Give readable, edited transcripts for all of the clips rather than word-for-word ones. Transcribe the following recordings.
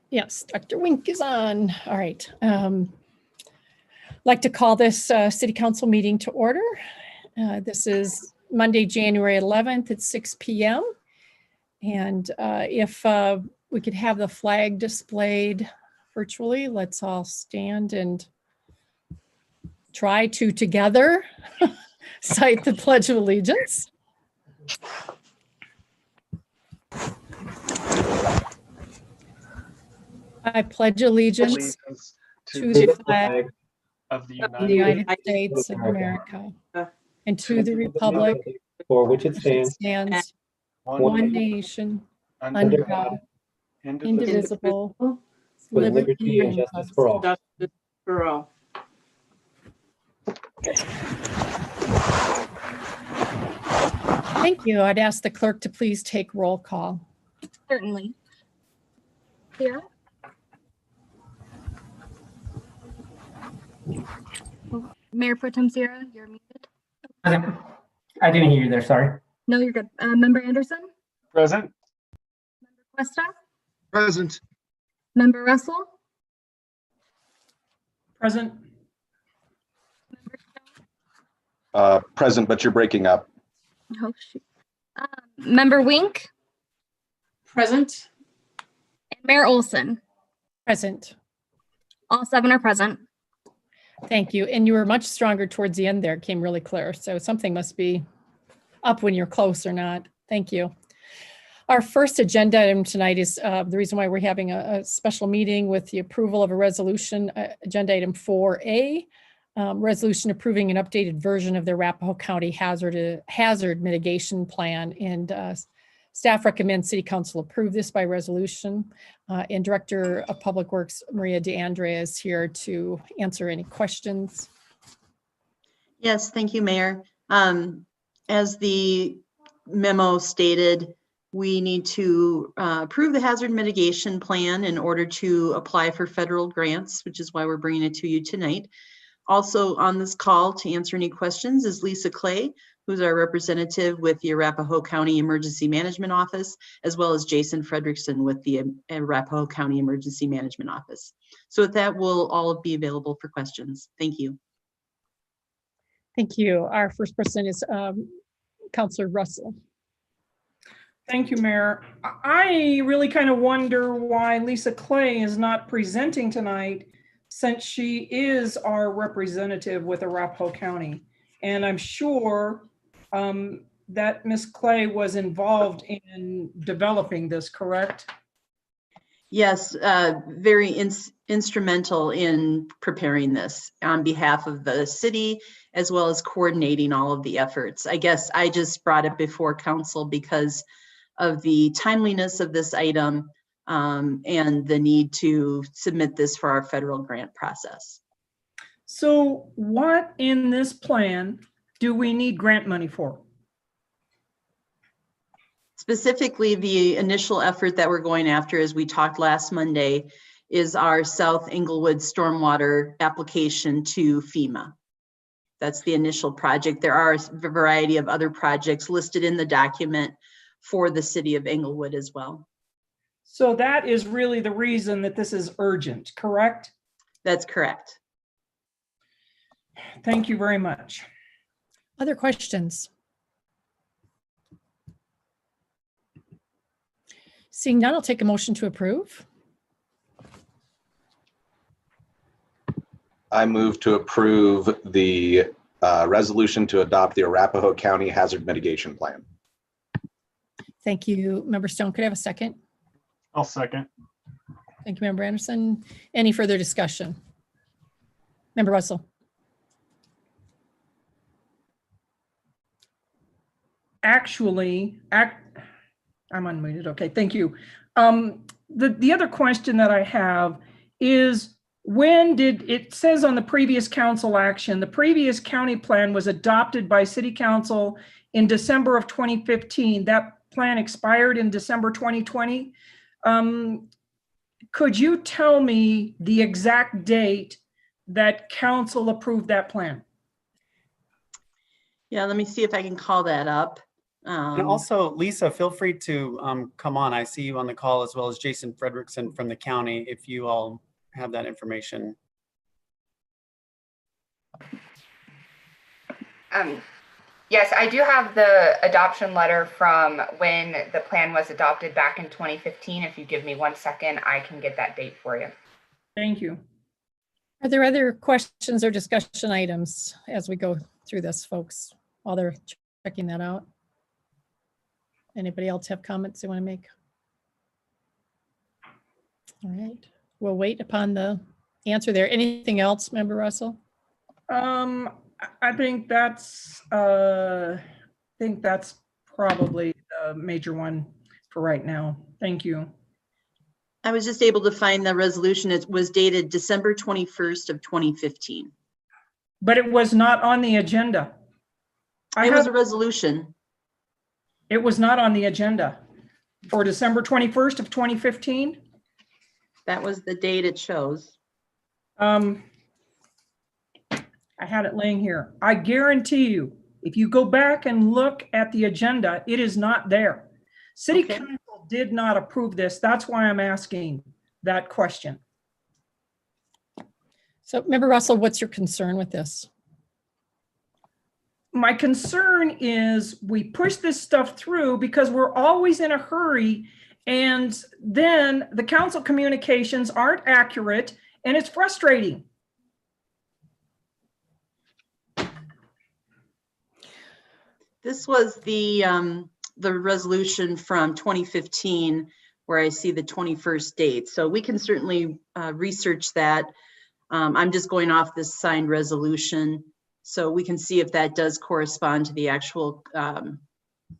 Yes, Dr. Wink is on. All right. Like to call this City Council meeting to order. This is Monday, January 11th at 6 p.m. And if we could have the flag displayed virtually, let's all stand and try to together cite the Pledge of Allegiance. I pledge allegiance to the flag of the United States of America and to the republic for which it stands, one nation, nation, under God, indivisible, with liberty and justice for all. Justice for all. Thank you. I'd ask the clerk to please take roll call. Certainly. Here. Mayor Pro Tem Sierra, you're muted. I didn't hear you there, sorry. No, you're good. Member Anderson? Present. Member Cuesta? Present. Member Russell? Present. Member Stone? Present, but you're breaking up. Oh, shoot. Member Wink? Present. And Mayor Olson? Present. All 7 are present. Thank you. And you were much stronger towards the end there. It came really clear. So something must be up when you're close or not. Thank you. Our first agenda item tonight is the reason why we're having a special meeting with the approval of a resolution, agenda item 4A, resolution approving an updated version of the Arapahoe County hazard mitigation plan. And staff recommends City Council approve this by resolution. And Director of Public Works, Maria DeAndrea, is here to answer any questions. Yes, thank you, Mayor. As the memo stated, we need to approve the hazard mitigation plan in order to apply for federal grants, which is why we're bringing it to you tonight. Also on this call to answer any questions is Lisa Clay, who's our representative with the Arapahoe County Emergency Management Office, as well as Jason Fredrickson with the Arapahoe County Emergency Management Office. So with that, we'll all be available for questions. Thank you. Thank you. Our first person is Councilor Russell. Thank you, Mayor. I really kind of wonder why Lisa Clay is not presenting tonight, since she is our representative with Arapahoe County. And I'm sure that Ms. Clay was involved in developing this, correct? Yes, very instrumental in preparing this on behalf of the city, as well as coordinating all of the efforts. I guess I just brought it before council because of the timeliness of this item and the need to submit this for our federal grant process. So what in this plan do we need grant money for? Specifically, the initial effort that we're going after, as we talked last Monday, is our South Englewood stormwater application to FEMA. That's the initial project. There are a variety of other projects listed in the document for the city of Englewood as well. So that is really the reason that this is urgent, correct? That's correct. Thank you very much. Other questions? Seeing none, I'll take a motion to approve. I move to approve the resolution to adopt the Arapahoe County Hazard Mitigation Plan. Thank you, Member Stone. Could I have a second? I'll second. Thank you, Member Anderson. Any further discussion? Member Russell. Actually, I'm unmuted. Okay, thank you. The other question that I have is, when did, it says on the previous council action, the previous county plan was adopted by City Council in December of 2015. That plan expired in December 2020. Could you tell me the exact date that council approved that plan? Yeah, let me see if I can call that up. And also, Lisa, feel free to come on. I see you on the call, as well as Jason Frederickson from the county, if you all have that information. Yes, I do have the adoption letter from when the plan was adopted back in 2015. If you give me 1 second, I can get that date for you. Thank you. Are there other questions or discussion items as we go through this, folks, while they're checking that out? Anybody else have comments they want to make? All right, we'll wait upon the answer there. Anything else, Member Russell? I think that's probably the major one for right now. Thank you. I was just able to find the resolution. It was dated December 21st of 2015. But it was not on the agenda. It was a resolution. It was not on the agenda for December 21st of 2015. That was the date it shows. I had it laying here. I guarantee you, if you go back and look at the agenda, it is not there. City Council did not approve this. That's why I'm asking that question. So, Member Russell, what's your concern with this? My concern is we push this stuff through because we're always in a hurry, and then the council communications aren't accurate, and it's frustrating. This was the resolution from 2015, where I see the 21st date. So we can certainly research that. I'm just going off this signed resolution, so we can see if that does correspond to the actual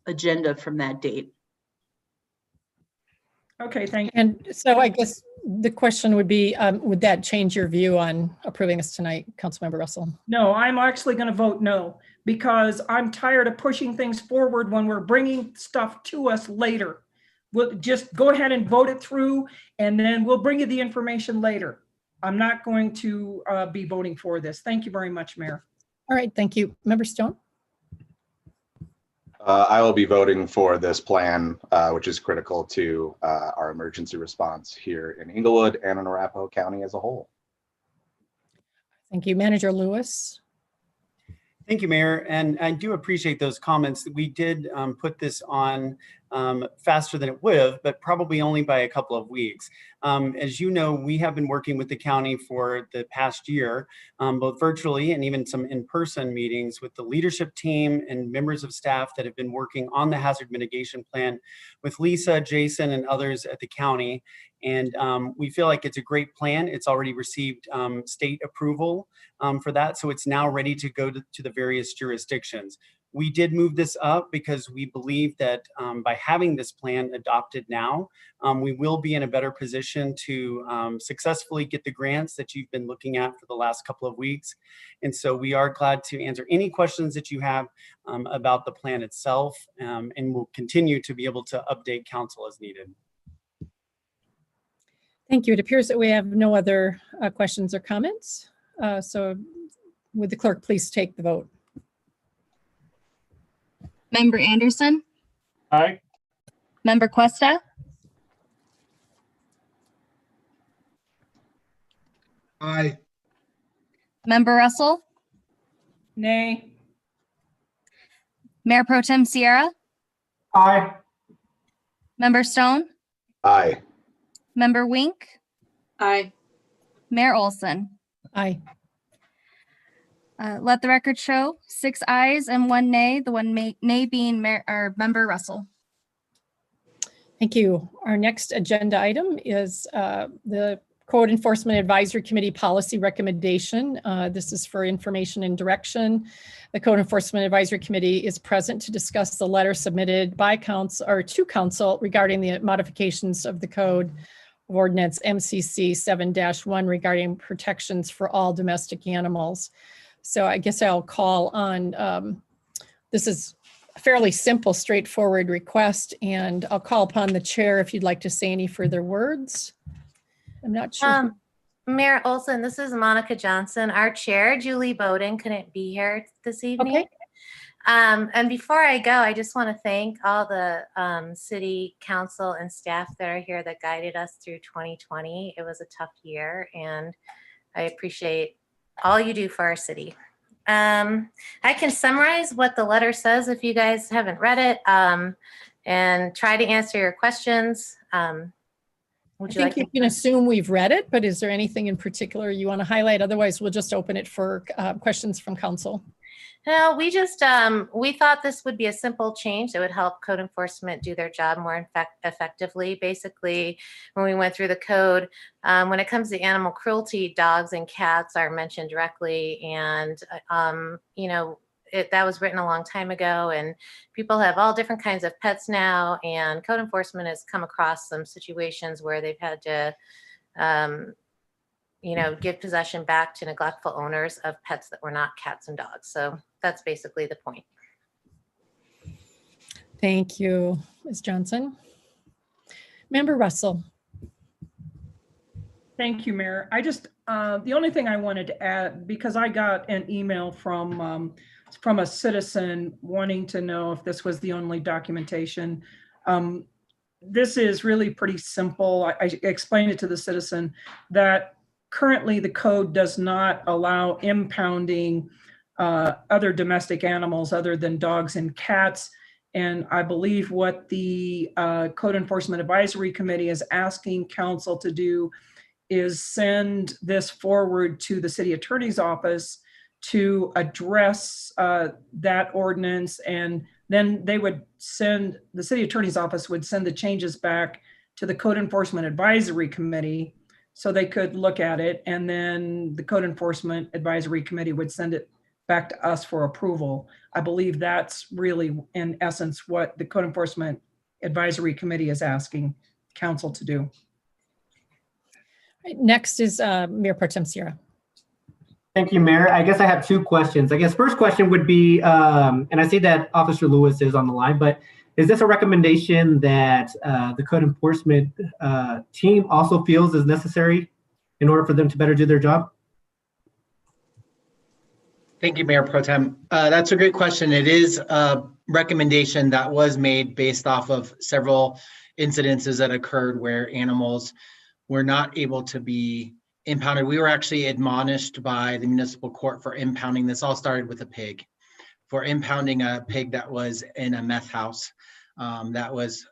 agenda from that date. Okay, thank you. And so I guess the question would be, would that change your view on approving this tonight, Councilmember Russell? No, I'm actually going to vote no, because I'm tired of pushing things forward when we're bringing stuff to us later. We'll just go ahead and vote it through, and then we'll bring you the information later. I'm not going to be voting for this. Thank you very much, Mayor. All right, thank you. Member Stone? I will be voting for this plan, which is critical to our emergency response here in Englewood and in Arapahoe County as a whole. Thank you. Manager Lewis? Thank you, Mayor. And I do appreciate those comments. We did put this on faster than it would have, but probably only by a couple of weeks. As you know, we have been working with the county for the past year, both virtually and even some in-person meetings with the leadership team and members of staff that have been working on the hazard mitigation plan with Lisa, Jason, and others at the county. And we feel like it's a great plan. It's already received state approval for that. So it's now ready to go to the various jurisdictions. We did move this up because we believe that by having this plan adopted now, we will be in a better position to successfully get the grants that you've been looking at for the last couple of weeks. And so we are glad to answer any questions that you have about the plan itself, and we'll continue to be able to update council as needed. Thank you. It appears that we have no other questions or comments. So would the clerk please take the vote? Member Anderson, Aye. Member Cuesta, Aye. Member Russell, Nay. Mayor Pro Tem Sierra, Aye. Member Stone, Aye. Member Wink, Aye. Mayor Olson. Aye. Let the record show 6 ayes and 1 nay, the one nay being Member Russell. Thank you. Our next agenda item is the Code Enforcement Advisory Committee policy recommendation. This is for information and direction. The Code Enforcement Advisory Committee is present to discuss the letter submitted by council or to council regarding the modifications of the Code of Ordinance MCC 7-1 regarding protections for all domestic animals. So I guess I'll call on, this is a fairly simple, straightforward request, and I'll call upon the chair if you'd like to say any further words. I'm not sure. Mayor Olson, this is Monica Johnson. Our chair, Julie Bowden, couldn't be here this evening. Okay. And before I go, I just want to thank all the city council and staff that are here that guided us through 2020. It was a tough year, and I appreciate all you do for our city. I can summarize what the letter says if you guys haven't read it, and try to answer your questions. Would you I like think to? you can assume we've read it, but is there anything in particular you want to highlight? Otherwise, we'll just open it for questions from council. No, we just, we thought this would be a simple change that would help code enforcement do their job more effectively. Basically, when we went through the code, when it comes to animal cruelty, dogs and cats are mentioned directly. And, you know, that was written a long time ago, and people have all different kinds of pets now. And code enforcement has come across some situations where they've had to, you know, give possession back to neglectful owners of pets that were not cats and dogs. So that's basically the point. Thank you, Ms. Johnson. Member Russell. Thank you, Mayor. I just, the only thing I wanted to add, because I got an email from a citizen wanting to know if this was the only documentation. This is really pretty simple. I explained it to the citizen that currently the code does not allow impounding other domestic animals other than dogs and cats. And I believe what the Code Enforcement Advisory Committee is asking council to do is send this forward to the city attorney's office to address that ordinance. And then they would send, the city attorney's office would send the changes back to the Code Enforcement Advisory Committee so they could look at it. And then the Code Enforcement Advisory Committee would send it back to us for approval. I believe that's really, in essence, what the Code Enforcement Advisory Committee is asking council to do. Next is Mayor Pro Tem Sierra. Thank you, Mayor. I guess I have two questions. I guess first question would be, and I see that Officer Lewis is on the line, but is this a recommendation that the code enforcement team also feels is necessary in order for them to better do their job? Thank you, Mayor Pro Tem. That's a great question. It is a recommendation that was made based off of several incidences that occurred where animals were not able to be impounded. We were actually admonished by the municipal court for impounding. This all started with a pig, for impounding a pig that was in a meth house that was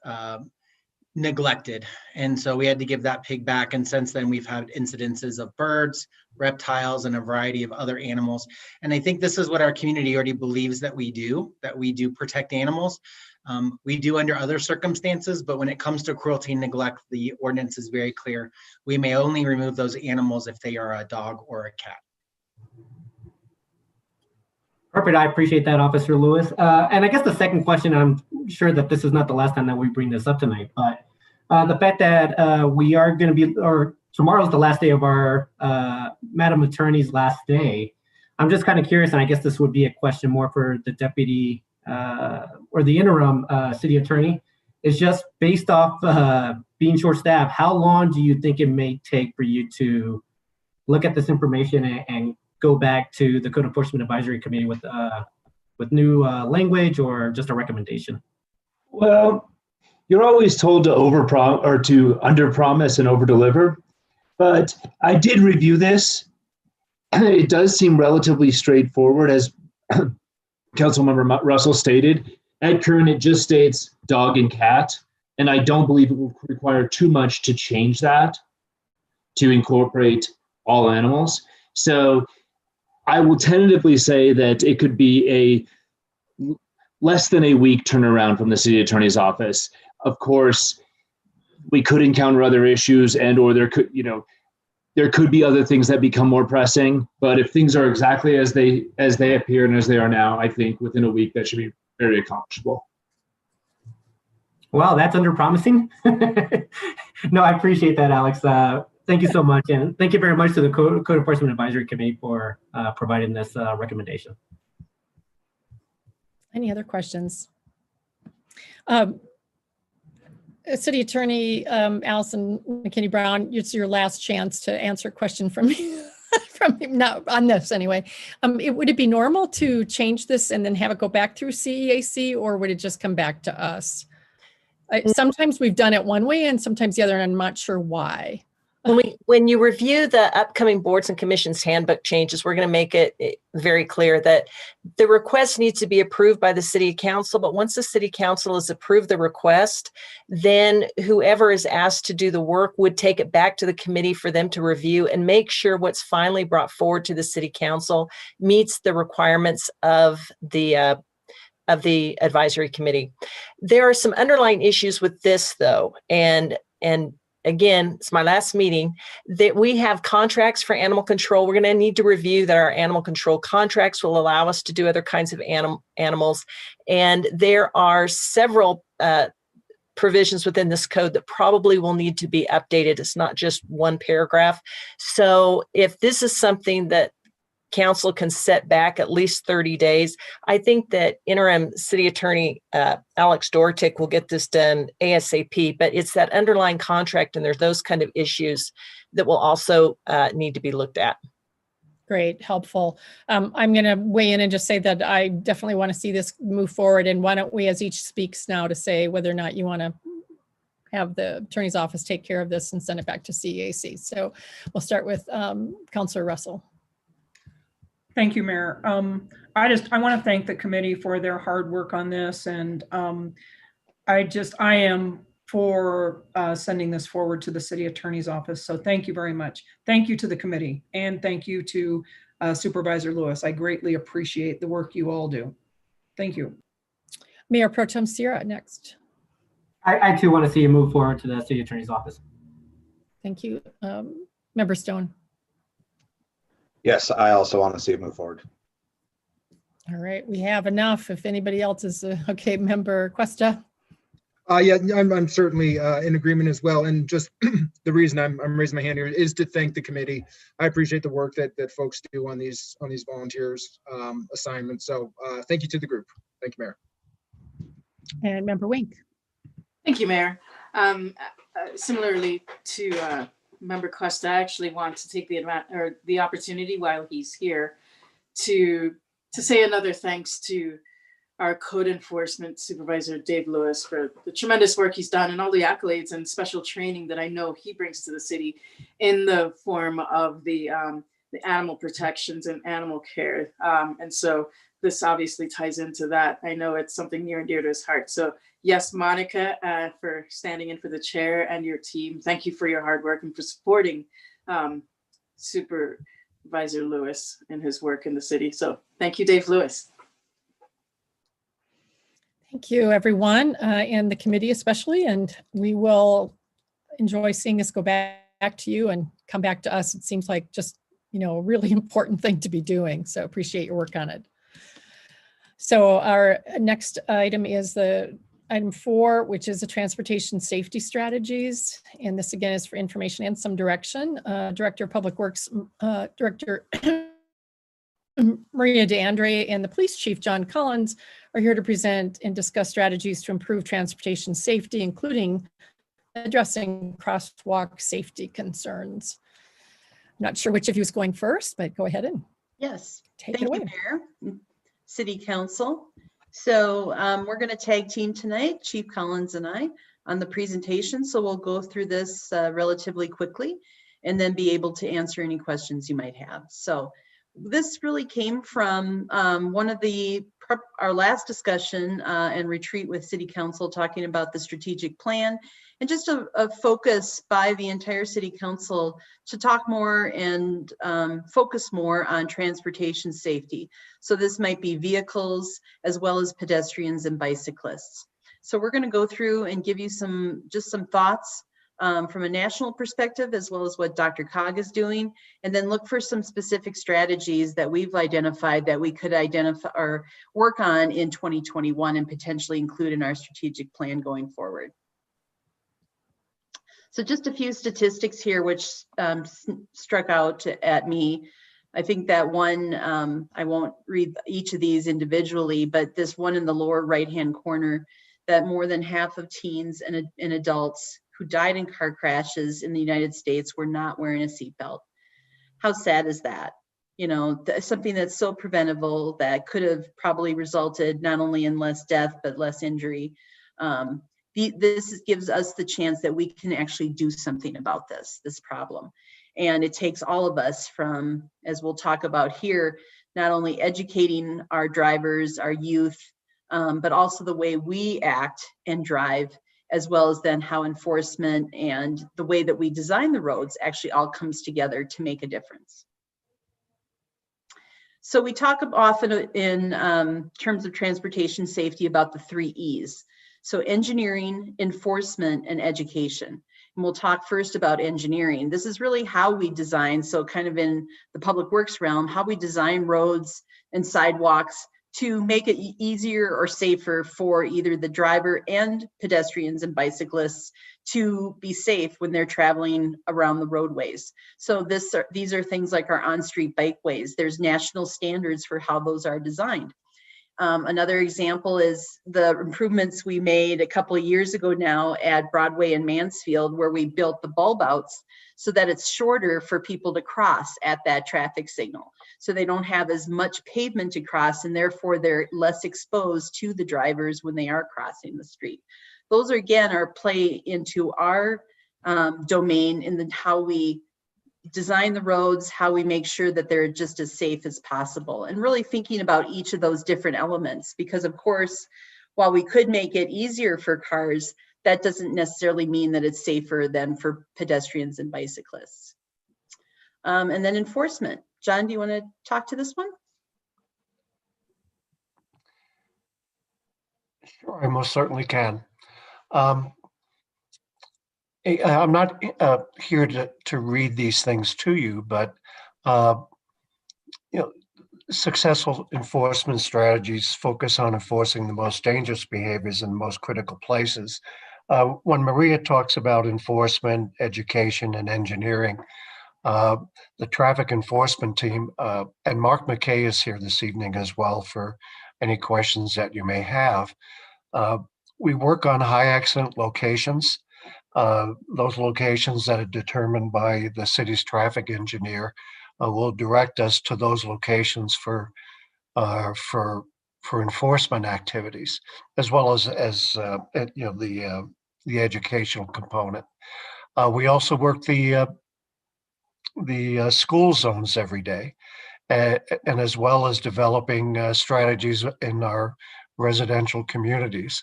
neglected. And so we had to give that pig back. And since then we've had incidences of birds, reptiles, and a variety of other animals. And I think this is what our community already believes that we do protect animals. We do under other circumstances, but when it comes to cruelty and neglect, the ordinance is very clear. We may only remove those animals if they are a dog or a cat. Perfect. I appreciate that, Officer Lewis. And I guess the second question, I'm sure that this is not the last time that we bring this up tonight, but the fact that we are going to be, or tomorrow's the last day of our Madam Attorney's last day. I'm just kind of curious, and I guess this would be a question more for the deputy or the interim city attorney, is just based off being short-staffed, how long do you think it may take for you to look at this information and go back to the Code Enforcement Advisory Committee with new language or just a recommendation? Well, you're always told to under-promise and over-deliver, but I did review this. It does seem relatively straightforward, as Councilmember Russell stated. At current, it just states dog and cat, and I don't believe it will require too much to change that to incorporate all animals. So I will tentatively say that it could be a less than a week turnaround from the city attorney's office. Of course, we could encounter other issues, and or there could be other things that become more pressing. But if things are exactly as they appear and as they are now, I think within a week that should be very accomplishable. Wow, that's under-promising. No, I appreciate that, Alex. Thank you so much, and thank you very much to the Code Enforcement Advisory Committee for providing this recommendation. Any other questions? City Attorney Allison McKinney-Brown, it's your last chance to answer a question from me. from not on this anyway. Would it be normal to change this and then have it go back through CEAC, or would it just come back to us? Sometimes we've done it one way and sometimes the other, and I'm not sure why. When you review the upcoming boards and commissions handbook changes, we're going to make it very clear that the request needs to be approved by the city council. But once the city council has approved the request, then whoever is asked to do the work would take it back to the committee for them to review and make sure what's finally brought forward to the city council meets the requirements of the advisory committee. There are some underlying issues with this, though, and again, it's my last meeting, that we have contracts for animal control. We're going to need to review that our animal control contracts will allow us to do other kinds of animals. And there are several provisions within this code that probably will need to be updated. It's not just one paragraph. So if this is something that council can set back at least 30 days. I think that interim city attorney Alex Dortick will get this done ASAP, but it's that underlying contract and there's those kind of issues that will also need to be looked at. Great, helpful. I'm going to weigh in and just say that I definitely want to see this move forward. And why don't we, as each speaks now, to say whether or not you want to have the attorney's office take care of this and send it back to CEAC. So we'll start with Councilor Russell. Thank you, Mayor. I want to thank the committee for their hard work on this, and I am for sending this forward to the city attorney's office. So thank you very much. Thank you to the committee, and thank you to Supervisor Lewis. I greatly appreciate the work you all do. Thank you. Mayor Pro Tem Sierra next. I too want to see you move forward to the city attorney's office. Thank you. Member Stone. Yes, I also want to see it move forward. All right, we have enough. If anybody else is okay, Member Cuesta. Yeah, I'm certainly in agreement as well. And just the reason I'm raising my hand here is to thank the committee. I appreciate the work that folks do on these volunteers assignments. So thank you to the group. Thank you, Mayor. And Member Wink. Thank you, Mayor. Similarly to Member Cuesta, I actually want to take the opportunity while he's here to say another thanks to our code enforcement supervisor, Dave Lewis, for the tremendous work he's done and all the accolades and special training that I know he brings to the city in the form of the animal protections and animal care. And so this obviously ties into that. I know it's something near and dear to his heart. So yes, Monica, for standing in for the chair and your team. Thank you for your hard work and for supporting Supervisor Lewis in his work in the city. So thank you, Dave Lewis. Thank you, everyone, and the committee especially. And we will enjoy seeing this go back to you and come back to us. It seems like just, a really important thing to be doing. So appreciate your work on it. So our next item is the item 4, which is the transportation safety strategies. And this again is for information and some direction. Director of Public Works, Director Maria DeAndre and the Police Chief, John Collins, are here to present and discuss strategies to improve transportation safety, including addressing crosswalk safety concerns. I'm not sure which of you is going first, but go ahead and take it away. Thank you, Mayor. City Council. So we're going to tag team tonight, Chief Collins and I, on the presentation. So we'll go through this relatively quickly and then be able to answer any questions you might have. So this really came from one of our last discussion and retreat with City Council, talking about the strategic plan and just a focus by the entire City Council to talk more and focus more on transportation safety. So this might be vehicles as well as pedestrians and bicyclists. So we're going to go through and give you some thoughts from a national perspective, as well as what DRCOG is doing, and then look for some specific strategies that we've identified that we could identify or work on in 2021 and potentially include in our strategic plan going forward. So just a few statistics here which struck out at me. I think that one, I won't read each of these individually, but this one in the lower right-hand corner, that more than half of teens and adults who died in car crashes in the United States were not wearing a seatbelt. How sad is that? You know, something that's so preventable that could have probably resulted not only in less death, but less injury. This gives us the chance that we can actually do something about this problem. And it takes all of us from, as we'll talk about here, not only educating our drivers, our youth, but also the way we act and drive, as well as then how enforcement and the way that we design the roads actually all comes together to make a difference. So we talk often in terms of transportation safety about the 3 E's. So engineering, enforcement, and education. And we'll talk first about engineering. This is really how we design, so kind of in the public works realm, how we design roads and sidewalks to make it easier or safer for either the driver and pedestrians and bicyclists to be safe when they're traveling around the roadways. So these are things like our on-street bikeways. There's national standards for how those are designed. Another example is the improvements we made a couple of years ago now at Broadway and Mansfield, where we built the bulb outs so that it's shorter for people to cross at that traffic signal. So they don't have as much pavement to cross, and therefore they're less exposed to the drivers when they are crossing the street. Those are, again, are play into our domain in how we design the roads, how we make sure that they're just as safe as possible, and really thinking about each of those different elements. Because of course, while we could make it easier for cars, that doesn't necessarily mean that it's safer than for pedestrians and bicyclists. And then enforcement. John, do you want to talk to this one? Sure, I most certainly can. I'm not here to read these things to you, but you know, successful enforcement strategies focus on enforcing the most dangerous behaviors in the most critical places. When Maria talks about enforcement, education, and engineering, the traffic enforcement team, and Mark McKay is here this evening as well for any questions that you may have. We work on high accident locations. Those locations that are determined by the city's traffic engineer will direct us to those locations for enforcement activities, as well as you know, the educational component. We also work the school zones every day, and as well as developing strategies in our residential communities.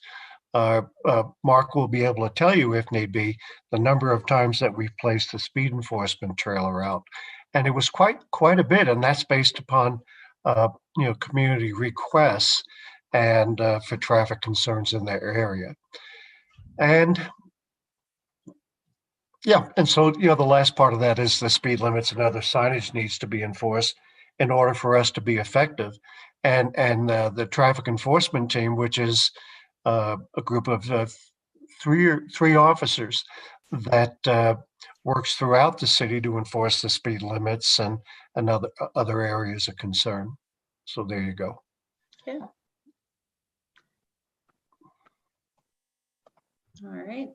Mark will be able to tell you, if need be, the number of times that we've placed the speed enforcement trailer out, and it was quite a bit, and that's based upon you know, community requests and for traffic concerns in their area. And yeah, and so, you know, the last part of that is the speed limits and other signage needs to be enforced in order for us to be effective. And the traffic enforcement team, which is a group of three officers that works throughout the city to enforce the speed limits and other areas of concern. So there you go. Yeah. All right.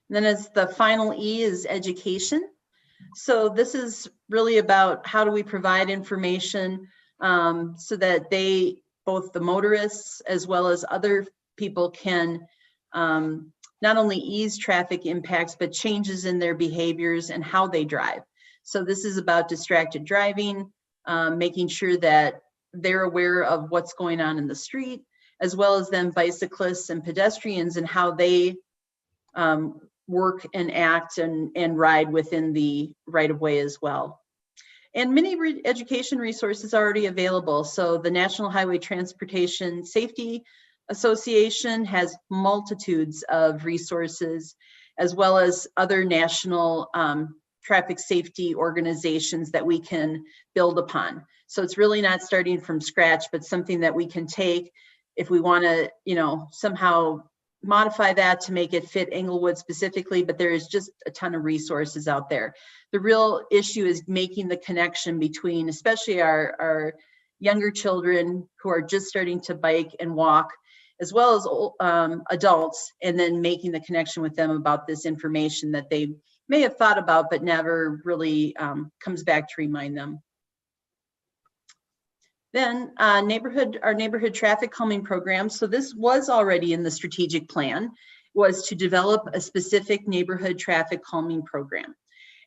And then as the final E is education. So this is really about how do we provide information so that both the motorists as well as other people can not only ease traffic impacts, but changes in their behaviors and how they drive. So this is about distracted driving, making sure that they're aware of what's going on in the street, as well as then bicyclists and pedestrians and how they work and act and ride within the right of way as well. And many education resources are already available. So the National Highway Transportation Safety Association has multitudes of resources, as well as other national traffic safety organizations that we can build upon. So it's really not starting from scratch, but something that we can take if we want to, you know, somehow modify that to make it fit Englewood specifically, but there is just a ton of resources out there. The real issue is making the connection between, especially our younger children who are just starting to bike and walk, as well as adults, and then making the connection with them about this information that they may have thought about, but never really comes back to remind them. Then our neighborhood traffic calming program. So this was already in the strategic plan, was to develop a specific neighborhood traffic calming program.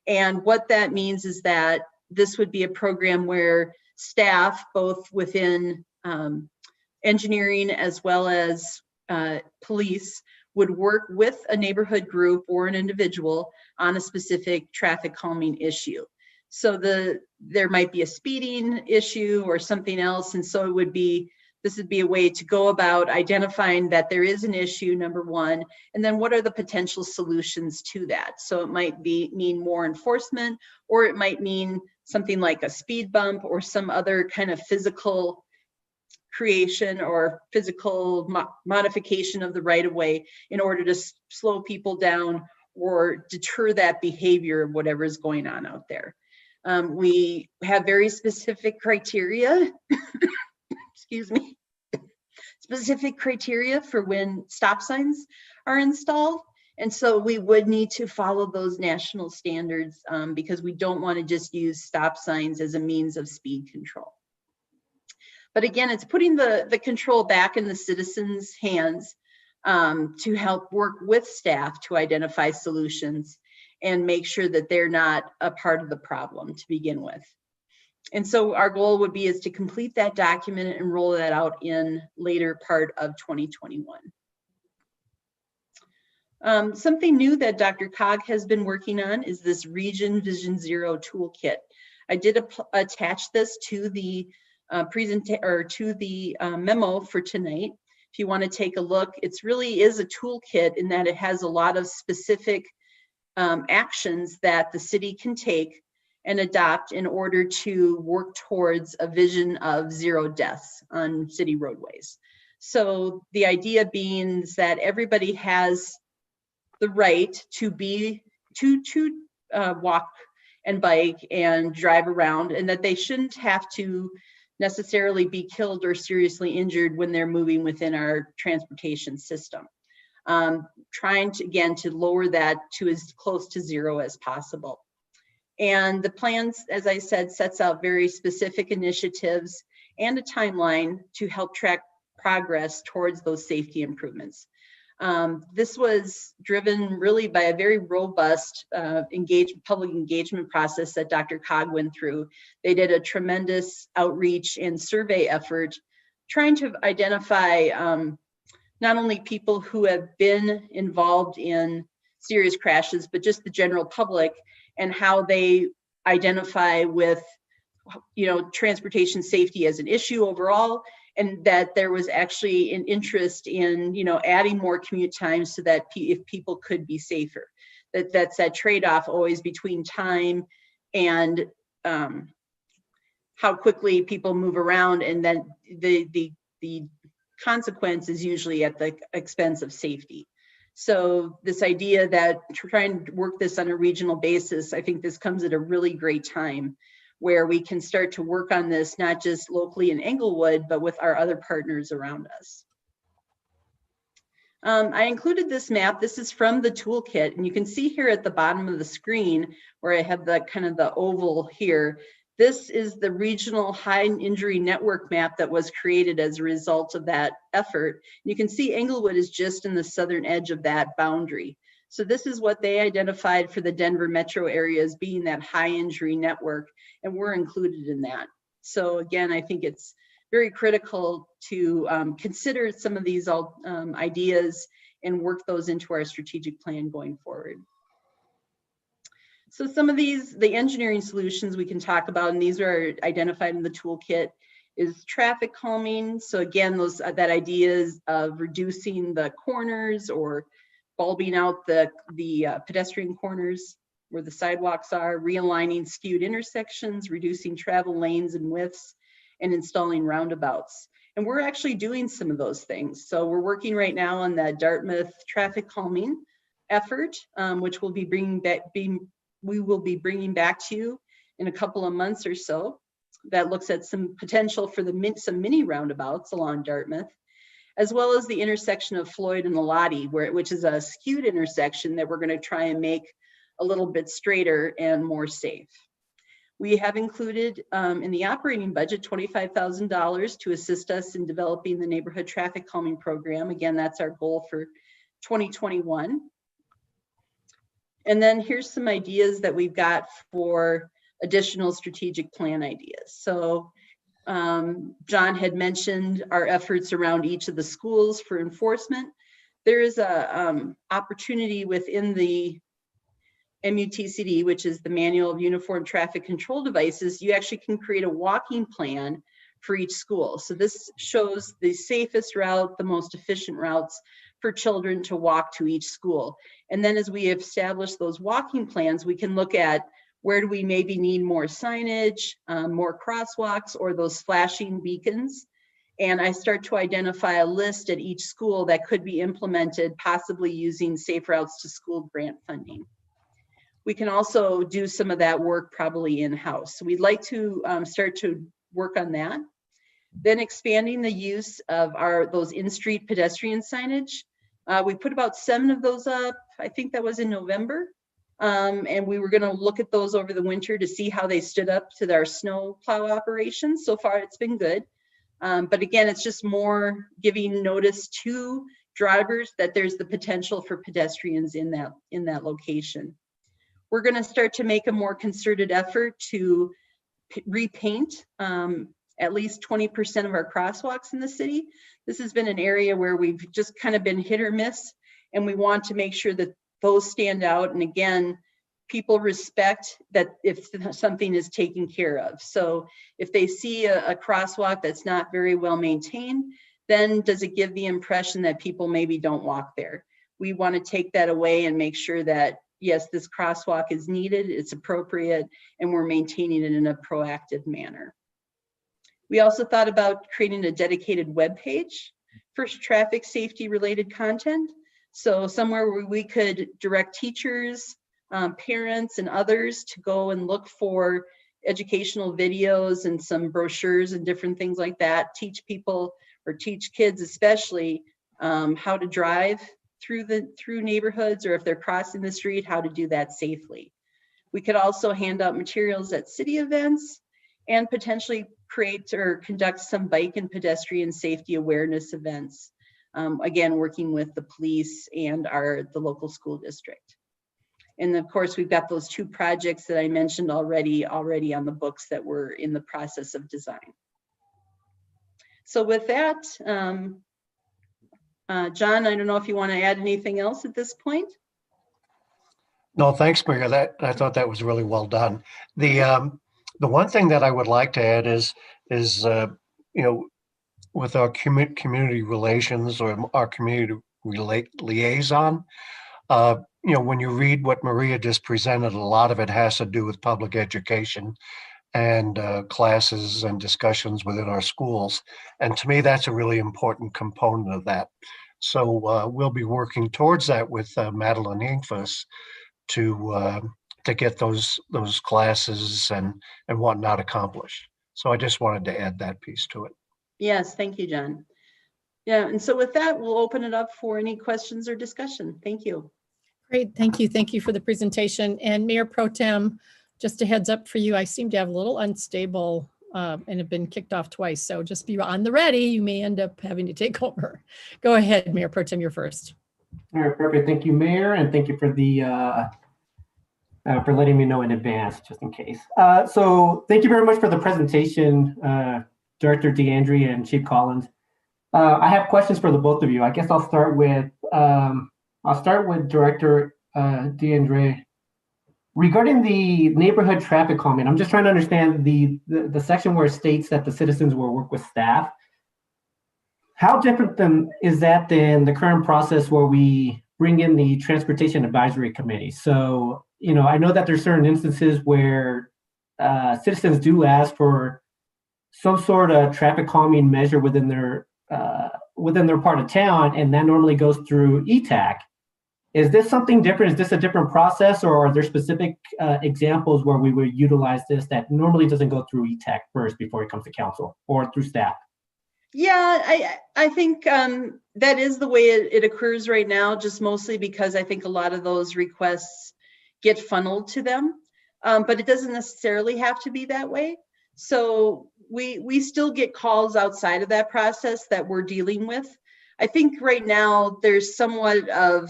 And what that means is that this would be a program where staff, both within engineering as well as police, would work with a neighborhood group or an individual on a specific traffic calming issue. So there might be a speeding issue or something else, and so this would be a way to go about identifying that there is an issue, number one, and then what are the potential solutions to that? So it might mean more enforcement, or it might mean something like a speed bump or some other kind of physical creation or physical modification of the right-of-way in order to slow people down or deter that behavior of whatever is going on out there. We have very specific criteria, excuse me, specific criteria for when stop signs are installed. And so we would need to follow those national standards because we don't want to just use stop signs as a means of speed control. But again, it's putting the control back in the citizens' hands to help work with staff to identify solutions and make sure that they're not a part of the problem to begin with. And so our goal would be is to complete that document and roll that out in later part of 2021. Something new that DRCOG has been working on is this VisionZero toolkit. I did attach this to the memo for tonight. If you want to take a look, it really is a toolkit in that it has a lot of specific actions that the city can take and adopt in order to work towards a vision of 0 deaths on city roadways. So the idea being is that everybody has the right to walk and bike and drive around, and that they shouldn't have to necessarily be killed or seriously injured when they're moving within our transportation system. Trying to, again, to lower that to as close to 0 as possible. And the plans, as I said, sets out very specific initiatives and a timeline to help track progress towards those safety improvements. This was driven really by a very robust public engagement process that DRCOG went through. They did a tremendous outreach and survey effort trying to identify not only people who have been involved in serious crashes, but just the general public and how they identify with, transportation safety as an issue overall, and that there was actually an interest in, adding more commute times so that if people could be safer. That's that trade-off always between time and how quickly people move around, and then the consequence is usually at the expense of safety. So this idea that trying to work this on a regional basis, I think this comes at a really great time where we can start to work on this, not just locally in Englewood, but with our other partners around us. I included this map. This is from the toolkit, and you can see here at the bottom of the screen where I have the kind of the oval here. This is the regional high injury network map that was created as a result of that effort. You can see Englewood is just in the southern edge of that boundary. So this is what they identified for the Denver metro area as being that high injury network, and we're included in that. So again, I think it's very critical to consider some of these ideas and work those into our strategic plan going forward. So some of these, the engineering solutions we can talk about, and these are identified in the toolkit, is traffic calming. So again, that ideas of reducing the corners or bulbing out the pedestrian corners where the sidewalks are, realigning skewed intersections, reducing travel lanes and widths, and installing roundabouts. And we're actually doing some of those things. So we're working right now on the Dartmouth traffic calming effort, which we'll be bringing back, we will be bringing back to you in a couple of months or so. That looks at some potential for some mini roundabouts along Dartmouth, as well as the intersection of Floyd and Elati, which is a skewed intersection that we're going to try and make a little bit straighter and more safe. We have included in the operating budget $25,000 to assist us in developing the neighborhood traffic calming program. Again, that's our goal for 2021. And then here's some ideas that we've got for additional strategic plan ideas. So John had mentioned our efforts around each of the schools for enforcement. There is a opportunity within the MUTCD, which is the Manual of Uniform Traffic Control Devices. You actually can create a walking plan for each school. So this shows the safest route, the most efficient routes for children to walk to each school. And then as we establish those walking plans, we can look at where do we maybe need more signage, more crosswalks, or those flashing beacons. And I start to identify a list at each school that could be implemented, possibly using Safe Routes to School grant funding. We can also do some of that work probably in-house. So we'd like to start to work on that. Then expanding the use of those in-street pedestrian signage. We put about 7 of those up. I think that was in November. And we were gonna look at those over the winter to see how they stood up to our snow plow operations. So far, it's been good. But again, it's just more giving notice to drivers that there's the potential for pedestrians in that location. We're gonna start to make a more concerted effort to repaint at least 20% of our crosswalks in the city. This has been an area where we've just kind of been hit or miss, and we want to make sure that those stand out. And again, people respect that if something is taken care of. So if they see a crosswalk that's not very well maintained, then does it give the impression that people maybe don't walk there? We want to take that away and make sure that, yes, this crosswalk is needed, it's appropriate, and we're maintaining it in a proactive manner. We also thought about creating a dedicated web page for traffic safety related content. So somewhere where we could direct teachers, parents, and others to go and look for educational videos and some brochures and different things like that. Teach people, or teach kids especially, how to drive through neighborhoods, or if they're crossing the street, how to do that safely. We could also hand out materials at city events and potentially create or conduct some bike and pedestrian safety awareness events. Again, working with the police and the local school district. And of course, we've got those 2 projects that I mentioned already on the books that we're in the process of design. So with that, John, I don't know if you want to add anything else at this point? No, thanks, Maria. I thought that was really well done. The one thing that I would like to add is with our community relations or our community liaison, when you read what Maria just presented, a lot of it has to do with public education and classes and discussions within our schools. And to me, that's a really important component of that. So we'll be working towards that with Madeline Inkfuss to get those classes and whatnot accomplished. So I just wanted to add that piece to it. Yes, thank you, John. Yeah, and so with that, we'll open it up for any questions or discussion. Thank you. Great, thank you. Thank you for the presentation. And Mayor Pro Tem, just a heads up for you, I seem to have a little unstable and have been kicked off twice. So just be on the ready. You may end up having to take over. Go ahead, Mayor Pro Tem, you're first. All right, perfect. Thank you, Mayor, and thank you for for letting me know in advance, just in case. So thank you very much for the presentation, Director DeAndre and Chief Collins. I have questions for the both of you. I guess I'll start with Director DeAndre. Regarding the neighborhood traffic calming, I'm just trying to understand the section where it states that the citizens will work with staff. How different is that than the current process where we bring in the Transportation Advisory Committee? So, I know that there's certain instances where citizens do ask for some sort of traffic calming measure within their part of town, and that normally goes through ETAC. Is this something different? Is this a different process, or are there specific examples where we would utilize this that normally doesn't go through ETAC first before it comes to council or through staff? Yeah, I think that is the way it occurs right now, just mostly because I think a lot of those requests get funneled to them. But it doesn't necessarily have to be that way. So we still get calls outside of that process that we're dealing with. I think right now there's somewhat of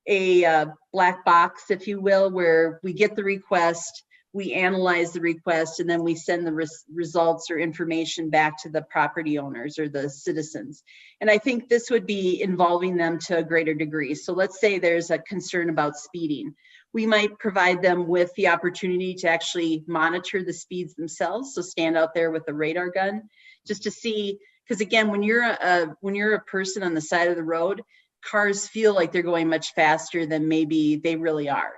a black box, if you will, where we get the request, we analyze the request, and then we send the results or information back to the property owners or the citizens. And I think this would be involving them to a greater degree. So let's say there's a concern about speeding. We might provide them with the opportunity to actually monitor the speeds themselves. So stand out there with a radar gun just to see, because again, when you're a person on the side of the road, cars feel like they're going much faster than maybe they really are,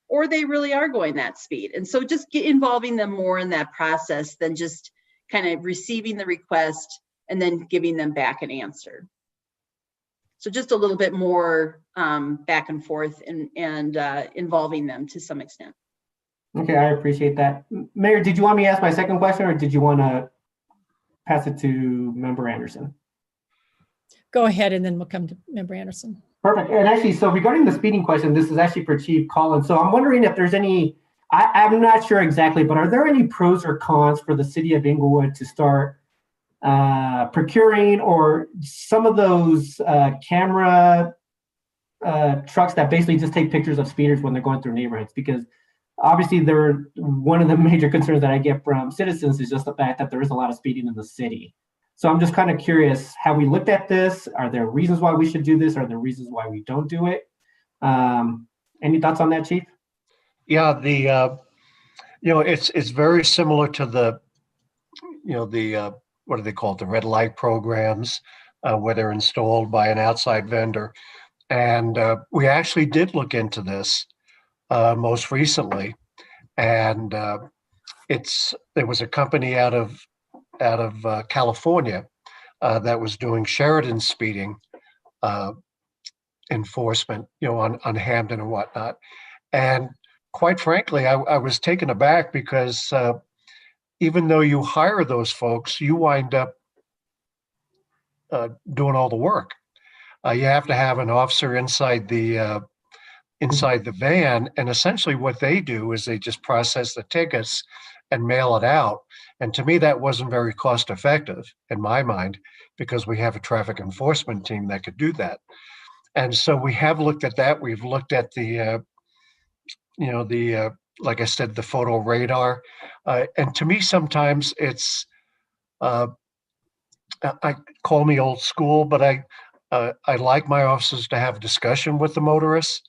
or they really are going that speed. And so just involving them more in that process than just kind of receiving the request and then giving them back an answer. So just a little bit more back and forth and involving them to some extent. Okay, I appreciate that. Mayor, did you want me to ask my second question, or did you want to pass it to Member Anderson? Go ahead, and then we'll come to Member Anderson. Perfect. And actually, so regarding the speeding question, this is actually for Chief Collins. So I'm wondering if there's any, I'm not sure exactly, but are there any pros or cons for the city of Englewood to start procuring or some of those camera trucks that basically just take pictures of speeders when they're going through neighborhoods? Because obviously one of the major concerns that I get from citizens is just the fact that there is a lot of speeding in the city. So I'm just kind of curious, have we looked at this? Are there reasons why we should do this? Are there reasons why we don't do it? Any thoughts on that, Chief? Yeah, it's very similar to the, what do they call it? The red light programs, where they're installed by an outside vendor. And we actually did look into this most recently. And there was a company out of California that was doing Sheridan speeding enforcement, on Hampden and whatnot. And quite frankly, I was taken aback because even though you hire those folks, you wind up doing all the work. You have to have an officer inside the van, and essentially what they do is they just process the tickets and mail it out. And to me, that wasn't very cost effective in my mind, because we have a traffic enforcement team that could do that. And so we have looked at that. We've looked at the like I said, the photo radar. And to me, sometimes it's, I call me old school, but I like my officers to have a discussion with the motorists.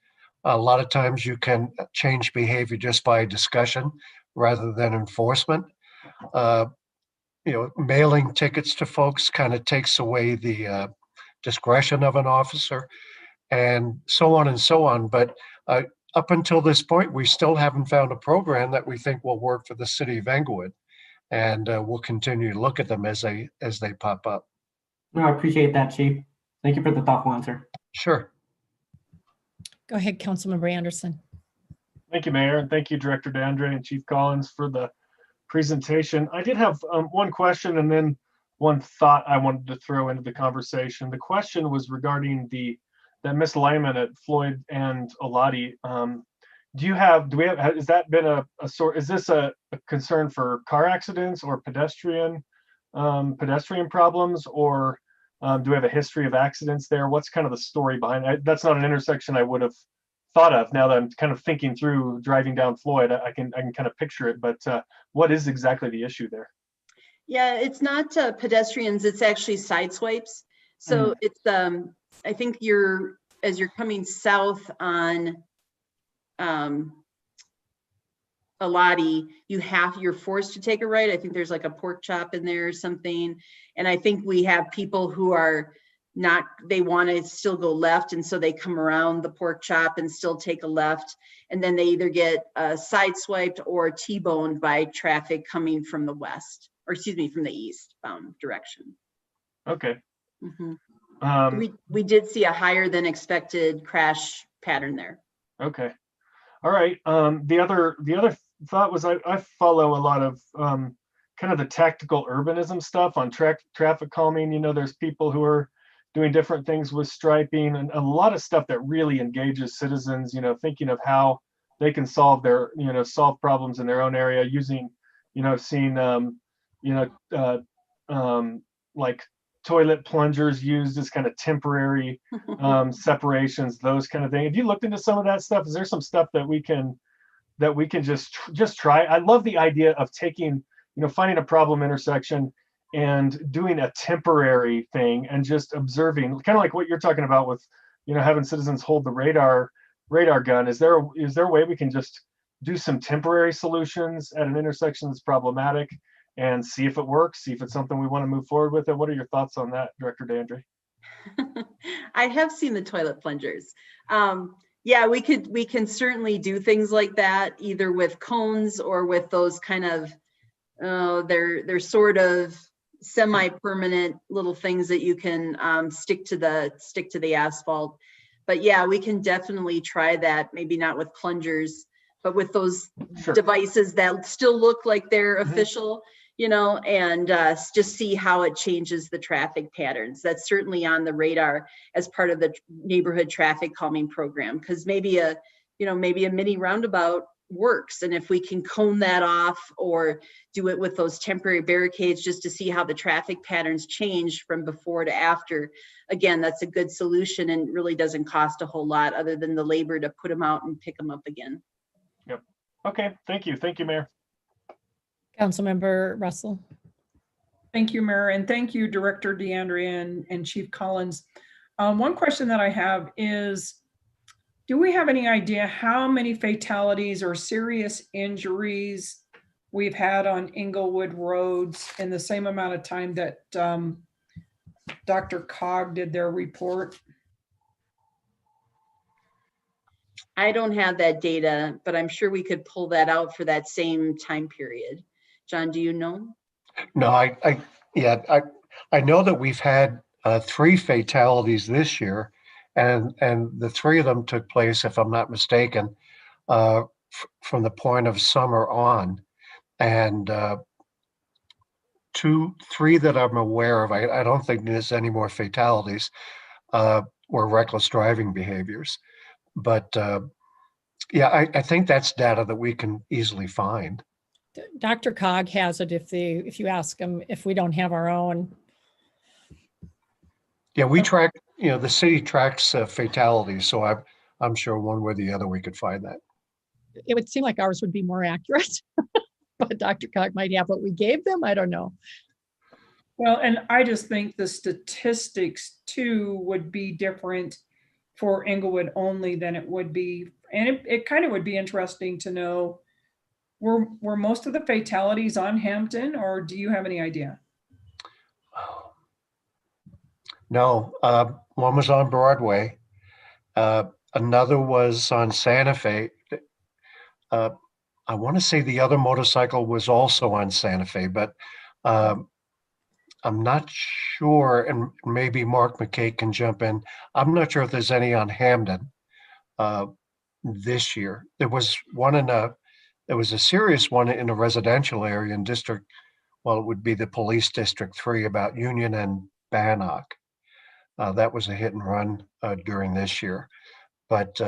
A lot of times you can change behavior just by discussion rather than enforcement. Mailing tickets to folks kind of takes away the discretion of an officer, and so on and so on. But up until this point, we still haven't found a program that we think will work for the city of Englewood, and we'll continue to look at them as they pop up. No, I appreciate that, Chief. Thank you for the thoughtful answer. Sure. Go ahead, Councilmember Anderson. Thank you, Mayor, and thank you, Director DeAndre and Chief Collins, for the presentation. I did have one question and then one thought I wanted to throw into the conversation. The question was regarding that misalignment at Floyd and Olati. Has that been is this a concern for car accidents or pedestrian problems, or do we have a history of accidents there? What's kind of the story behind it? That's not an intersection I would have thought of. Now that I'm kind of thinking through driving down Floyd, I can kind of picture it, but what is exactly the issue there? Yeah, it's not pedestrians, it's actually side swipes. So it's, I think as you're coming south on Olati, you're forced to take a right. I think there's like a pork chop in there or something. And I think we have people who are they want to still go left, and so they come around the pork chop and still take a left, and then they either get sideswiped or T-boned by traffic coming from the west, or excuse me, from the eastbound direction. Okay. We did see a higher than expected crash pattern there. Okay. All right. The other thought was I follow a lot of kind of the tactical urbanism stuff on traffic calming. There's people who are doing different things with striping and a lot of stuff that really engages citizens, thinking of how they can solve their, solve problems in their own area using, seeing, like toilet plungers used as kind of temporary separations, those kind of things. Have you looked into some of that stuff? Is there some stuff that we can just try? I love the idea of taking, finding a problem intersection and doing a temporary thing and just observing, kind of like what you're talking about with, having citizens hold the radar gun. Is there a way we can just do some temporary solutions at an intersection that's problematic and see if it works, see if it's something we want to move forward with? And what are your thoughts on that, Director Dandry? I have seen the toilet plungers. Yeah, we can certainly do things like that, either with cones or with those kind of, they're sort of semi-permanent little things that you can stick to the asphalt. But yeah, we can definitely try that. Maybe not with plungers, but with those devices that still look like they're official, and just see how it changes the traffic patterns. That's certainly on the radar as part of the neighborhood traffic calming program, because maybe a mini roundabout works. And if we can cone that off or do it with those temporary barricades just to see how the traffic patterns change from before to after, again, that's a good solution and really doesn't cost a whole lot other than the labor to put them out and pick them up again. Yep. Okay. Thank you. Thank you, Mayor. Councilmember Russell. Thank you, Mayor, and thank you, Director DeAndrea and Chief Collins. One question that I have is, do we have any idea how many fatalities or serious injuries we've had on Englewood roads in the same amount of time that DRCOG did their report? I don't have that data, but I'm sure we could pull that out for that same time period. John, do you know? No, I know that we've had 3 fatalities this year, and the 3 of them took place, if I'm not mistaken, from the point of summer on, and 3 that I'm aware of. I don't think there's any more fatalities. Were reckless driving behaviors, but yeah, I think that's data that we can easily find. DRCOG has it if you ask them, if we don't have our own. Yeah, we track, the city tracks fatalities, so I'm sure one way or the other we could find that. It would seem like ours would be more accurate, but DRCOG might have what we gave them. I don't know. Well, and I just think the statistics too would be different for Englewood only than it would be, and it kind of would be interesting to know, were most of the fatalities on Hampton, or do you have any idea? No, one was on Broadway. Another was on Santa Fe. I want to say the other motorcycle was also on Santa Fe, but I'm not sure, and maybe Mark McKay can jump in. I'm not sure if there's any on Hamden this year. There was a serious one in a residential area in District, well, it would be the Police District 3, about Union and Bannock. That was a hit and run during this year. But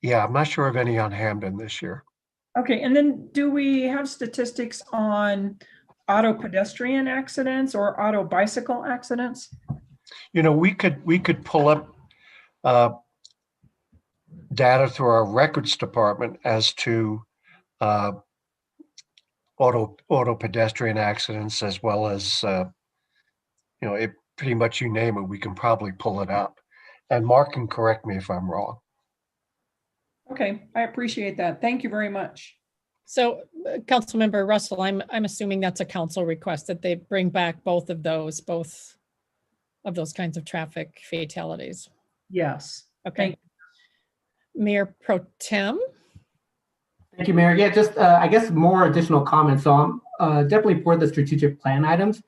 yeah, I'm not sure of any on Hamden this year. Okay, and then do we have statistics on auto pedestrian accidents or auto bicycle accidents? We could pull up data through our records department as to auto pedestrian accidents, as well as pretty much you name it, we can probably pull it up. And Mark can correct me if I'm wrong. Okay, I appreciate that. Thank you very much. So, Councilmember Russell, I'm assuming that's a council request that they bring back both of those kinds of traffic fatalities. Yes. Okay. Mayor Pro Tem. Thank you, Mayor. Yeah, just I guess more additional comments. So I'm definitely for the strategic plan items.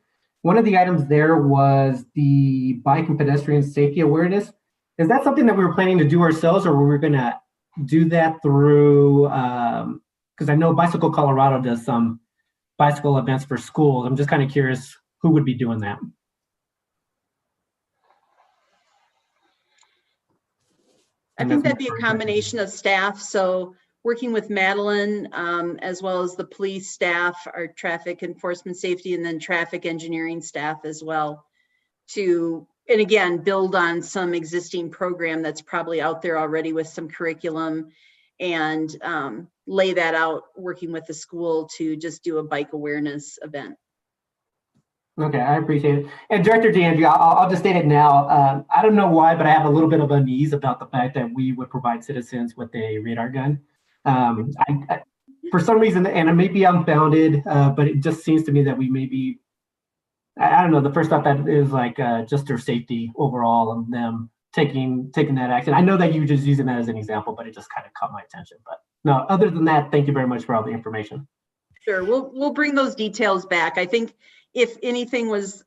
One of the items there was the bike and pedestrian safety awareness. Is that something that we were planning to do ourselves, or were we going to do that through, because I know Bicycle Colorado does some bicycle events for schools. I'm just kind of curious who would be doing that. I think that'd be a combination of staff. So working with Madeline, as well as the police staff, our traffic enforcement safety, and then traffic engineering staff as well, to, and again, build on some existing program that's probably out there already with some curriculum, and lay that out, working with the school to just do a bike awareness event. Okay, I appreciate it. And Director DeAndrea, I'll just state it now. I don't know why, but I have a little bit of unease about the fact that we would provide citizens with a radar gun. For some reason, and it may be unfounded, but it just seems to me that we may be, I don't know, the first thought that is like just their safety overall and them taking that action. I know that you were just using that as an example, but it just kind of caught my attention. But no, other than that, thank you very much for all the information. Sure, we'll bring those details back. I think if anything was,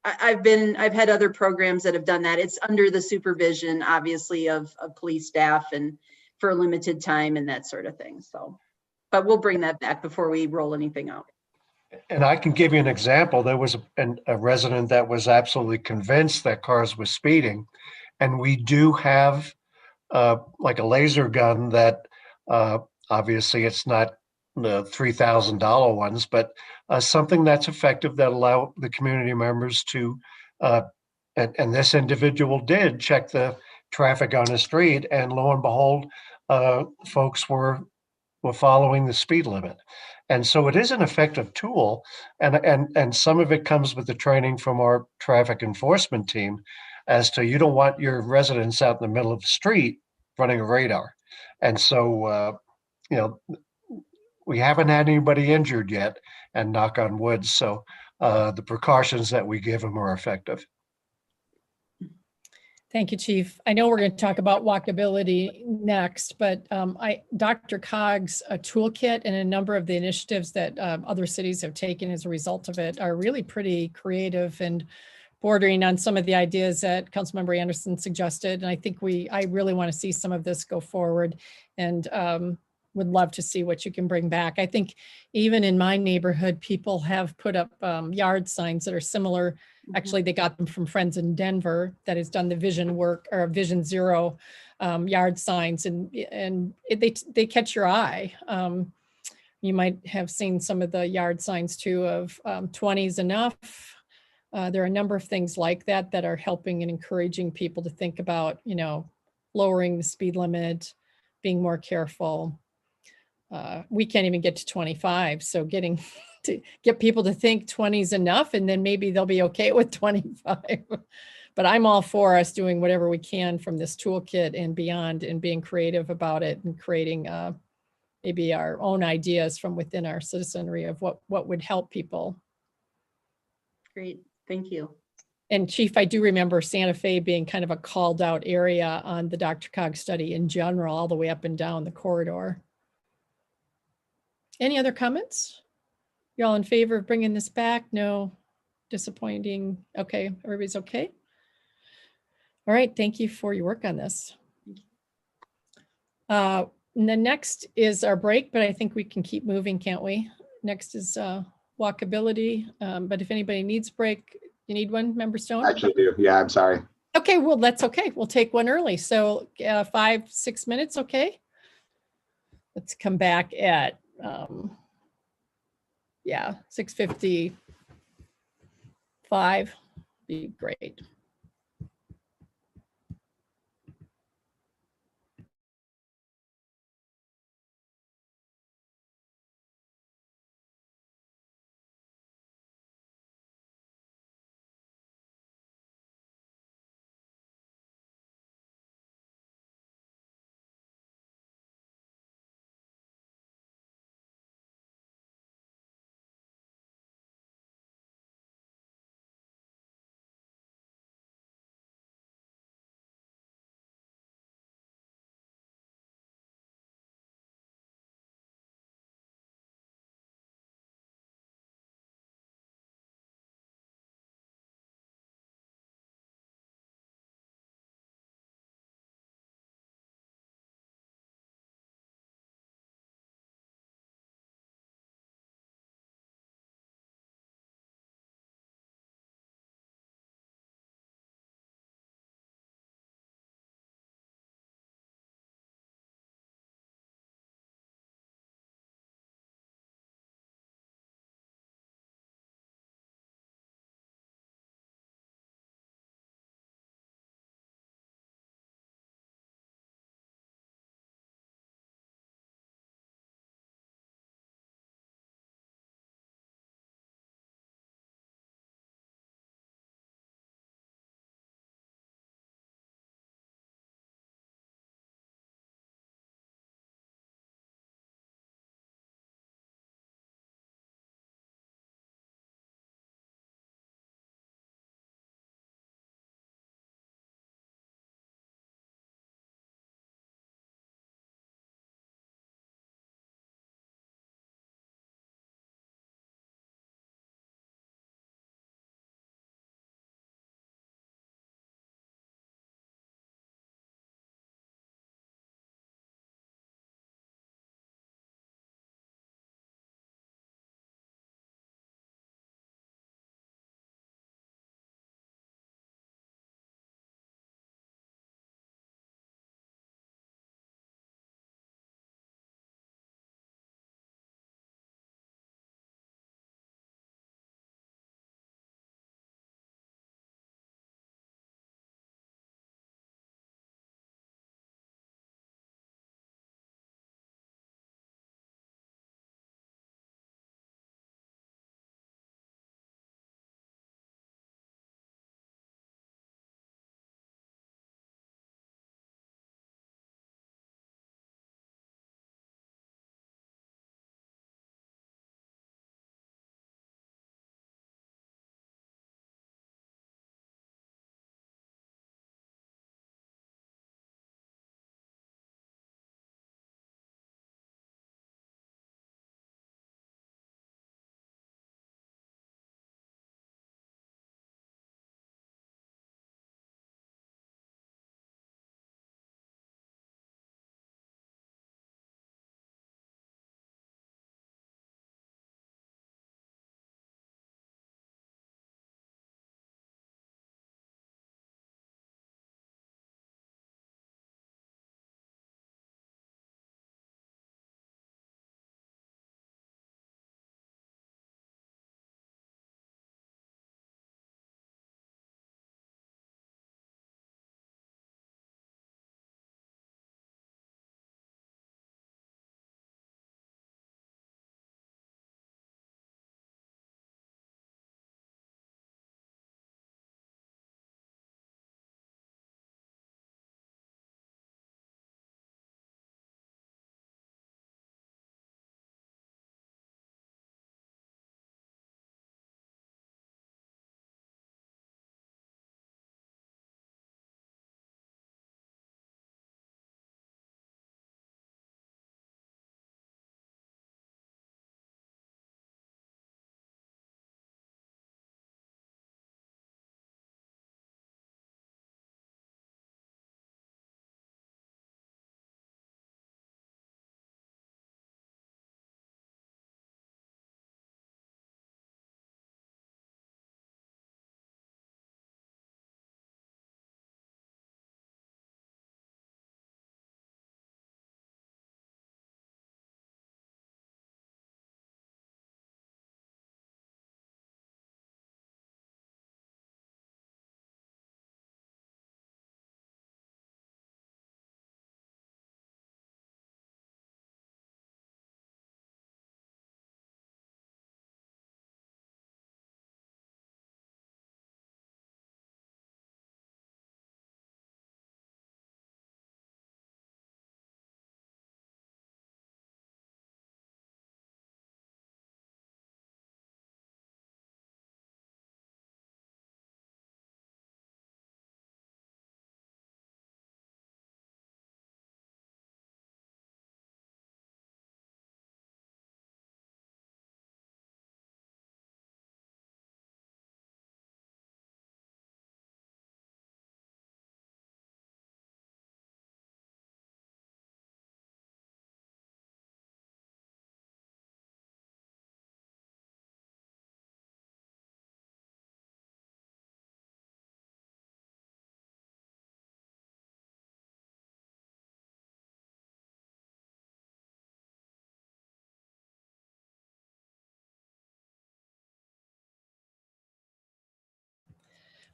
I've had other programs that have done that. It's under the supervision, obviously, of police staff and for a limited time and that sort of thing. So, but we'll bring that back before we roll anything out. And I can give you an example. There was a resident that was absolutely convinced that cars were speeding. And we do have like a laser gun that obviously it's not the $3,000 ones, but something that's effective that allow the community members to, and this individual did check the traffic on the street, and lo and behold, folks were following the speed limit. And so it is an effective tool, and some of it comes with the training from our traffic enforcement team as to, you don't want your residents out in the middle of the street running a radar. And so, you know, we haven't had anybody injured yet, and knock on wood. So the precautions that we give them are effective. Thank you, Chief. I know we're going to talk about walkability next, but DRCOG's toolkit and a number of the initiatives that other cities have taken as a result of it are really pretty creative and bordering on some of the ideas that Councilmember Anderson suggested. And I think I really want to see some of this go forward, and would love to see what you can bring back. I think even in my neighborhood, people have put up yard signs that are similar. Actually, they got them from friends in Denver that has done the vision work, or VisionZero yard signs, and they catch your eye. You might have seen some of the yard signs too of 20 is enough. There are a number of things like that that are helping and encouraging people to think about, you know, lowering the speed limit, being more careful. We can't even get to 25, so getting to get people to think 20 is enough, and then maybe they'll be okay with 25. But I'm all for us doing whatever we can from this toolkit and beyond, and being creative about it, and creating maybe our own ideas from within our citizenry of what would help people. Great, thank you. And Chief, I do remember Santa Fe being kind of a called out area on the DRCOG study in general, all the way up and down the corridor. Any other comments? You all in favor of bringing this back? No? Disappointing? Okay, everybody's okay? All right, thank you for your work on this. And the next is our break, but I think we can keep moving, can't we? Next is walkability, but if anybody needs a break, you need one, Member Stone? I actually do. Yeah, I'm sorry. Okay, well, that's okay. We'll take one early. So 5-6 minutes, okay? Let's come back at, 6:55. Be great.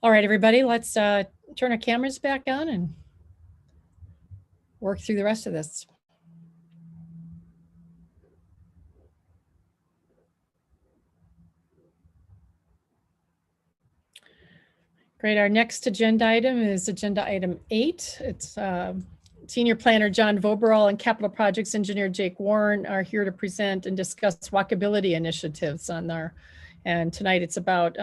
All right, everybody, let's turn our cameras back on and work through the rest of this. Great. Our next agenda item is agenda item 8. It's Senior Planner John Voboril and Capital Projects Engineer Jake Warren are here to present and discuss walkability initiatives on our, and tonight it's about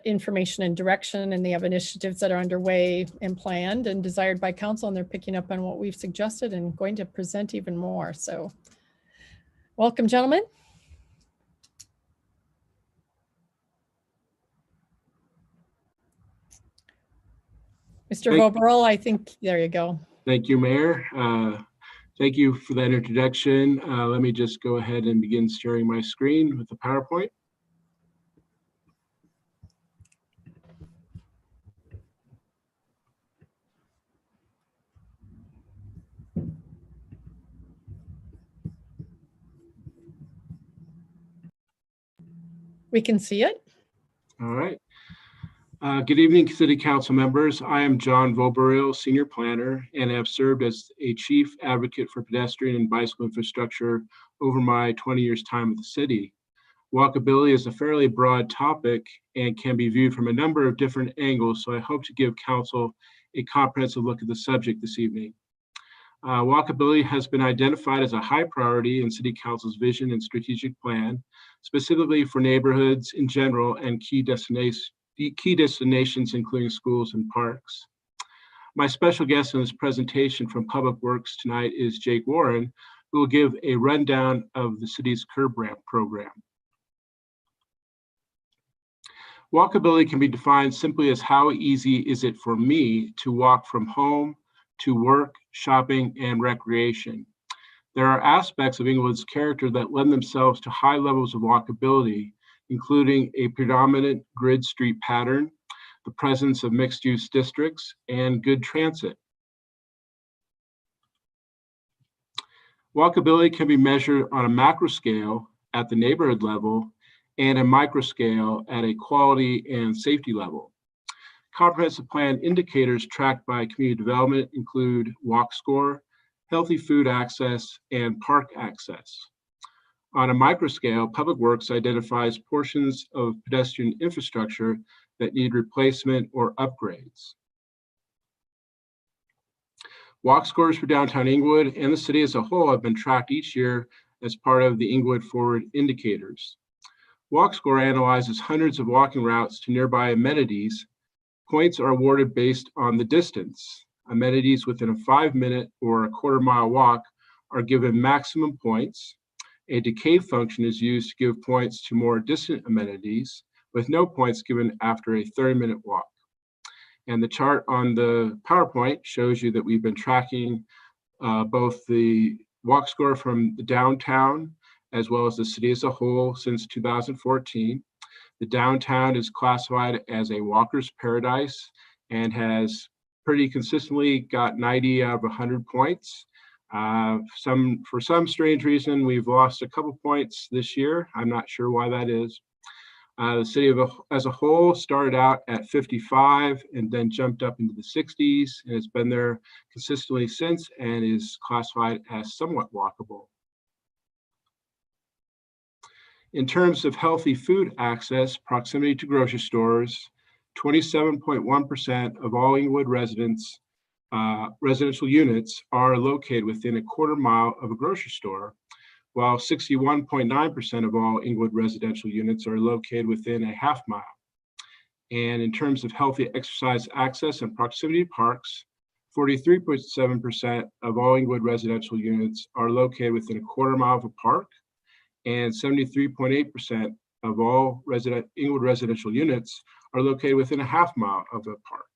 information and direction, and they have initiatives that are underway and planned and desired by council, and they're picking up on what we've suggested and going to present even more. So welcome, gentlemen. Mr. Voboril, I think, there you go. Thank you, Mayor. Thank you for that introduction. Let me just go ahead and begin sharing my screen with the PowerPoint. We can see it. All right. Good evening, City Council members. I am John Voboril, Senior Planner, and have served as a Chief Advocate for pedestrian and bicycle infrastructure over my 20 years' time with the city. Walkability is a fairly broad topic and can be viewed from a number of different angles, so I hope to give Council a comprehensive look at the subject this evening. Walkability has been identified as a high priority in City Council's vision and strategic plan, specifically for neighborhoods in general and key destinations including schools and parks. My special guest in this presentation from Public Works tonight is Jake Warren, who will give a rundown of the city's curb ramp program. Walkability can be defined simply as how easy is it for me to walk from home to work, shopping, and recreation. There are aspects of Englewood's character that lend themselves to high levels of walkability, including a predominant grid street pattern, the presence of mixed-use districts, and good transit. Walkability can be measured on a macro scale at the neighborhood level and a micro scale at a quality and safety level. Comprehensive plan indicators tracked by community development include walk score, healthy food access, and park access. On a micro scale, Public Works identifies portions of pedestrian infrastructure that need replacement or upgrades. Walk scores for downtown Englewood and the city as a whole have been tracked each year as part of the Englewood Forward Indicators. Walk score analyzes hundreds of walking routes to nearby amenities. Points are awarded based on the distance. Amenities within a 5-minute or a quarter-mile walk are given maximum points. A decay function is used to give points to more distant amenities, with no points given after a 30-minute walk. And the chart on the PowerPoint shows you that we've been tracking both the walk score from the downtown as well as the city as a whole since 2014. The downtown is classified as a walker's paradise and has pretty consistently got 90 out of 100 points. For some strange reason, we've lost a couple points this year. I'm not sure why that is. The city as a whole started out at 55 and then jumped up into the 60s and has been there consistently since and is classified as somewhat walkable. In terms of healthy food access, proximity to grocery stores, 27.1% of all Englewood residential units are located within a quarter mile of a grocery store, while 61.9% of all Englewood residential units are located within a half mile. And in terms of healthy exercise access and proximity to parks, 43.7% of all Englewood residential units are located within a quarter mile of a park, and 73.8% of all Englewood residential units are located within a half mile of a park.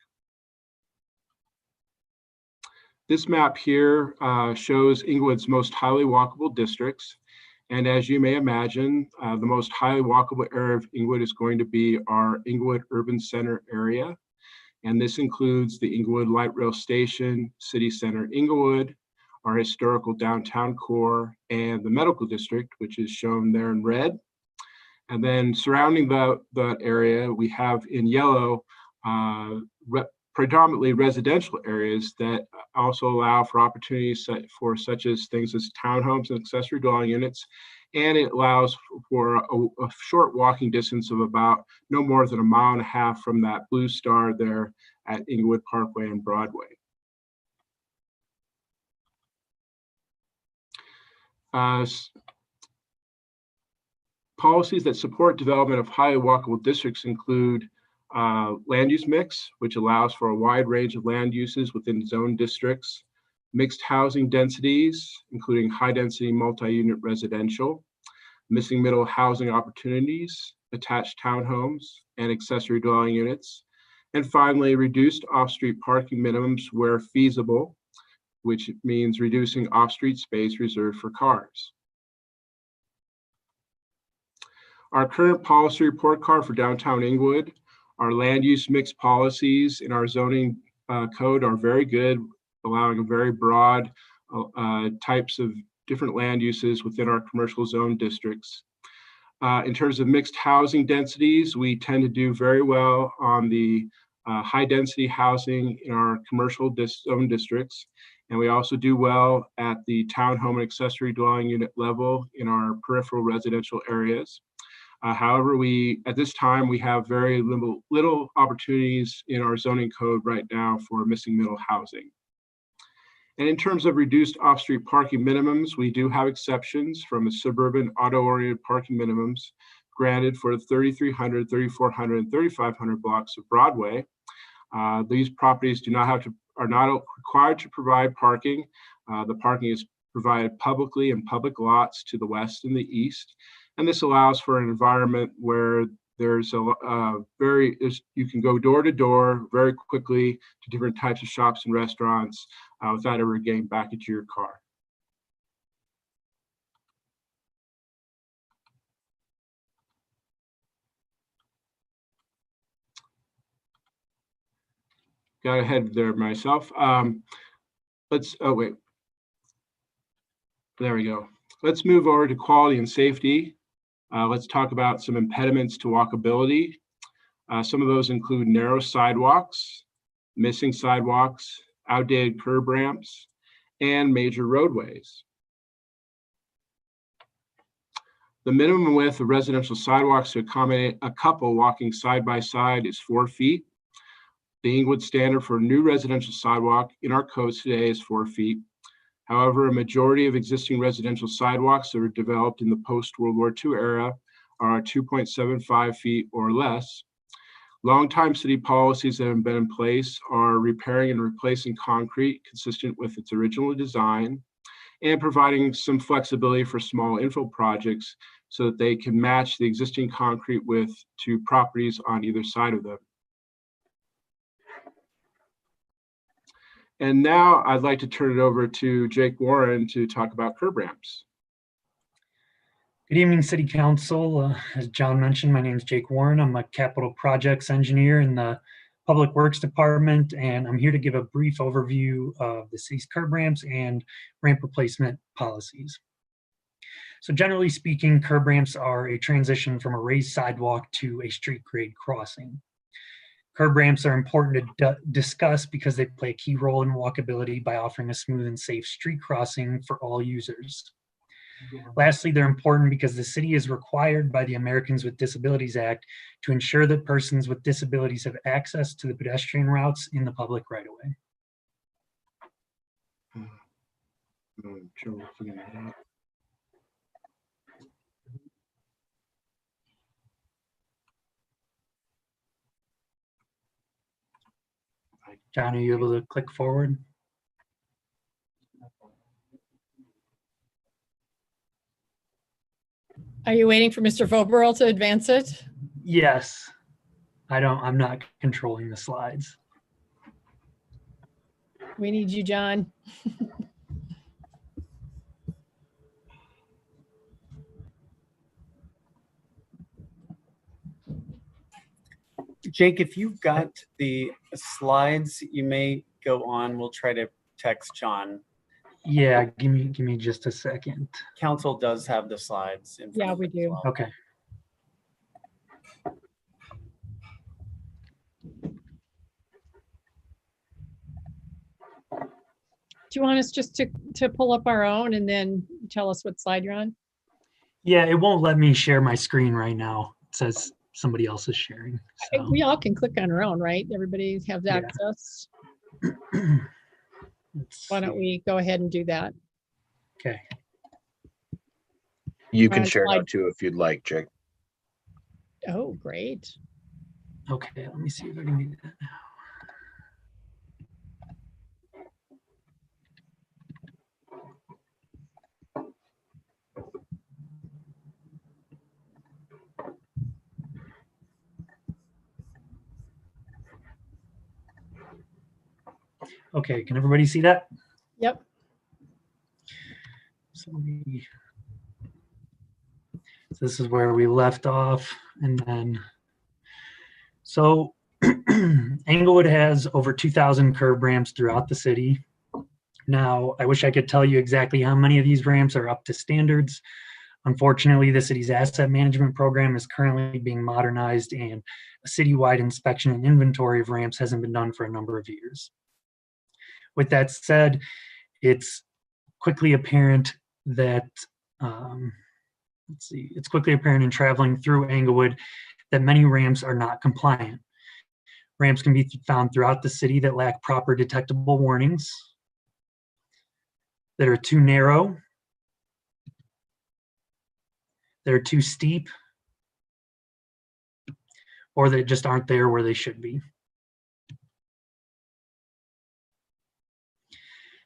This map here shows Englewood's most highly walkable districts. And as you may imagine, the most highly walkable area of Englewood is going to be our Englewood Urban Center area. And this includes the Englewood Light Rail Station, City Center Englewood, our historical downtown core, and the medical district, which is shown there in red. And then surrounding the area, we have in yellow predominantly residential areas that also allow for opportunities for such as things as townhomes and accessory dwelling units. And it allows for a short walking distance of about no more than 1.5 miles from that blue star there at Englewood Parkway and Broadway. Policies that support development of highly walkable districts include land use mix, which allows for a wide range of land uses within zone districts, mixed housing densities, including high density multi-unit residential, missing middle housing opportunities, attached townhomes, and accessory dwelling units. And finally, reduced off-street parking minimums where feasible, which means reducing off-street space reserved for cars. Our current policy report card for downtown Englewood, our land use mix policies in our zoning code are very good, allowing a very broad types of different land uses within our commercial zone districts. In terms of mixed housing densities, we tend to do very well on the high density housing in our commercial zone districts. And we also do well at the townhome and accessory dwelling unit level in our peripheral residential areas. However, at this time, we have very little opportunities in our zoning code right now for missing middle housing. And in terms of reduced off-street parking minimums, we do have exceptions from the suburban auto-oriented parking minimums granted for the 3,300, 3,400, and 3,500 blocks of Broadway. These properties are not required to provide parking. The parking is provided publicly in public lots to the west and the east. And this allows for an environment where there's you can go door to door very quickly to different types of shops and restaurants without ever getting back into your car. Got ahead there myself. Oh wait, there we go. Let's move over to quality and safety. Let's talk about some impediments to walkability. Some of those include narrow sidewalks, missing sidewalks, outdated curb ramps, and major roadways. The minimum width of residential sidewalks to accommodate a couple walking side by side is 4 feet. The Englewood standard for a new residential sidewalk in our codes today is 4 feet. However, a majority of existing residential sidewalks that were developed in the post-World War II era are 2.75 feet or less. Longtime city policies that have been in place are repairing and replacing concrete consistent with its original design and providing some flexibility for small infill projects so that they can match the existing concrete width to properties on either side of them. And now I'd like to turn it over to Jake Warren to talk about curb ramps. Good evening, City Council. As John mentioned, my name is Jake Warren. I'm a capital projects engineer in the Public Works Department, and I'm here to give a brief overview of the city's curb ramps and ramp replacement policies. So generally speaking, curb ramps are a transition from a raised sidewalk to a street grade crossing. Curb ramps are important to discuss because they play a key role in walkability by offering a smooth and safe street crossing for all users. Lastly, they're important because the city is required by the Americans with Disabilities Act to ensure that persons with disabilities have access to the pedestrian routes in the public right-of-way. John, are you able to click forward? Are you waiting for Mr. Voboril to advance it? Yes. I'm not controlling the slides. We need you, John. Jake, if you've got the slides, you may go on. We'll try to text John. Yeah, give me just a second. Council does have the slides. Yeah, we do. Okay. Do you want us just to pull up our own and then tell us what slide you're on? Yeah, it won't let me share my screen right now. It says somebody else is sharing. So. We all can click on our own, right? Everybody has access. Why don't we go ahead and do that? Okay. You can share now too if you'd like, Jake. Oh, great. Okay, let me see if I can do that now. Okay, can everybody see that? Yep. So this is where we left off, and then so Englewood has over 2,000 curb ramps throughout the city. Now, I wish I could tell you exactly how many of these ramps are up to standards. Unfortunately, the city's asset management program is currently being modernized, and a citywide inspection and inventory of ramps hasn't been done for a number of years. With that said, it's quickly apparent that, it's quickly apparent in traveling through Englewood that many ramps are not compliant. Ramps can be found throughout the city that lack proper detectable warnings, that are too narrow, that are too steep, or that just aren't there where they should be.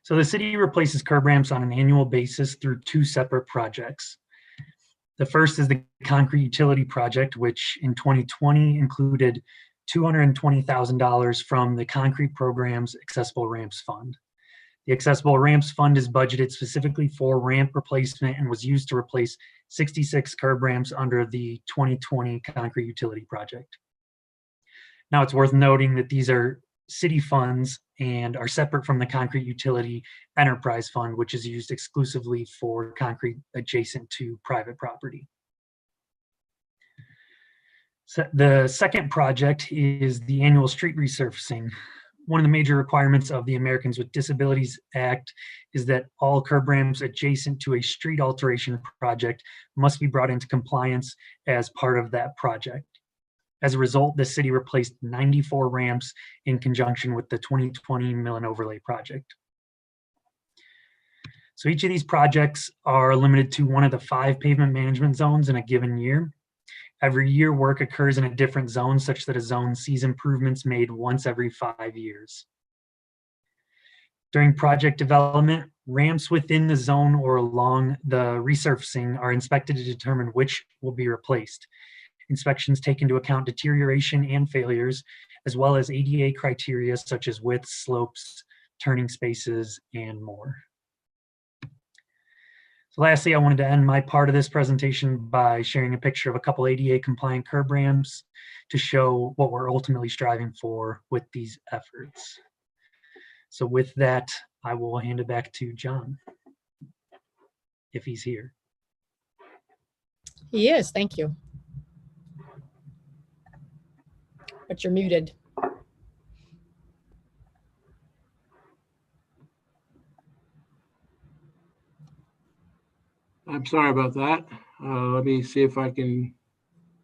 So the city replaces curb ramps on an annual basis through two separate projects. The first is the concrete utility project, which in 2020 included $220,000 from the concrete program's Accessible Ramps Fund. The Accessible Ramps Fund is budgeted specifically for ramp replacement and was used to replace 66 curb ramps under the 2020 concrete utility project. Now, it's worth noting that these are city funds and are separate from the concrete utility enterprise fund, which is used exclusively for concrete adjacent to private property. So the second project is the annual street resurfacing. One of the major requirements of the Americans with Disabilities Act is that all curb ramps adjacent to a street alteration project must be brought into compliance as part of that project. As a result, the city replaced 94 ramps in conjunction with the 2020 Mill and Overlay project. So each of these projects are limited to one of the 5 pavement management zones in a given year. Every year, work occurs in a different zone such that a zone sees improvements made once every 5 years. During project development, ramps within the zone or along the resurfacing are inspected to determine which will be replaced. Inspections take into account deterioration and failures, as well as ADA criteria such as width, slopes, turning spaces, and more. So lastly, I wanted to end my part of this presentation by sharing a picture of a couple ADA compliant curb ramps to show what we're ultimately striving for with these efforts. So with that, I will hand it back to John, if he's here. He is, thank you. But you're muted. I'm sorry about that. Let me see if I can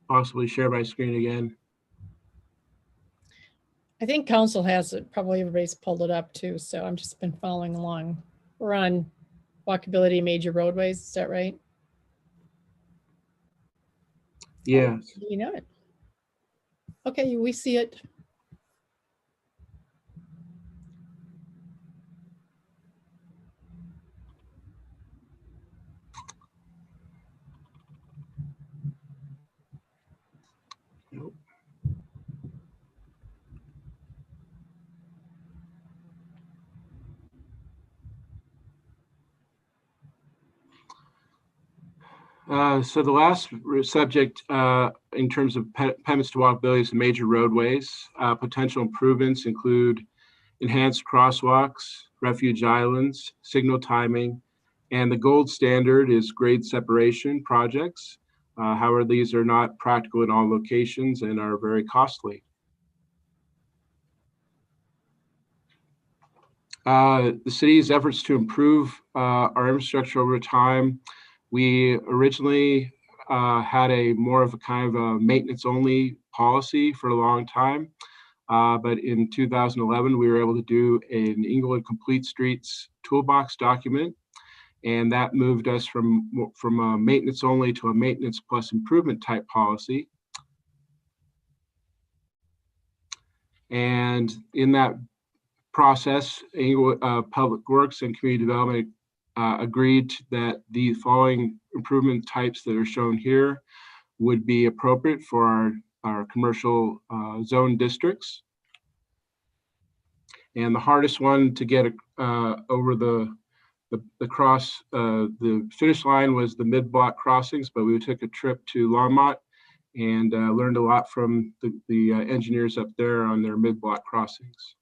possibly share my screen again. I think council has it. Probably everybody's pulled it up too. So I'm just been following along. We're on walkability major roadways. Is that right? Yes. You know it. Okay, we see it. Nope. So the last subject in terms of impediments to walkability is the major roadways. Potential improvements include enhanced crosswalks, refuge islands, signal timing, and the gold standard is grade separation projects. However, these are not practical in all locations and are very costly. The city's efforts to improve our infrastructure over time. We originally had a more of a kind of a maintenance only policy for a long time. But in 2011, we were able to do an Englewood Complete Streets Toolbox document. And that moved us from a maintenance only to a maintenance plus improvement type policy. And in that process, Englewood Public Works and Community Development agreed that the following improvement types that are shown here would be appropriate for our commercial zone districts. And the hardest one to get over the finish line was the mid-block crossings, but we took a trip to Longmont and learned a lot from the engineers up there on their mid-block crossings.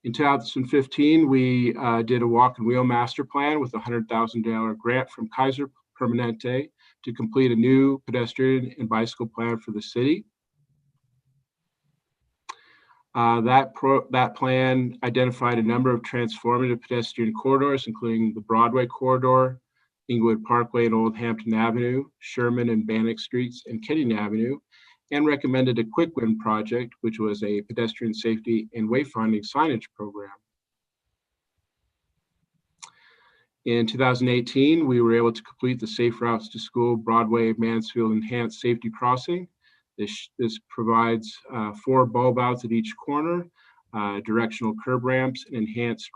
In 2015, we did a walk and wheel master plan with a $100,000 grant from Kaiser Permanente to complete a new pedestrian and bicycle plan for the city. That plan identified a number of transformative pedestrian corridors, including the Broadway corridor, Englewood Parkway and Old Hampton Avenue, Sherman and Bannock Streets, and Kenyon Avenue, and recommended a quick win project, which was a pedestrian safety and wayfinding signage program. In 2018, we were able to complete the Safe Routes to School Broadway Mansfield Enhanced Safety Crossing. This provides 4 bulb outs at each corner, directional curb ramps, and enhanced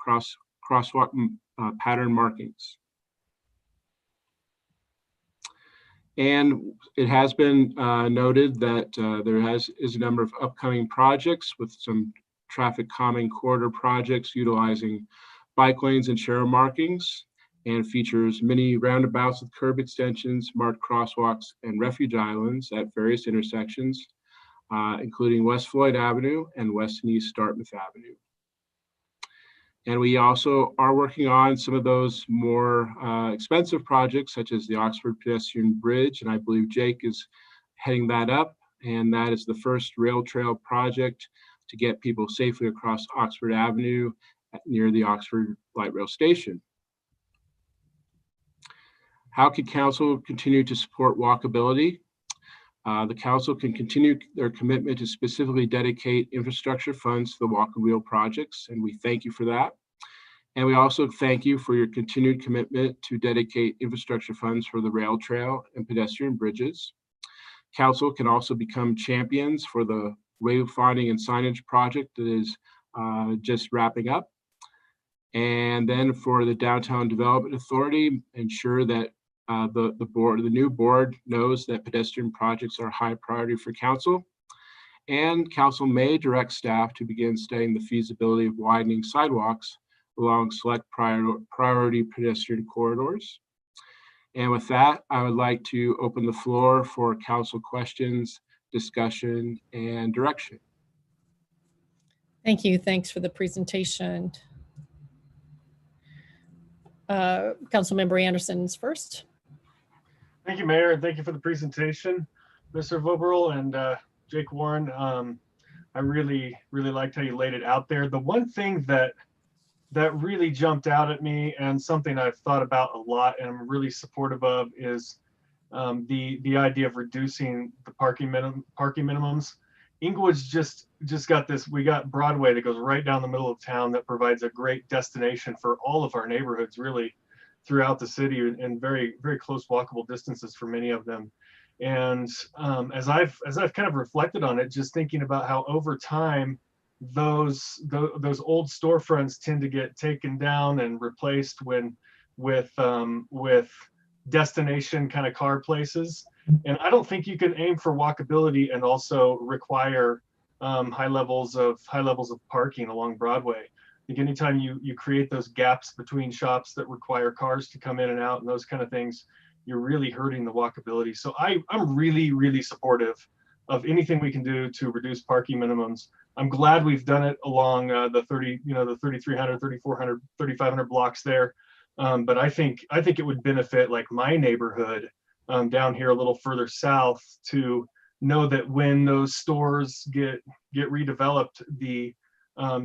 crosswalk pattern markings. And it has been noted that there is a number of upcoming projects with some traffic calming corridor projects utilizing bike lanes and share markings, and features many roundabouts with curb extensions, marked crosswalks, and refuge islands at various intersections, including West Floyd Avenue and West and East Dartmouth Avenue. And we also are working on some of those more expensive projects, such as the Oxford Pedestrian Bridge, and I believe Jake is heading that up, and that is the first rail trail project to get people safely across Oxford Avenue near the Oxford Light Rail Station. How can council continue to support walkability? The council can continue their commitment to specifically dedicate infrastructure funds to the walk and wheel projects, and we thank you for that. And we also thank you for your continued commitment to dedicate infrastructure funds for the rail trail and pedestrian bridges. Council can also become champions for the wayfinding and signage project that is just wrapping up. And then for the Downtown Development Authority, ensure that the new board knows that pedestrian projects are a high priority for council, and council may direct staff to begin studying the feasibility of widening sidewalks along select priority pedestrian corridors. And with that, I would like to open the floor for council questions, discussion, and direction. Thank you. Thanks for the presentation. Councilmember Anderson's first. Thank you, Mayor, and thank you for the presentation, Mr. Voboril and Jake Warren. I really liked how you laid it out there. The one thing that really jumped out at me, and something I've thought about a lot and I'm really supportive of, is the idea of reducing the parking minimums. Englewood's just got this. We got Broadway that goes right down the middle of town that provides a great destination for all of our neighborhoods, really, throughout the city, and very close walkable distances for many of them. And as I've kind of reflected on it, just thinking about how over time those old storefronts tend to get taken down and replaced with destination kind of car places. And I don't think you can aim for walkability and also require high levels of parking along Broadway. I think anytime you create those gaps between shops that require cars to come in and out and those kind of things, you're really hurting the walkability. So I'm really supportive of anything we can do to reduce parking minimums. I'm glad we've done it along the 3,300, 3,400, 3,500 blocks there. But I think it would benefit like my neighborhood down here a little further south to know that when those stores get redeveloped, the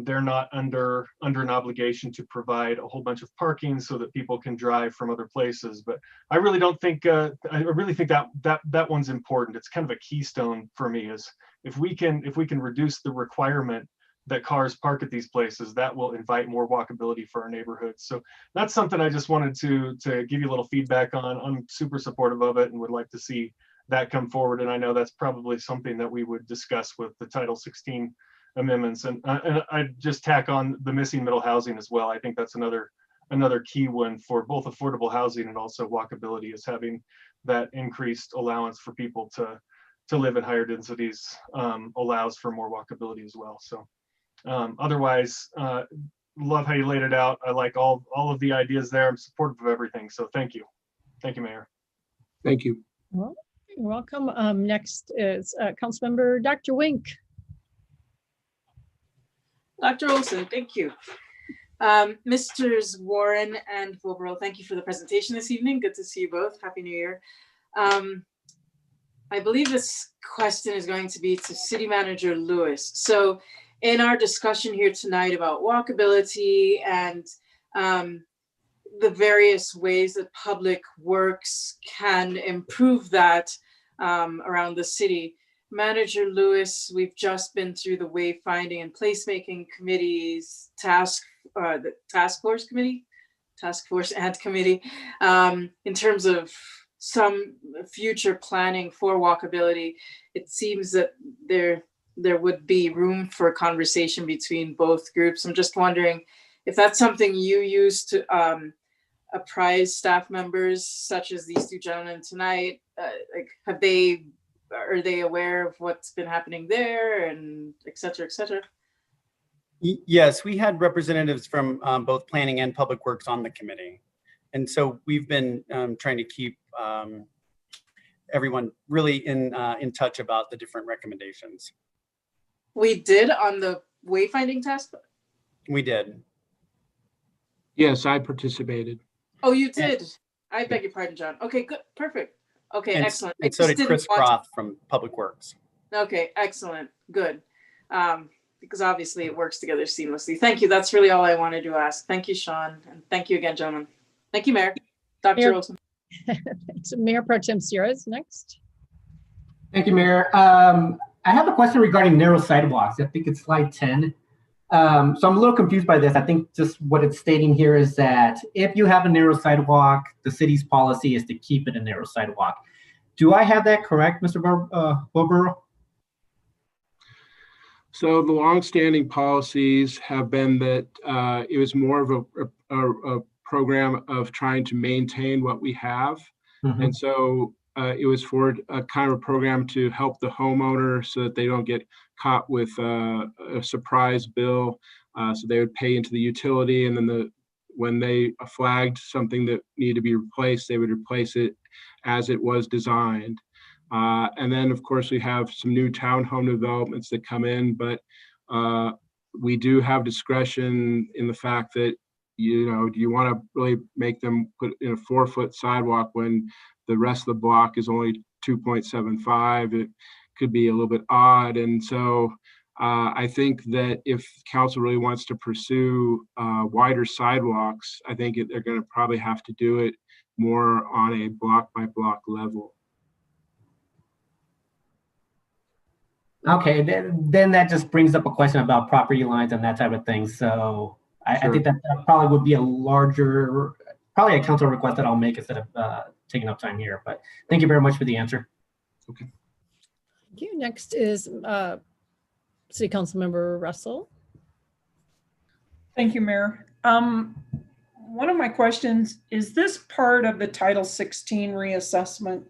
they're not under an obligation to provide a whole bunch of parking so that people can drive from other places. But I really don't think I really think that one's important. It's kind of a keystone for me, is if we can reduce the requirement that cars park at these places, that will invite more walkability for our neighborhoods. So that's something I just wanted to give you a little feedback on. I'm super supportive of it and would like to see that come forward. And I know that's probably something that we would discuss with the Title 16 amendments. And I just tack on the missing middle housing as well. I think that's another key one for both affordable housing and also walkability, is having that increased allowance for people to live in higher densities allows for more walkability as well. So otherwise, love how you laid it out. I like all of the ideas there. I'm supportive of everything. So thank you. Thank you, Mayor. Thank you. Well, you're welcome. Next is Councilmember Dr. Wink. Dr. Olson, thank you. Misters Warren and Voboril, thank you for the presentation this evening. Good to see you both. Happy New Year. I believe this question is going to be to City Manager Lewis. So in our discussion here tonight about walkability and the various ways that public works can improve that around the city, Manager Lewis, we've just been through the wayfinding and placemaking committees, the task force and committee, in terms of some future planning for walkability. It seems that there would be room for conversation between both groups. I'm just wondering if that's something you use to apprise staff members, such as these two gentlemen tonight. Like, are they aware of what's been happening there, and et cetera, et cetera? Yes, we had representatives from both planning and public works on the committee. And so we've been trying to keep everyone really in touch about the different recommendations. We did on the wayfinding task? We did. Yes, I participated. Oh, you did? I beg your pardon, John. Okay, good, perfect. Okay, And, excellent. and so did Chris Groth from Public Works. Okay, excellent, good. Because obviously it works together seamlessly. Thank you, that's really all I wanted to ask. Thank you, Sean, and thank you again, gentlemen. Thank you, Mayor. Dr. Olson. Thanks. Mayor Pro Tem Sierra is next. Thank you, Mayor. I have a question regarding narrow sidewalks. I think it's slide 10. So I'm a little confused by this. I think just what it's stating here is that if you have a narrow sidewalk, the city's policy is to keep it a narrow sidewalk. Do I have that correct, Mr. Voboril? So the longstanding policies have been that it was more of a program of trying to maintain what we have. Mm-hmm. And so it was for a kind of a program to help the homeowner so that they don't get caught with a surprise bill. So they would pay into the utility, and then when they flagged something that needed to be replaced, they would replace it as it was designed. And then, of course, we have some new townhome developments that come in, but we do have discretion in the fact that, you know, do you want to really make them put in a 4-foot sidewalk when the rest of the block is only 2.75? It could be a little bit odd. And so I think that if council really wants to pursue wider sidewalks, I think they're going to probably have to do it more on a block by block level. Okay, then that just brings up a question about property lines and that type of thing. So I think that probably would be probably a council request that I'll make instead of taking up time here. But thank you very much for the answer. Okay. Thank you. Next is City Council Member Russell. Thank you, Mayor. One of my questions, is this part of the Title 16 reassessment?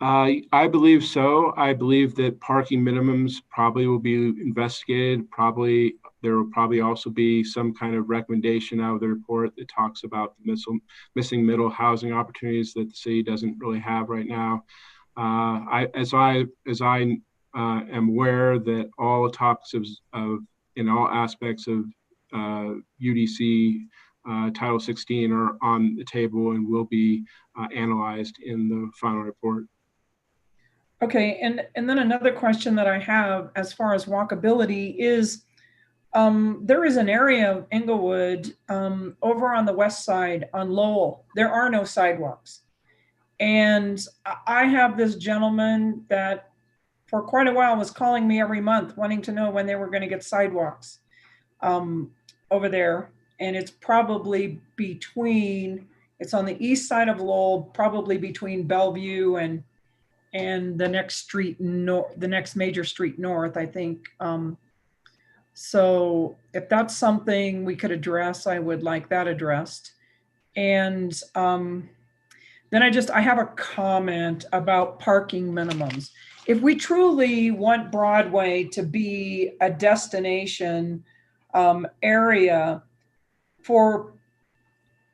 I believe so. I believe that parking minimums probably will be investigated. Probably there will probably also be some kind of recommendation out of the report that talks about the missing middle housing opportunities that the city doesn't really have right now. As I am aware that all the topics of in all aspects of UDC Title 16 are on the table and will be analyzed in the final report. Okay, and then another question that I have as far as walkability is, there is an area of Englewood over on the west side on Lowell. There are no sidewalks. And I have this gentleman that for quite a while was calling me every month wanting to know when they were going to get sidewalks over there. And it's probably it's on the east side of Lowell, probably between Bellevue and the next street the next major street north, I think. So if that's something we could address, I would like that addressed. And then I have a comment about parking minimums. If we truly want Broadway to be a destination area for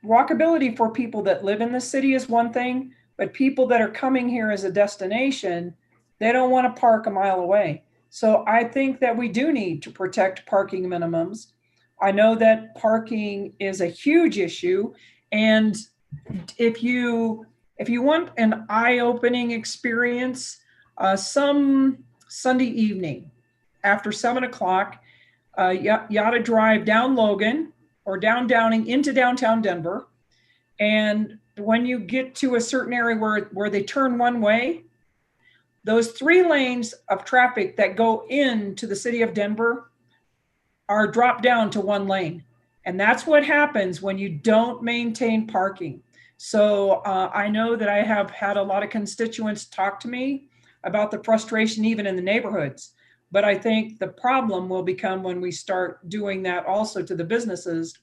walkability for people that live in the city is one thing, but people that are coming here as a destination, they don't want to park a mile away. So I think that we do need to protect parking minimums. I know that parking is a huge issue. And if you want an eye-opening experience, some Sunday evening after 7 o'clock, you ought to drive down Logan or down Downing into downtown Denver. And when you get to a certain area where they turn one way, those 3 lanes of traffic that go into the city of Denver are dropped down to 1 lane. And that's what happens when you don't maintain parking. So I know that I have had a lot of constituents talk to me about the frustration even in the neighborhoods. But I think the problem will become when we start doing that also to the businesses,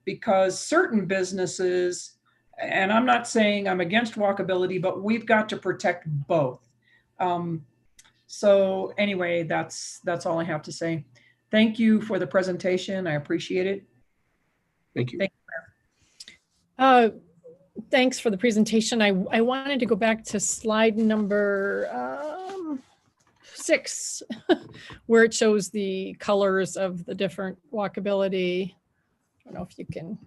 because certain businesses, and I'm not saying I'm against walkability, but we've got to protect both. So anyway, that's all I have to say. Thank you for the presentation. I appreciate it. Thank you. Thanks for the presentation. I wanted to go back to slide number 6, where it shows the colors of the different walkability. I don't know if you can,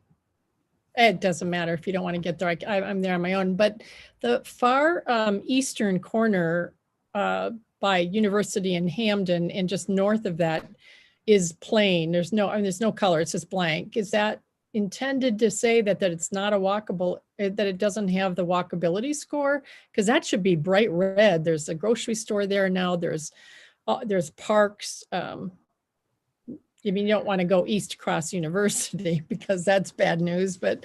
it doesn't matter if you don't want to get there. I'm there on my own, but the far eastern corner by University and Hamden and just north of that is plain. There's no color. It's just blank. Is that intended to say that it's not a walkable, that it doesn't have the walkability score? Because that should be bright red. There's a grocery store there now. There's parks. I mean, you don't want to go east across University because that's bad news, but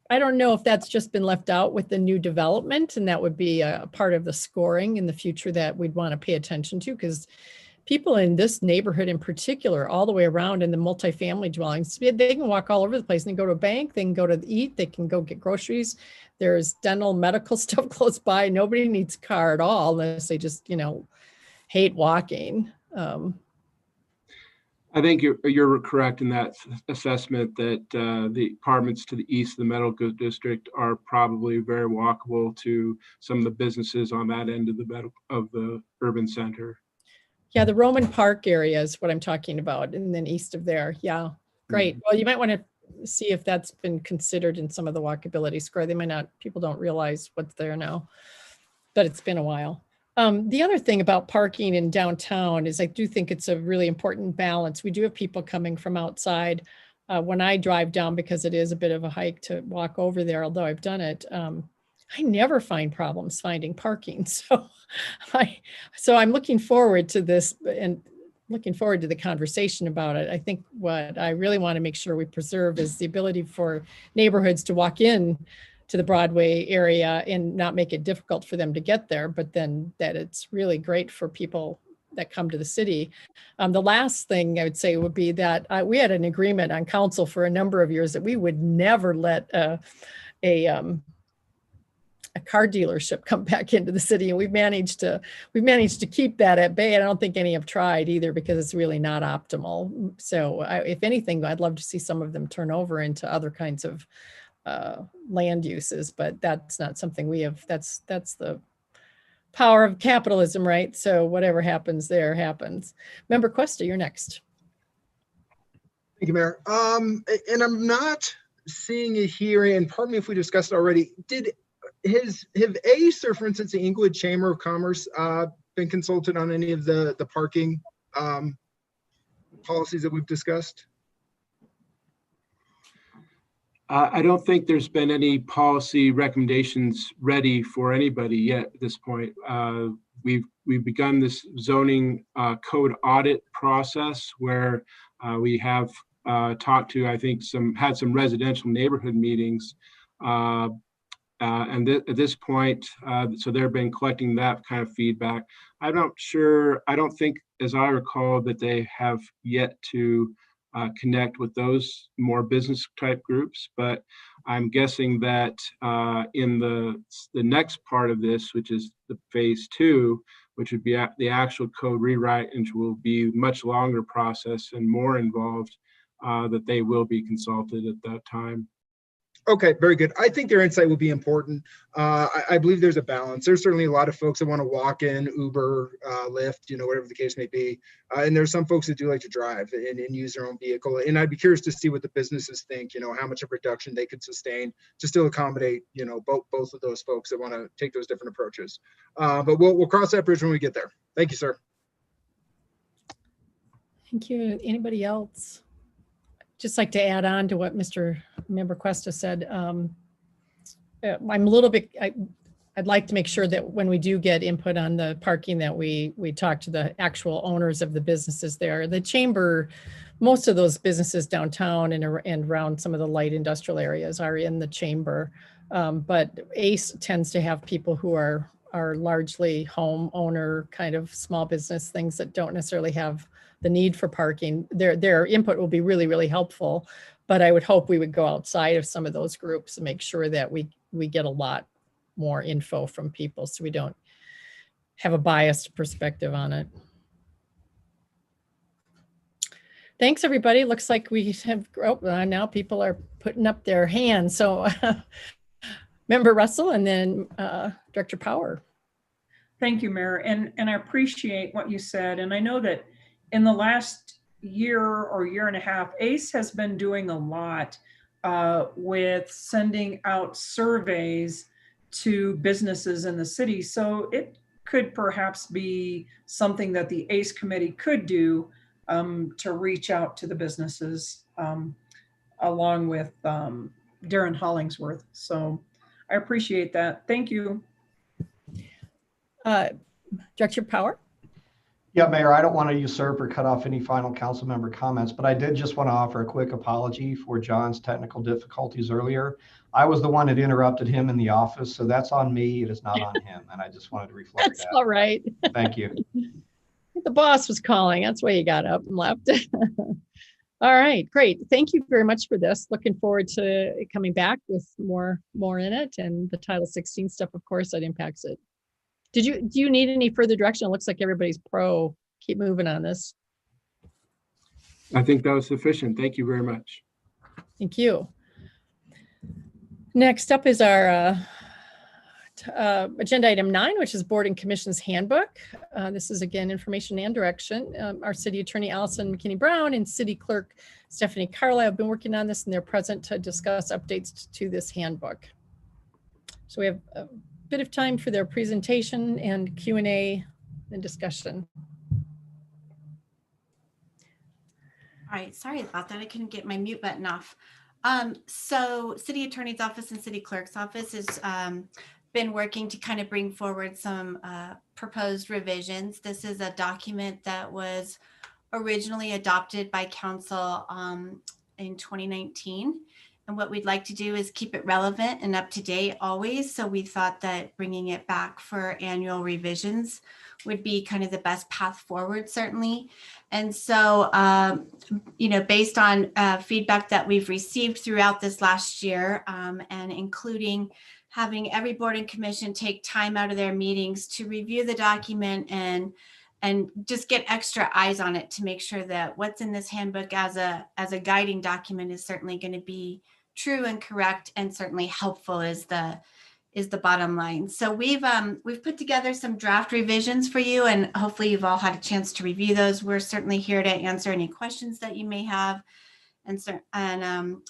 I don't know if that's just been left out with the new development, and that would be a part of the scoring in the future that we'd want to pay attention to, because people in this neighborhood in particular, all the way around in the multifamily dwellings, they can walk all over the place. And they can go to a bank, they can go to eat, they can go get groceries. There's dental, medical stuff close by. Nobody needs a car at all unless they just, hate walking. I think you're correct in that assessment that the apartments to the east of the medical district are probably very walkable to some of the businesses on that end of the urban center. Yeah, the Roman Park area is what I'm talking about, and then east of there. Yeah, great. Well, you might want to see if that's been considered in some of the walkability score. They might not, people don't realize what's there now, but it's been a while. The other thing about parking in downtown is I do think it's a really important balance. We do have people coming from outside. When I drive down, because it is a bit of a hike to walk over there, although I've done it, I never find problems finding parking. So I'm looking forward to this and looking forward to the conversation about it. I think what I really want to make sure we preserve is the ability for neighborhoods to walk in to the Broadway area and not make it difficult for them to get there, but then that it's really great for people that come to the city. The last thing I would say would be that we had an agreement on council for a number of years that we would never let a car dealership come back into the city, and we've managed to keep that at bay. I don't think any have tried either, because it's really not optimal. So if anything, I'd love to see some of them turn over into other kinds of land uses, but that's not something we have. That's the power of capitalism, right? So whatever happens there happens. Member Cuesta, you're next. Thank you, Mayor. And I'm not seeing it here, and pardon me if we discussed it already. have ACE, or for instance, the Englewood Chamber of Commerce, been consulted on any of the parking policies that we've discussed? I don't think there's been any policy recommendations ready for anybody yet at this point. We've begun this zoning code audit process where we have talked to, I think, had some residential neighborhood meetings. And at this point, so they've been collecting that kind of feedback. I don't think, as I recall, that they have yet to connect with those more business type groups, but I'm guessing that in the next part of this, which is the phase 2, which would be the actual code rewrite, and will be much longer process and more involved, that they will be consulted at that time. Okay, very good. I think their insight will be important. I believe there's a balance. There's certainly a lot of folks that want to walk in, Uber, Lyft, whatever the case may be. And there's some folks that do like to drive and use their own vehicle. And I'd be curious to see what the businesses think, how much of reduction they could sustain to still accommodate, both of those folks that want to take those different approaches. But we'll cross that bridge when we get there. Thank you, sir. Thank you. Anybody else? Just like to add on to what Mr. Member Cuesta said. I'm a little bit, I'd like to make sure that when we do get input on the parking, that we talk to the actual owners of the businesses there. The chamber, most of those businesses downtown and around some of the light industrial areas are in the chamber. But ACE tends to have people who are largely homeowner kind of small business things that don't necessarily have the need for parking. Their input will be really, really helpful, but I would hope we would go outside of some of those groups and make sure that we get a lot more info from people so we don't have a biased perspective on it. Thanks, everybody. Looks like we have, now people are putting up their hands. So Member Russell and then Director Power. Thank you, Mayor. And I appreciate what you said. And I know that in the last year or year and a half, ACE has been doing a lot with sending out surveys to businesses in the city. So it could perhaps be something that the ACE committee could do to reach out to the businesses along with Darren Hollingsworth. So I appreciate that. Thank you. Director Power. Yeah, Mayor, I don't want to usurp or cut off any final council member comments, but I did just want to offer a quick apology for John's technical difficulties earlier. I was the one that interrupted him in the office, so that's on me. It is not on him. And I just wanted to reflect That's that. all right. Thank you. The boss was calling. That's why you got up and left. All right, great. Thank you very much for this. Looking forward to it coming back with more in it, and the Title 16 stuff, of course, that impacts it. Do you need any further direction? It looks like everybody's pro. Keep moving on this. I think that was sufficient. Thank you very much. Thank you. Next up is our agenda item 9, which is Board and Commission's Handbook. This is again information and direction. Our City Attorney Allison McKinney Brown and City Clerk Stephanie Carlisle have been working on this, and they're present to discuss updates to this handbook. So we have a bit of time for their presentation and Q&A and discussion. All right, sorry about that. I couldn't get my mute button off. So City Attorney's Office and City Clerk's Office has been working to kind of bring forward some proposed revisions. This is a document that was originally adopted by Council in 2019. And what we'd like to do is keep it relevant and up to date always. So we thought that bringing it back for annual revisions would be kind of the best path forward, certainly. And so, based on feedback that we've received throughout this last year, and including having every board and commission take time out of their meetings to review the document and just get extra eyes on it to make sure that what's in this handbook as a guiding document is certainly going to be true and correct, and certainly helpful is the bottom line. So we've put together some draft revisions for you, and hopefully you've all had a chance to review those. We're certainly here to answer any questions that you may have. And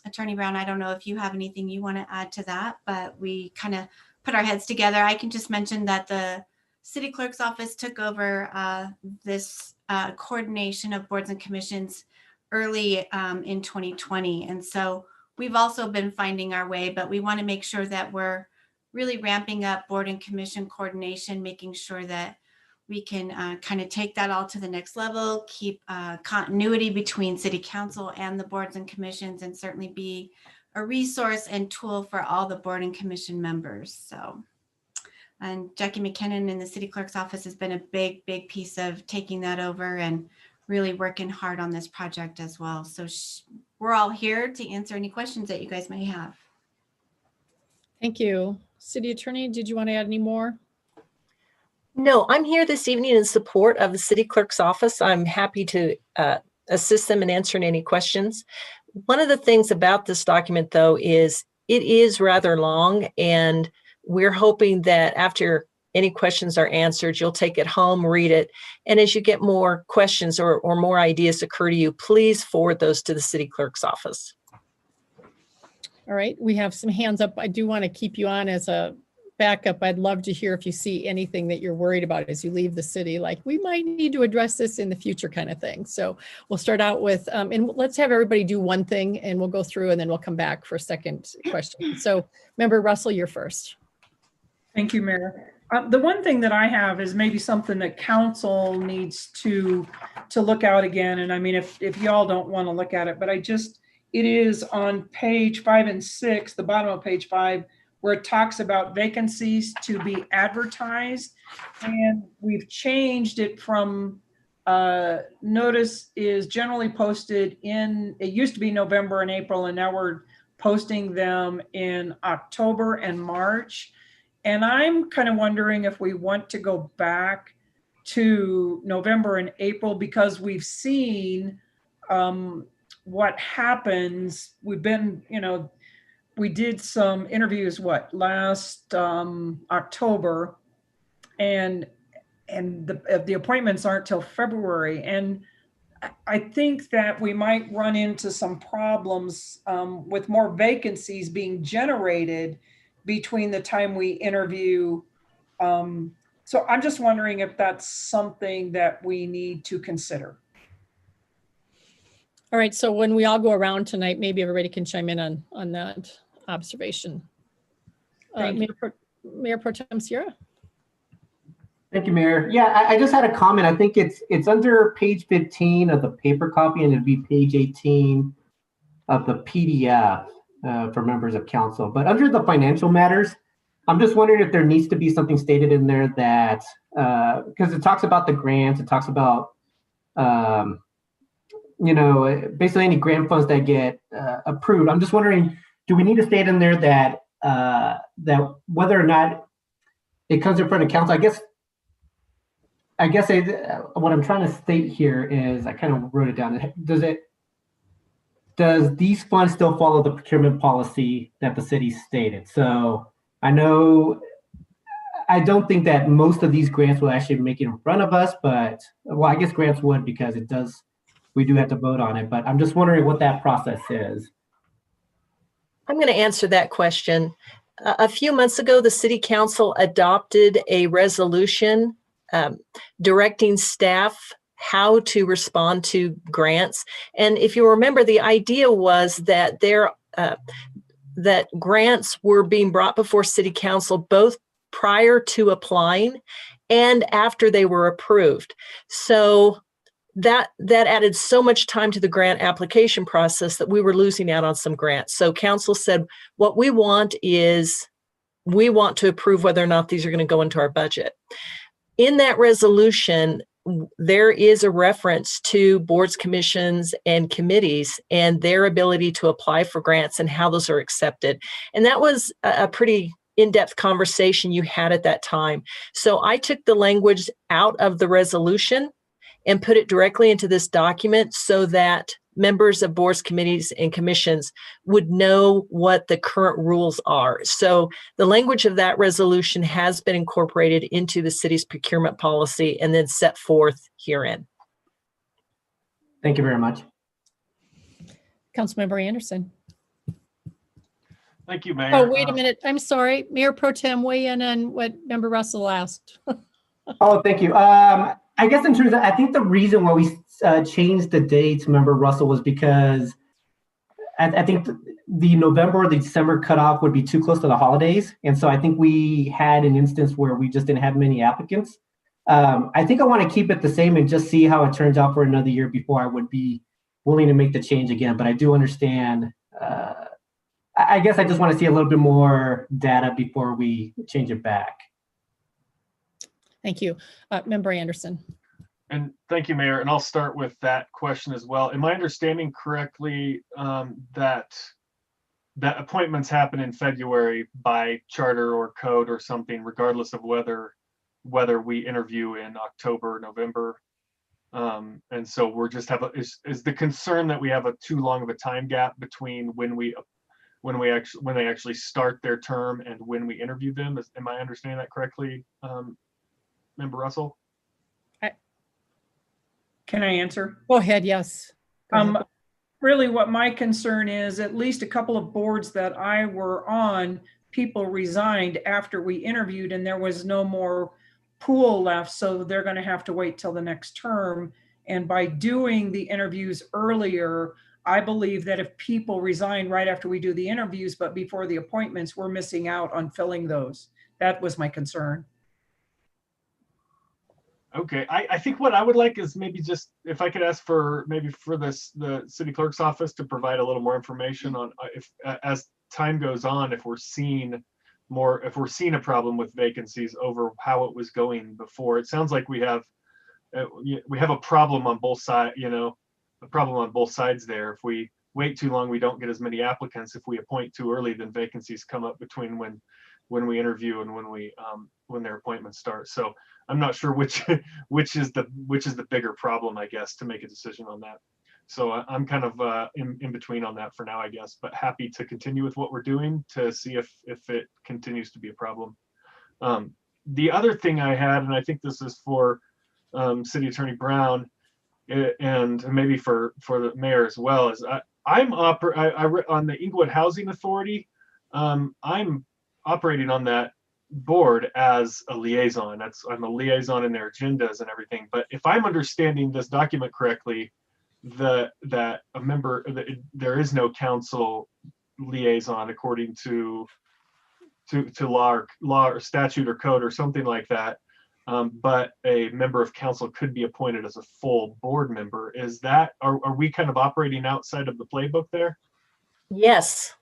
Attorney Brown, I don't know if you have anything you want to add to that, but we kind of put our heads together. I can just mention that the city clerk's office took over this coordination of boards and commissions early in 2020. And so we've also been finding our way, but we want to make sure that we're really ramping up board and commission coordination, making sure that we can kind of take that all to the next level, keep continuity between city council and the boards and commissions, and certainly be a resource and tool for all the board and commission members. So, and Jackie McKinnon in the city clerk's office has been a big piece of taking that over and really working hard on this project as well. So we're all here to answer any questions that you guys may have. Thank you. City Attorney, did you want to add any more? No, I'm here this evening in support of the city clerk's office. I'm happy to assist them in answering any questions. One of the things about this document, though, is it is rather long, and we're hoping that after any questions are answered, you'll take it home, read it, and as you get more questions or more ideas occur to you, please forward those to the city clerk's office. All right, we have some hands up. I do want to keep you on as a backup. I'd love to hear if you see anything that you're worried about as you leave the city, like we might need to address this in the future kind of thing. So we'll start out with, and let's have everybody do one thing and we'll go through and then we'll come back for a second question. So Member Russell, you're first. Thank you, Mayor. The one thing that I have is maybe something that council needs to look out again. And I mean, if y'all don't want to look at it, but it is on page 5 and 6, the bottom of page 5, where it talks about vacancies to be advertised. And we've changed it from notice is generally posted in, it used to be November and April, and now we're posting them in October and March. And I'm kind of wondering if we want to go back to November and April, because we've seen what happens. We've been, we did some interviews, last October, and the appointments aren't till February. And I think that we might run into some problems with more vacancies being generated between the time we interview. So I'm just wondering if that's something that we need to consider. All right, so when we all go around tonight, maybe everybody can chime in on that observation. Mayor Pro Tem Sierra. Thank you, Mayor. Yeah, I just had a comment. I think it's under page 15 of the paper copy, and it'd be page 18 of the PDF for members of council. But under the financial matters, I'm just wondering if there needs to be something stated in there that, because it talks about the grants, it talks about basically any grant funds that get approved. I'm just wondering, do we need to state in there that that whether or not it comes in front of council? I guess what I'm trying to state here is, I kind of wrote it down. Does these funds still follow the procurement policy that the city stated? So I don't think that most of these grants will actually make it in front of us, but well, I guess grants would, because we do have to vote on it, but I'm just wondering what that process is. I'm going to answer that question. A few months ago, the City Council adopted a resolution directing staff how to respond to grants. And if you remember, the idea was that that grants were being brought before City Council both prior to applying and after they were approved. So that added so much time to the grant application process that we were losing out on some grants. So council said, what we want is, we want to approve whether or not these are going to go into our budget. In that resolution, there is a reference to boards, commissions, and committees and their ability to apply for grants and how those are accepted. And that was a pretty in-depth conversation you had at that time. So I took the language out of the resolution and put it directly into this document so that members of boards, committees, and commissions would know what the current rules are. So the language of that resolution has been incorporated into the city's procurement policy and then set forth herein. Thank you very much. Councilmember Anderson. Thank you, Mayor. Oh, wait a minute. I'm sorry. Mayor Pro Tem, weigh in on what Member Russell asked. Oh, thank you. I guess in terms of, I think the reason why we changed the dates, Member Russell, was because I think the November or the December cutoff would be too close to the holidays. And so I think we had an instance where we just didn't have many applicants. I think I want to keep it the same and just see how it turns out for another year before I would be willing to make the change again. But I do understand, I guess I just want to see a little bit more data before we change it back. Thank you. Member Anderson. And thank you, Mayor. And I'll start with that question as well. Am I understanding correctly that appointments happen in February by charter or code or something, regardless of whether we interview in October or November? And so we're just is the concern that we have too long of a time gap between when they actually start their term and when we interview them? Am I understanding that correctly, Member Russell? Can I answer? Go ahead, yes. Really what my concern is, at least a couple of boards that I were on, people resigned after we interviewed and there was no more pool left. So they're going to have to wait till the next term. And by doing the interviews earlier, I believe that if people resign right after we do the interviews, but before the appointments, we're missing out on filling those. That was my concern. Okay, I think what I would like is maybe just if I could ask for the city clerk's office to provide a little more information on if as time goes on, if we're seeing a problem with vacancies over how it was going before. It sounds like we have a problem on both sides, a problem on both sides there. If we wait too long, we don't get as many applicants. If we appoint too early, then vacancies come up between when we interview and when their appointments start. So I'm not sure which is the bigger problem, I guess, to make a decision on that. So I'm kind of in between on that for now, I guess, but happy to continue with what we're doing to see if it continues to be a problem. The other thing I had, and I think this is for City Attorney Brown and maybe for the mayor as well, is I'm on the Englewood Housing Authority. I'm operating on that board as a liaison. I'm a liaison in their agendas and everything. But if I'm understanding this document correctly, there is no council liaison according to law or statute or code or something like that. But a member of council could be appointed as a full board member. Are we kind of operating outside of the playbook there? Yes.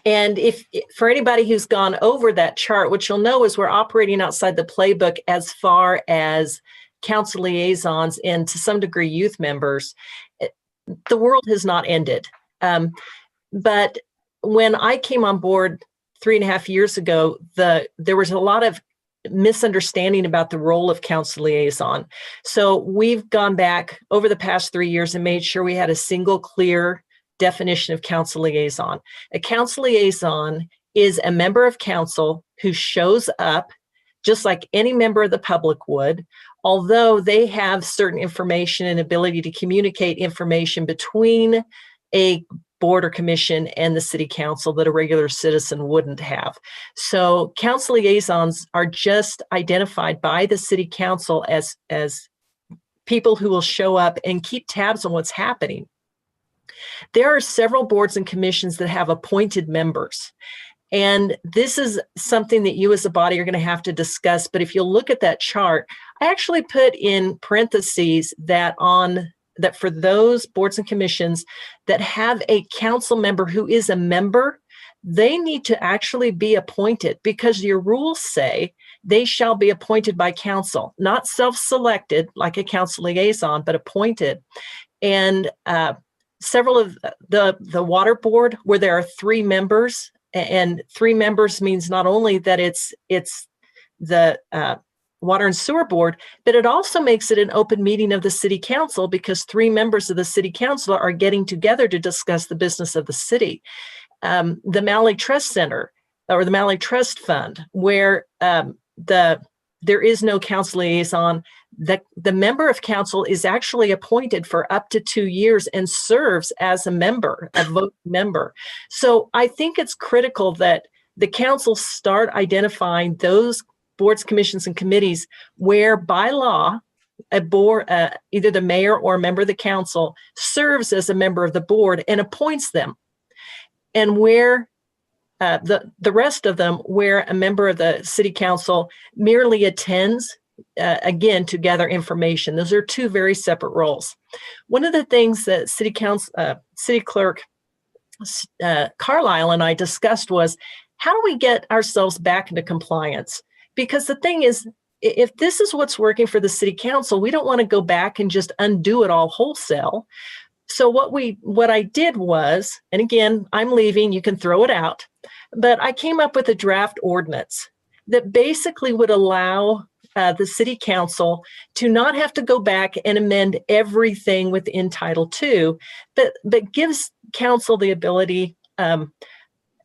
And if for anybody who's gone over that chart, what you'll know is we're operating outside the playbook as far as council liaisons and to some degree youth members. The world has not ended. But when I came on board 3.5 years ago, there was a lot of misunderstanding about the role of council liaison. So we've gone back over the past 3 years and made sure we had a single clear definition of council liaison. A council liaison is a member of council who shows up just like any member of the public would, although they have certain information and ability to communicate information between a board or commission and the city council that a regular citizen wouldn't have. So council liaisons are just identified by the city council as people who will show up and keep tabs on what's happening. There are several boards and commissions that have appointed members. And this is something that you as a body are going to have to discuss. But if you look at that chart, I actually put in parentheses that for those boards and commissions that have a council member who is a member, they need to actually be appointed because your rules say they shall be appointed by council, not self-selected like a council liaison, but appointed. And several of the water board where there are 3 members, and 3 members means not only that it's the water and sewer board, but it also makes it an open meeting of the city council because 3 members of the city council are getting together to discuss the business of the city. The Malley Trust Center or the Malley Trust Fund, where the there is no council liaison. The member of council is actually appointed for up to 2 years and serves as a member, a voting member. So I think it's critical that the council start identifying those boards, commissions, and committees where by law, a board, either the mayor or a member of the council serves as a member of the board and appoints them. And where the rest of them, where a member of the city council merely attends, again, to gather information. Those are two very separate roles. One of the things that city clerk Carlisle and I discussed was, how do we get ourselves back into compliance? Because the thing is, if this is what's working for the city council, we don't want to go back and just undo it all wholesale. So what I did was, and again, I'm leaving, you can throw it out, but I came up with a draft ordinance that basically would allow the city council to not have to go back and amend everything within Title II, but gives council the ability,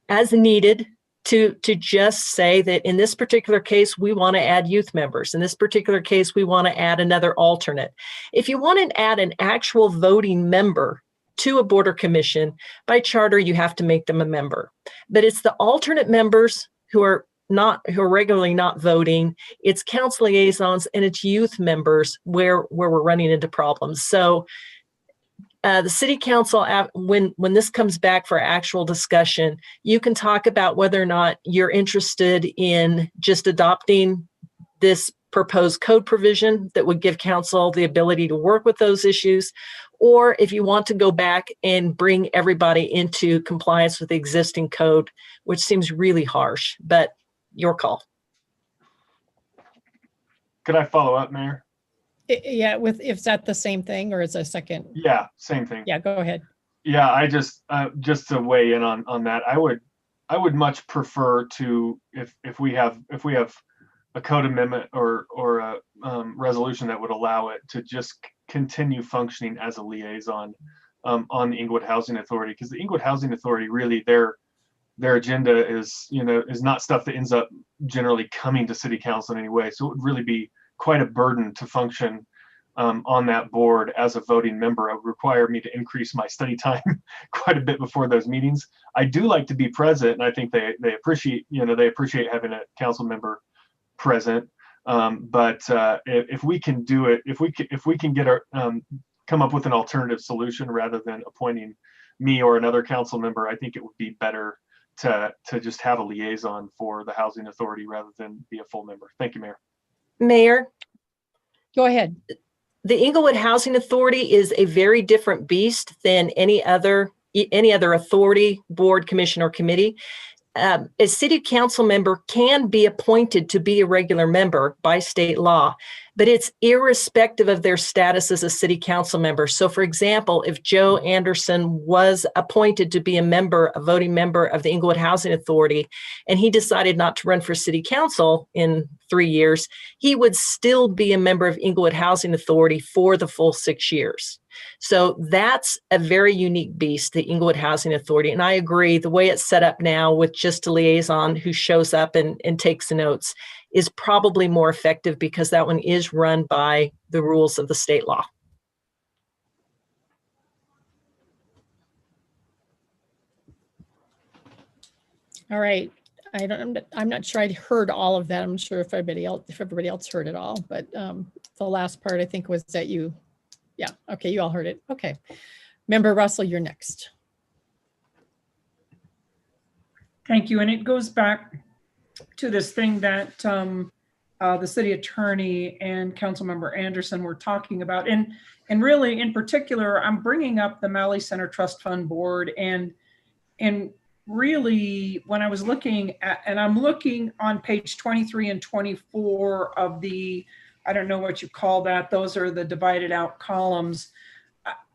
as needed, to just say that in this particular case, we want to add youth members. In this particular case, we want to add another alternate. If you want to add an actual voting member to a board or commission, by charter, you have to make them a member. But it's the alternate members who are regularly not voting, it's council liaisons, and it's youth members where we're running into problems. So the city council, when this comes back for actual discussion, you can talk about whether or not you're interested in just adopting this proposed code provision that would give council the ability to work with those issues, or if you want to go back and bring everybody into compliance with the existing code, which seems really harsh, but your call. Could I follow up, Mayor? Yeah, is that the same thing or is it a second? Yeah, same thing. Yeah, go ahead. Yeah, I just to weigh in on that, I would much prefer to, if we have a code amendment or a resolution that would allow it to just continue functioning as a liaison on the Englewood Housing Authority, because the Englewood Housing Authority really their agenda is not stuff that ends up generally coming to city council in any way. So it would really be quite a burden to function on that board as a voting member. It would require me to increase my study time quite a bit before those meetings. I do like to be present, and I think they appreciate having a council member present. But if we can do it, if we can get our come up with an alternative solution rather than appointing me or another council member, I think it would be better to just have a liaison for the housing authority rather than be a full member. Thank you, Mayor. Mayor, go ahead. The Englewood Housing Authority is a very different beast than any other authority, board, commission, or committee. A city council member can be appointed to be a regular member by state law, but it's irrespective of their status as a city council member. So for example, if Joe Anderson was appointed to be a voting member of the Englewood Housing Authority, and he decided not to run for city council in 3 years, he would still be a member of Englewood Housing Authority for the full 6 years. So that's a very unique beast, the Englewood Housing Authority. And I agree, the way it's set up now with just a liaison who shows up and takes notes is probably more effective because that one is run by the rules of the state law. All right. I'm not sure I heard all of that. I'm not sure if everybody else heard it all, but the last part I think was that yeah, okay, you all heard it. Okay. Member Russell, you're next. Thank you. And it goes back to this thing that the city attorney and Councilmember Anderson were talking about. And really, in particular, I'm bringing up the Malley Center Trust Fund Board. And really, when I was looking at, and I'm looking on page 23 and 24 of the, I don't know what you call that. Those are the divided out columns.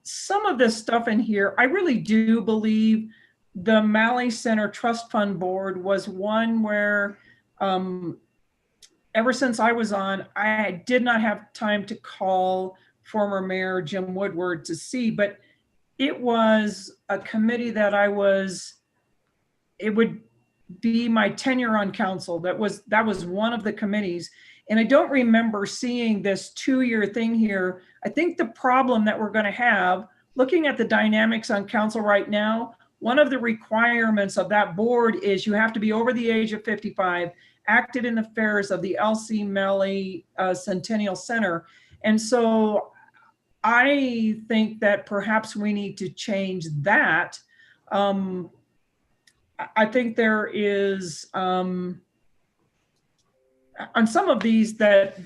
Some of this stuff in here, I really do believe the Malley Center Trust Fund Board was one where ever since I was on, I did not have time to call former Mayor Jim Woodward to see, but it was a committee that be my tenure on council. That was one of the committees. And I don't remember seeing this 2-year thing here. I think the problem that we're going to have, looking at the dynamics on council right now, one of the requirements of that board is you have to be over the age of 55, acted in affairs of the L.C. Melly Centennial Center. And so I think that perhaps we need to change that. I think there is, on some of these that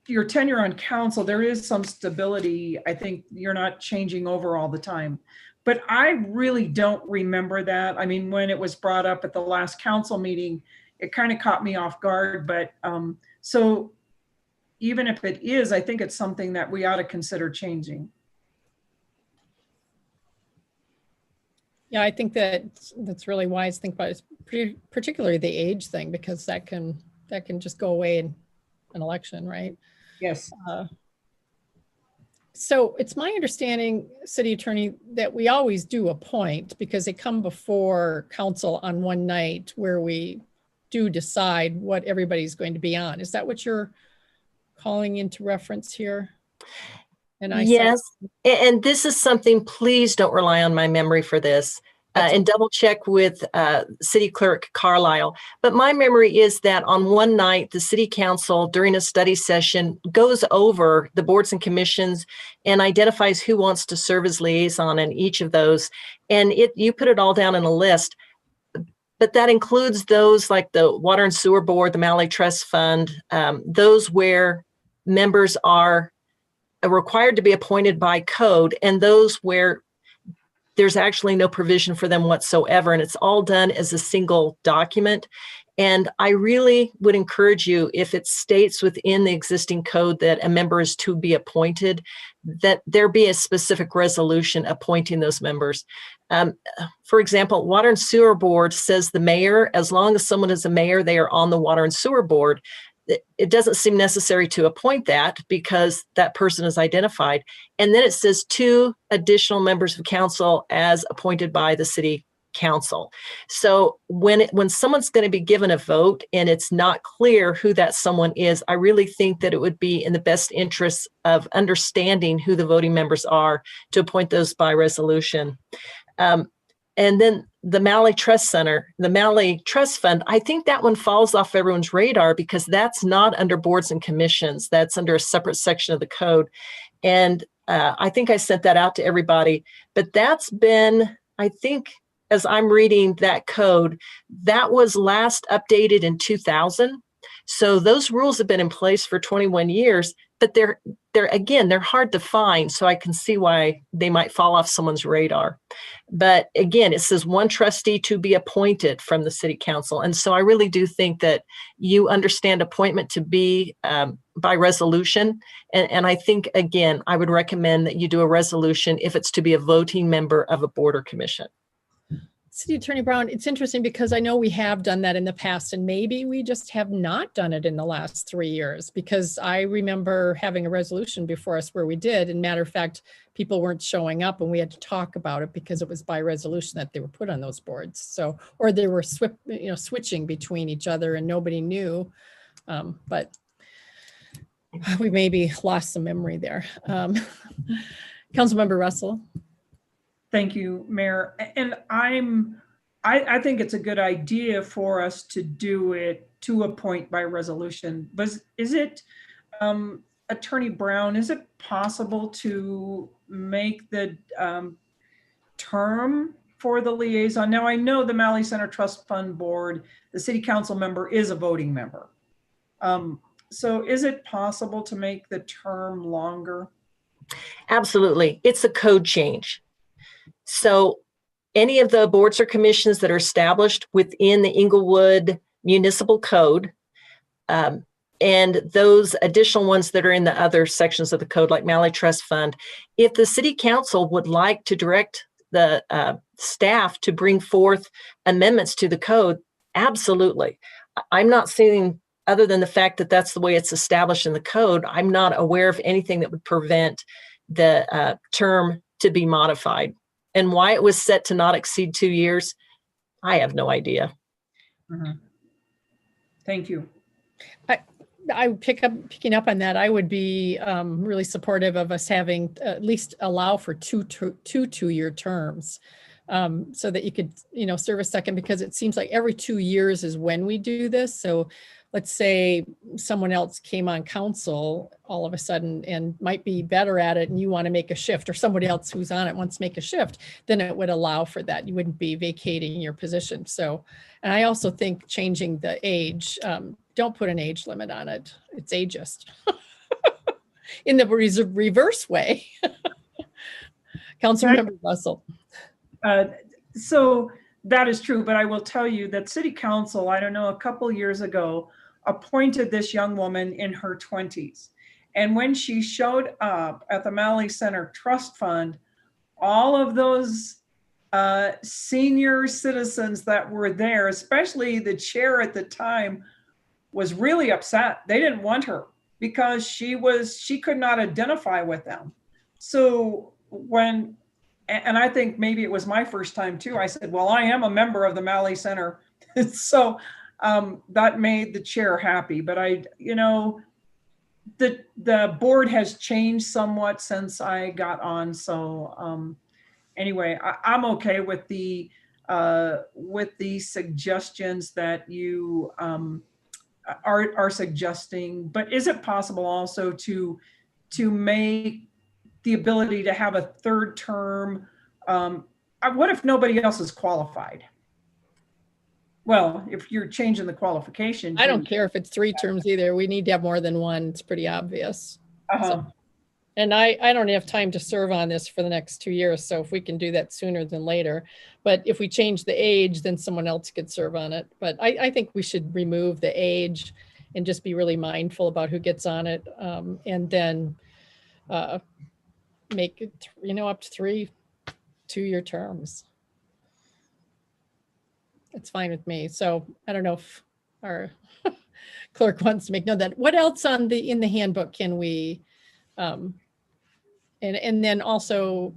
your tenure on council, there is some stability. I think you're not changing over all the time. But I really don't remember that. I mean, when it was brought up at the last council meeting, it kind of caught me off guard. But so even if it is, I think it's something that we ought to consider changing. Yeah, I think that's really wise. Think about it, particularly the age thing, because that can just go away in an election, right? Yes. So it's my understanding, City Attorney, that we always do appoint because they come before council on one night where we do decide what everybody's going to be on. Is that what you're calling into reference here? And yes, and this is something, please don't rely on my memory for this. And double check with City Clerk Carlisle. But my memory is that on one night, the City Council during a study session goes over the boards and commissions and identifies who wants to serve as liaison in each of those. And you put it all down in a list. But that includes those like the Water and Sewer Board, the Malley Trust Fund, those where members are required to be appointed by code, and those where there's actually no provision for them whatsoever, and it's all done as a single document. And I really would encourage you, if it states within the existing code that a member is to be appointed, that there be a specific resolution appointing those members. For example, Water and Sewer Board says the mayor, as long as someone is a mayor, they are on the Water and Sewer Board. It doesn't seem necessary to appoint that because that person is identified. And then it says 2 additional members of council as appointed by the city council. So when someone's going to be given a vote and it's not clear who that someone is, I really think that it would be in the best interest of understanding who the voting members are to appoint those by resolution. And then the Malley Trust Center, the Malley Trust Fund, I think that one falls off everyone's radar because that's not under boards and commissions. That's under a separate section of the code. And I think I sent that out to everybody. But that's been, I think, as I'm reading that code, that was last updated in 2000. So those rules have been in place for 21 years, but they're hard to find. So I can see why they might fall off someone's radar. But again, it says 1 trustee to be appointed from the city council. And so I really do think that you understand appointment to be by resolution. And I think, again, I would recommend that you do a resolution if it's to be a voting member of a board or commission. City Attorney Brown, it's interesting because I know we have done that in the past and maybe we just have not done it in the last 3 years, because I remember having a resolution before us where we did. And matter of fact, people weren't showing up and we had to talk about it because it was by resolution that they were put on those boards. So, or they were switching between each other and nobody knew, but we maybe lost some memory there. Councilmember Russell. Thank you, Mayor. And I think it's a good idea for us to do it to appoint by resolution. But is it, Attorney Brown, is it possible to make the term for the liaison? Now, I know the Malley Center Trust Fund Board, the city council member is a voting member. So is it possible to make the term longer? Absolutely. It's a code change. So any of the boards or commissions that are established within the Englewood Municipal Code, and those additional ones that are in the other sections of the code, like Malley Trust Fund, if the city council would like to direct the staff to bring forth amendments to the code, absolutely. I'm not seeing, other than the fact that that's the way it's established in the code, I'm not aware of anything that would prevent the term to be modified. And why it was set to not exceed 2 years, I have no idea. Thank you. Picking up on that, I would be really supportive of us having at least allow for two 2-year terms, so that you could, serve a second, because it seems like every 2 years is when we do this. So let's say someone else came on council all of a sudden and might be better at it, and you want to make a shift, or somebody else who's on it wants to make a shift, then it would allow for that. You wouldn't be vacating your position. So, and I also think changing the age, don't put an age limit on it. It's ageist in the reverse way. Councilmember Russell. So that is true, but I will tell you that City Council, I don't know, a couple years ago, appointed this young woman in her 20s. And when she showed up at the Malley Center Trust Fund, all of those senior citizens that were there, especially the chair at the time, was really upset. They didn't want her because she could not identify with them. So and I think maybe it was my first time too, I said, well, I am a member of the Malley Center. So that made the chair happy. But the board has changed somewhat since I got on. So anyway, I'm okay with the suggestions that you are suggesting. But is it possible also to make the ability to have a third term? What if nobody else is qualified? Well, if you're changing the qualification. I don't care if it's 3 terms either. We need to have more than one. It's pretty obvious. So, and I don't have time to serve on this for the next 2 years. So if we can do that sooner than later, but if we change the age, then someone else could serve on it. But I think we should remove the age and just be really mindful about who gets on it. And then make it, up to 3 2-year terms. It's fine with me. So I don't know if our clerk wants to make note of that. What else in the handbook can we, and then also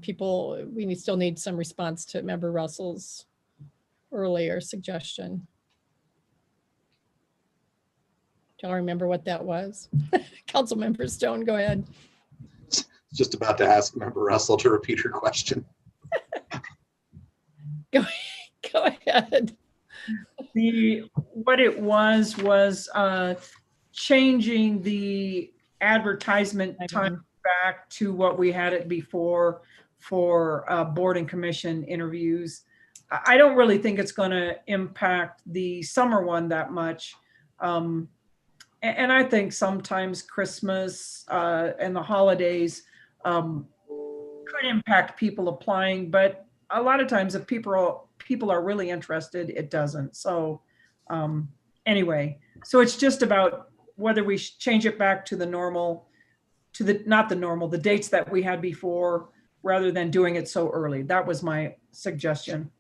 we still need some response to Member Russell's earlier suggestion. Do y'all remember what that was? Councilmember Stone, go ahead. Just about to ask Member Russell to repeat her question. Go ahead. What it was changing the advertisement time back to what we had it before for board and commission interviews. I don't really think it's going to impact the summer one that much. And I think sometimes Christmas and the holidays could impact people applying, but a lot of times if people are really interested, it doesn't. So anyway, so it's just about whether we change it back to the normal, the dates that we had before, rather than doing it so early. That was my suggestion.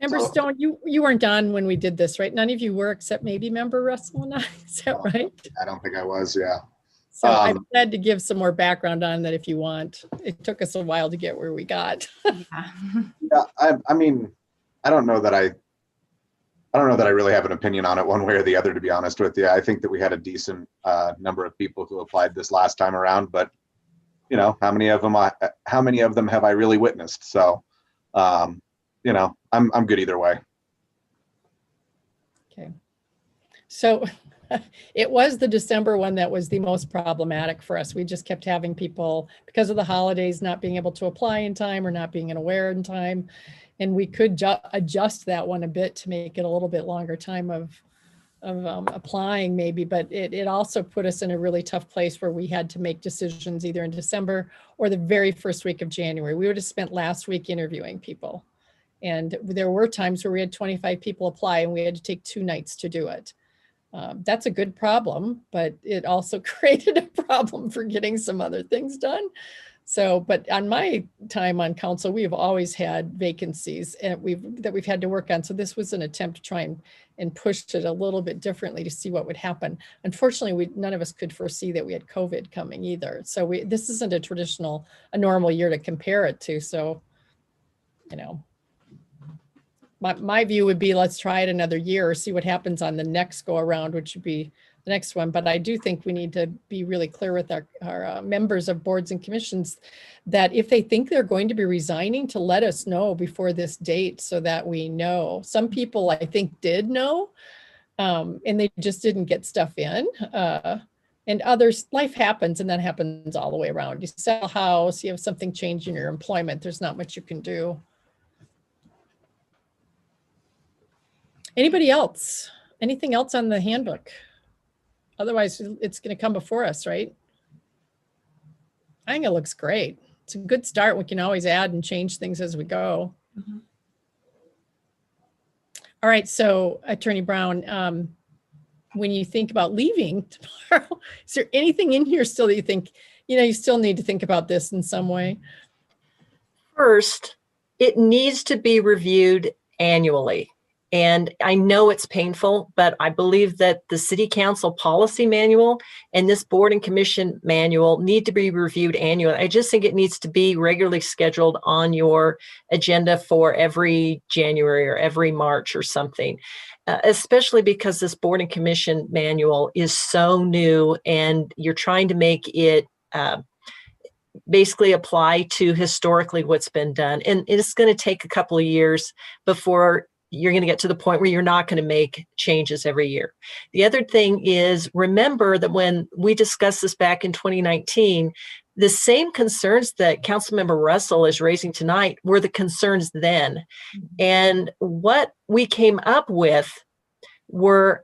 Member Stone, you weren't on when we did this, right? None of you were, except maybe Member Russell and I. Is that right? I don't think I was, yeah. So I'm glad to give some more background on that if you want. It took us a while to get where we got. Yeah, I mean, I don't know that I really have an opinion on it one way or the other, to be honest with you. I think that we had a decent number of people who applied this last time around, but how many of them have I really witnessed? So, I'm good either way. Okay. So it was the December one that was the most problematic for us. We just kept having people, because of the holidays, not being able to apply in time or not being aware in time. And we could adjust that one a bit to make it a little bit longer time of applying maybe, but it also put us in a really tough place where we had to make decisions either in December or the very first week of January. We would have spent last week interviewing people. And there were times where we had 25 people apply and we had to take 2 nights to do it. That's a good problem, but it also created a problem for getting some other things done. So, but on my time on council, we've always had vacancies and we've had to work on. So this was an attempt to try and push it a little bit differently to see what would happen. Unfortunately, none of us could foresee that we had COVID coming either. So this isn't a normal year to compare it to. So, my view would be, let's try it another year, see what happens on the next go around, which would be the next one. But I do think we need to be really clear with our members of boards and commissions that if they think they're going to be resigning, to let us know before this date so that we know. Some people, I think, did know, and they just didn't get stuff in. And others, life happens, and that happens all the way around. You sell a house, you have something change in your employment, there's not much you can do. Anybody else? Anything else on the handbook? Otherwise, it's going to come before us, right? I think it looks great. It's a good start. We can always add and change things as we go. Mhm. All right, so Attorney Brown, when you think about leaving tomorrow, is there anything in here still that you think, you still need to think about this in some way? First, it needs to be reviewed annually. And I know it's painful, but I believe that the City Council policy manual and this board and commission manual need to be reviewed annually. I just think it needs to be regularly scheduled on your agenda for every January or every March or something, especially because this board and commission manual is so new and you're trying to make it basically apply to historically what's been done. And it's going to take a couple of years before you're going to get to the point where you're not going to make changes every year. The other thing is, remember that when we discussed this back in 2019, the same concerns that Councilmember Russell is raising tonight were the concerns then. And what we came up with were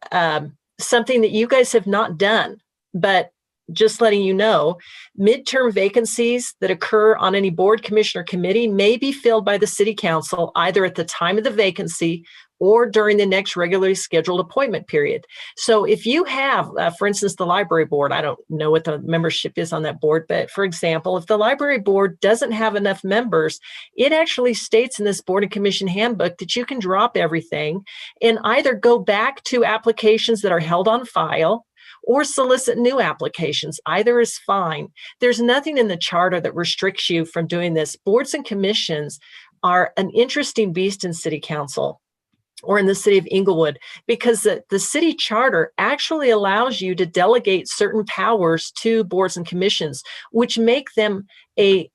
something that you guys have not done, but just letting you know, midterm vacancies that occur on any board, commission, or committee may be filled by the City Council either at the time of the vacancy or during the next regularly scheduled appointment period. So if you have, for instance, the library board, I don't know what the membership is on that board, but for example, if the library board doesn't have enough members, it actually states in this board and commission handbook that you can drop everything and either go back to applications that are held on file or solicit new applications. Either is fine. There's nothing in the charter that restricts you from doing this. Boards and commissions are an interesting beast in City Council or in the city of Englewood, because the city charter actually allows you to delegate certain powers to boards and commissions, which make them a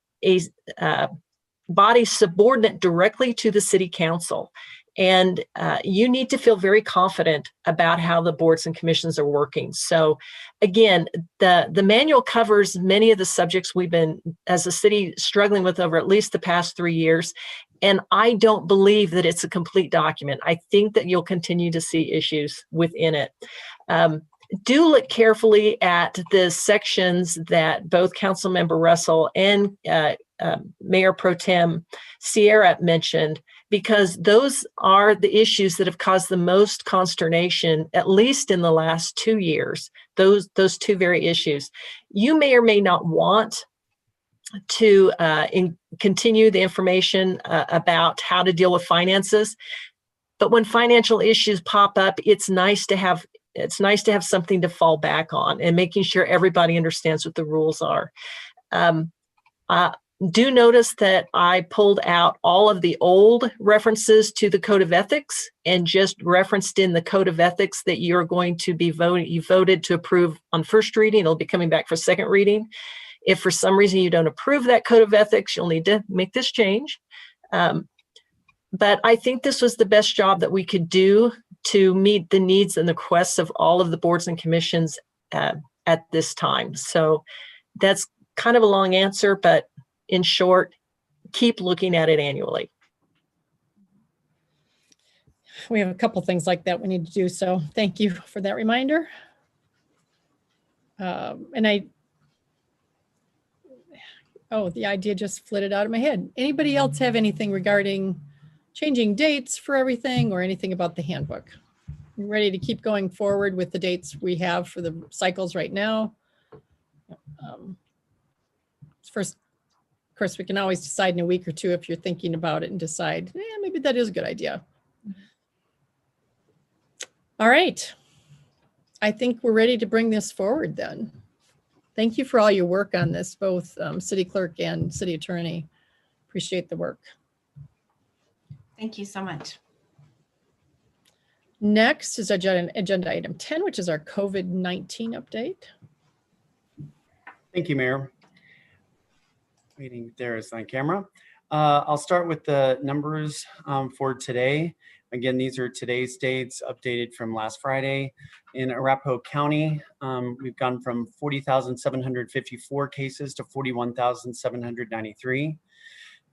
body subordinate directly to the City Council. And you need to feel very confident about how the boards and commissions are working. So again, the manual covers many of the subjects we've been, as a city, struggling with over at least the past 3 years. And I don't believe that it's a complete document. I think that you'll continue to see issues within it. Do look carefully at the sections that both Councilmember Russell and Mayor Pro Tem Sierra mentioned, because those are the issues that have caused the most consternation, at least in the last 2 years, those two very issues. You may or may not want to continue the information about how to deal with finances, but when financial issues pop up, it's nice to have something to fall back on, and making sure everybody understands what the rules are. Do notice that I pulled out all of the old references to the Code of Ethics and just referenced in the Code of Ethics that you're going to be you voted to approve on first reading. It'll be coming back for second reading. If for some reason you don't approve that Code of Ethics, you'll need to make this change. But I think this was the best job that we could do to meet the needs and the requests of all of the boards and commissions at this time. So that's kind of a long answer, but in short, keep looking at it annually. We have a couple things like that we need to do, so thank you for that reminder. The idea just flitted out of my head. Anybody else have anything regarding changing dates for everything or anything about the handbook? You ready to keep going forward with the dates we have for the cycles right now? First, of course, we can always decide in a week or two if you're thinking about it and decide, maybe that is a good idea. All right. I think we're ready to bring this forward then. Thank you for all your work on this, both city clerk and city attorney. Appreciate the work. Thank you so much. Next is agenda item 10, which is our COVID-19 update. Thank you, Mayor. Waiting, there is my camera. I'll start with the numbers for today. Again, these are today's dates updated from last Friday. In Arapahoe County, we've gone from 40,754 cases to 41,793.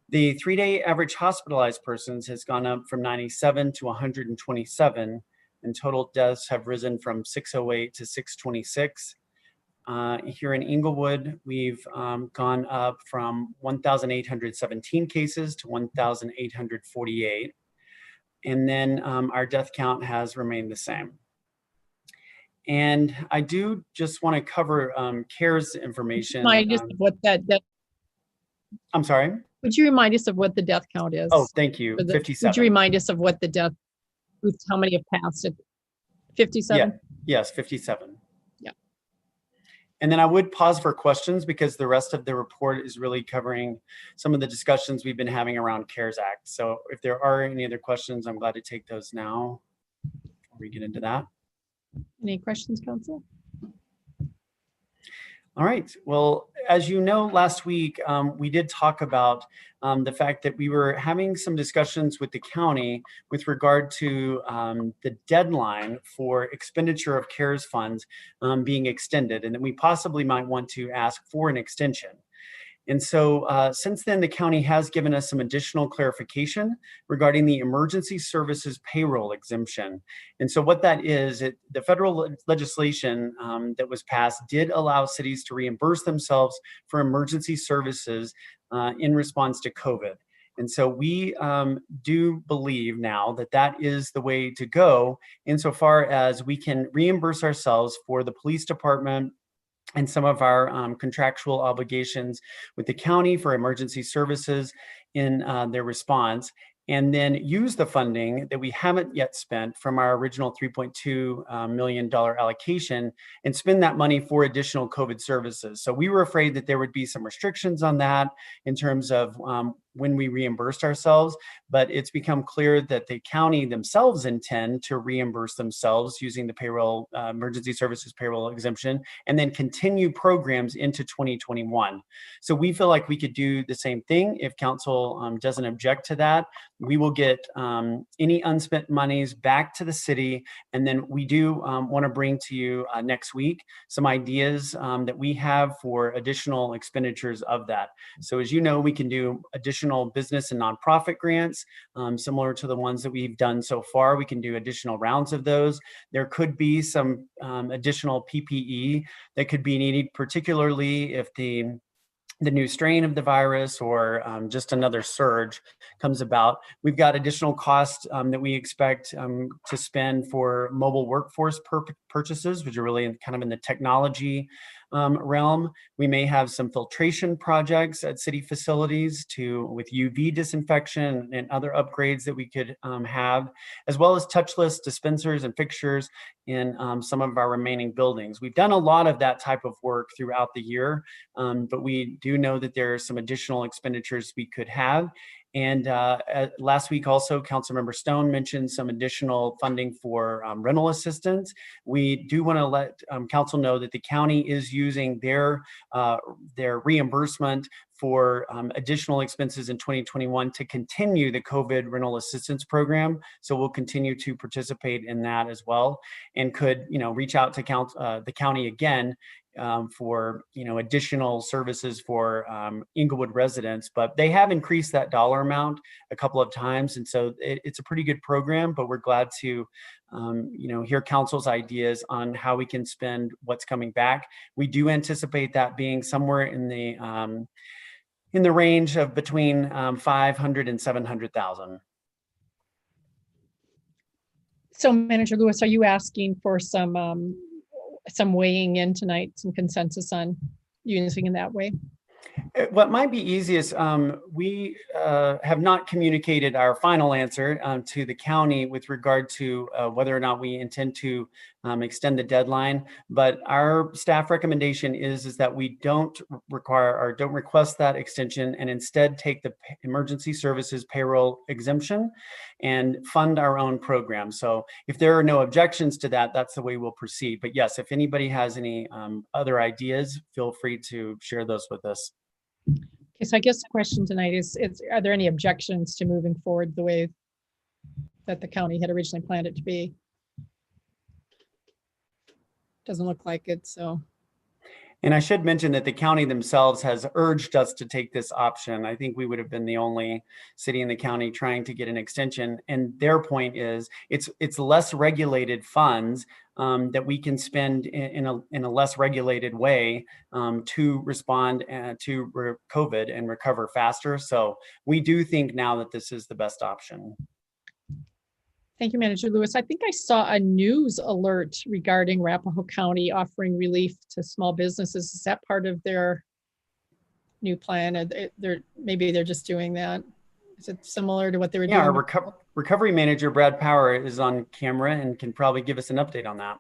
The 3-day average hospitalized persons has gone up from 97 to 127, and total deaths have risen from 608 to 626. Here in Englewood, we've gone up from 1,817 cases to 1,848. And then our death count has remained the same. And I do just want to cover CARES information. Remind us of what that I'm sorry? Would you remind us of what the death count is? Oh, thank you. 57. Would you remind us of what the death, how many have passed it? 57? Yeah. Yes, 57. Yeah. And then I would pause for questions because the rest of the report is really covering some of the discussions we've been having around CARES Act. So if there are any other questions, I'm glad to take those now before we get into that. Any questions, Council? All right. Well, as you know, last week, we did talk about the fact that we were having some discussions with the county with regard to the deadline for expenditure of CARES funds being extended, and that we possibly might want to ask for an extension. And so since then, the county has given us some additional clarification regarding the emergency services payroll exemption. And so what that is, the federal legislation that was passed did allow cities to reimburse themselves for emergency services in response to COVID. And so we do believe now that that is the way to go insofar as we can reimburse ourselves for the police department and some of our contractual obligations with the county for emergency services in their response, and then use the funding that we haven't yet spent from our original $3.2 million allocation and spend that money for additional COVID services. So we were afraid that there would be some restrictions on that in terms of when we reimbursed ourselves, but it's become clear that the county themselves intend to reimburse themselves using the payroll, emergency services payroll exemption, and then continue programs into 2021. So we feel like we could do the same thing if council doesn't object to that. We will get any unspent monies back to the city, and then we do want to bring to you next week some ideas that we have for additional expenditures of that. So as you know, we can do additional business and nonprofit grants, similar to the ones that we've done so far. We can do additional rounds of those. There could be some additional PPE that could be needed, particularly if the new strain of the virus or just another surge comes about. We've got additional costs that we expect to spend for mobile workforce purchases, which are really kind of in the technology realm. We may have some filtration projects at city facilities with UV disinfection and other upgrades that we could have, as well as touchless dispensers and fixtures in some of our remaining buildings. We've done a lot of that type of work throughout the year, but we do know that there are some additional expenditures we could have. And last week also, Councilmember Stone mentioned some additional funding for rental assistance. We do want to let council know that the county is using their reimbursement for additional expenses in 2021 to continue the COVID rental assistance program. So we'll continue to participate in that as well, and could reach out to the county again for additional services for Englewood residents, but they have increased that dollar amount a couple of times, and so it's a pretty good program. But we're glad to hear council's ideas on how we can spend what's coming back. We do anticipate that being somewhere in the range of between 500 and 700,000. So, Manager Lewis, are you asking for some weighing in tonight, some consensus on using in that way? What might be easiest, we have not communicated our final answer to the county with regard to whether or not we intend to extend the deadline. But our staff recommendation is that we don't require or don't request that extension, and instead take the emergency services payroll exemption and fund our own program. So if there are no objections to that, that's the way we'll proceed. But yes, if anybody has any other ideas, feel free to share those with us. Okay, so I guess the question tonight is are there any objections to moving forward the way that the county had originally planned it to be? Doesn't look like it, so. And I should mention that the county themselves has urged us to take this option. I think we would have been the only city in the county trying to get an extension. And their point is it's less regulated funds that we can spend in a less regulated way to respond to COVID and recover faster. So we do think now that this is the best option. Thank you, Manager Lewis. I think I saw a news alert regarding Arapahoe County offering relief to small businesses. Is that part of their new plan? Maybe they're just doing that. Is it similar to what they were doing? Yeah, our recovery manager, Brad Power, is on camera and can probably give us an update on that.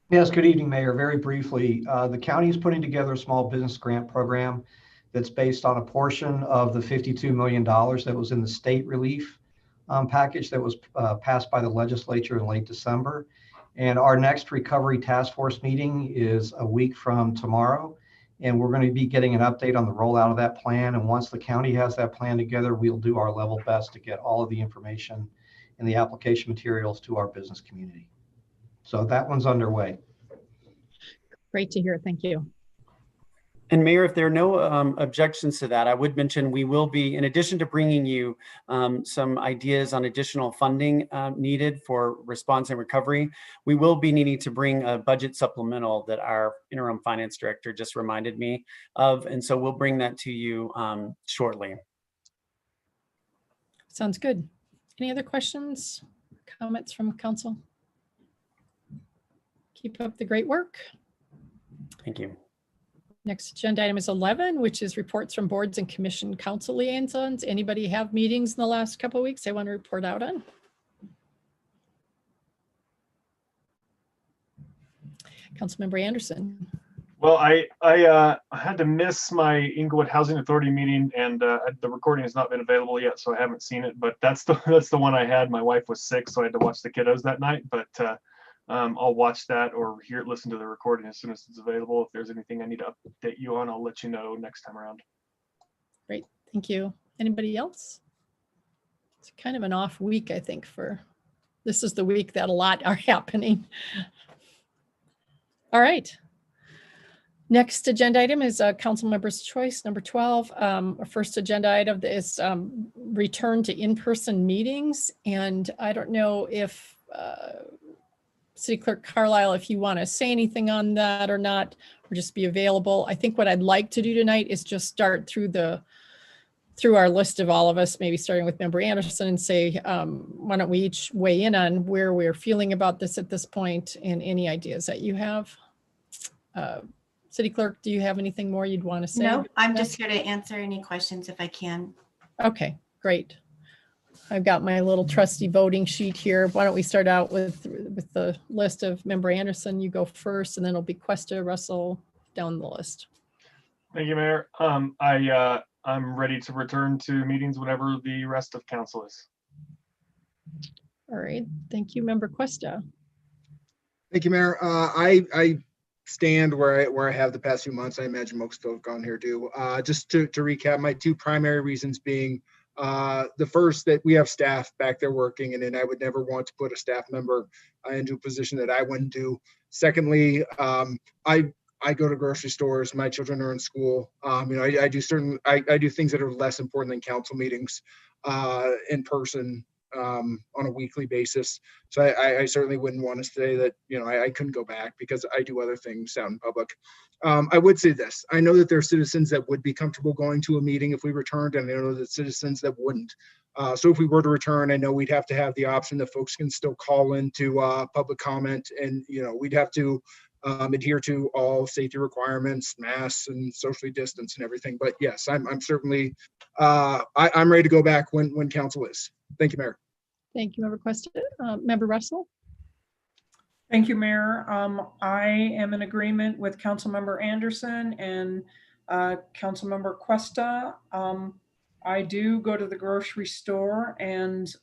Yes, good evening, Mayor. Very briefly, the county is putting together a small business grant program that's based on a portion of the $52 million that was in the state relief package that was passed by the legislature in late December. And our next recovery task force meeting is a week from tomorrow. And we're going to be getting an update on the rollout of that plan. And once the county has that plan together, we'll do our level best to get all of the information and the application materials to our business community. So that one's underway. Great to hear. Thank you. And Mayor, if there are no objections to that, I would mention we will be, in addition to bringing you some ideas on additional funding needed for response and recovery, we will be needing to bring a budget supplemental that our interim finance director just reminded me of. And so we'll bring that to you shortly. Sounds good. Any other questions, comments from council? Keep up the great work. Thank you. Next agenda item is 11, which is reports from boards and commission council liaisons. Anybody have meetings in the last couple of weeks they want to report out on? Councilmember Anderson. Well, I had to miss my Englewood Housing Authority meeting, and the recording has not been available yet, so I haven't seen it. But that's the one I had. My wife was sick, so I had to watch the kiddos that night. But I'll watch that or listen to the recording as soon as it's available. If there's anything I need to update you on, I'll let you know next time around. Great, thank you. Anybody else? It's kind of an off week, I think. This is the week that a lot are happening. All right. Next agenda item is council member's choice, number 12. Our first agenda item is return to in-person meetings. And I don't know if City Clerk Carlisle, if you want to say anything on that or not, or just be available. I think what I'd like to do tonight is just start through our list of all of us, maybe starting with Member Anderson, and say, why don't we each weigh in on where we're feeling about this at this point and any ideas that you have. City Clerk, do you have anything more you'd want to say? No, I'm just here to answer any questions if I can. Okay, great. I've got my little trusty voting sheet here. Why don't we start out with the list of Member Anderson? You go first, and then it'll be Cuesta, Russell down the list. Thank you, Mayor. I'm ready to return to meetings whenever the rest of council is. All right, thank you, Member Cuesta. Thank you, Mayor. I stand where I have the past few months. I imagine most folks have gone here too. Just to recap, my two primary reasons being the first, that we have staff back there working, and then I would never want to put a staff member into a position that I wouldn't do. Secondly, I go to grocery stores. My children are in school. I do things that are less important than council meetings in person on a weekly basis. So I certainly wouldn't want to say that I couldn't go back because I do other things out in public. I would say this: I know that there are citizens that would be comfortable going to a meeting if we returned, and I know that citizens that wouldn't. So if we were to return, I know we'd have to have the option that folks can still call into public comment, and we'd have to adhere to all safety requirements, masks and socially distance and everything. But yes, I'm certainly, I'm ready to go back when council is. Thank you, Mayor. Thank you, Member Questa. Member Russell? Thank you, Mayor. I am in agreement with Councilmember Anderson and Councilmember Questa. I do go to the grocery store and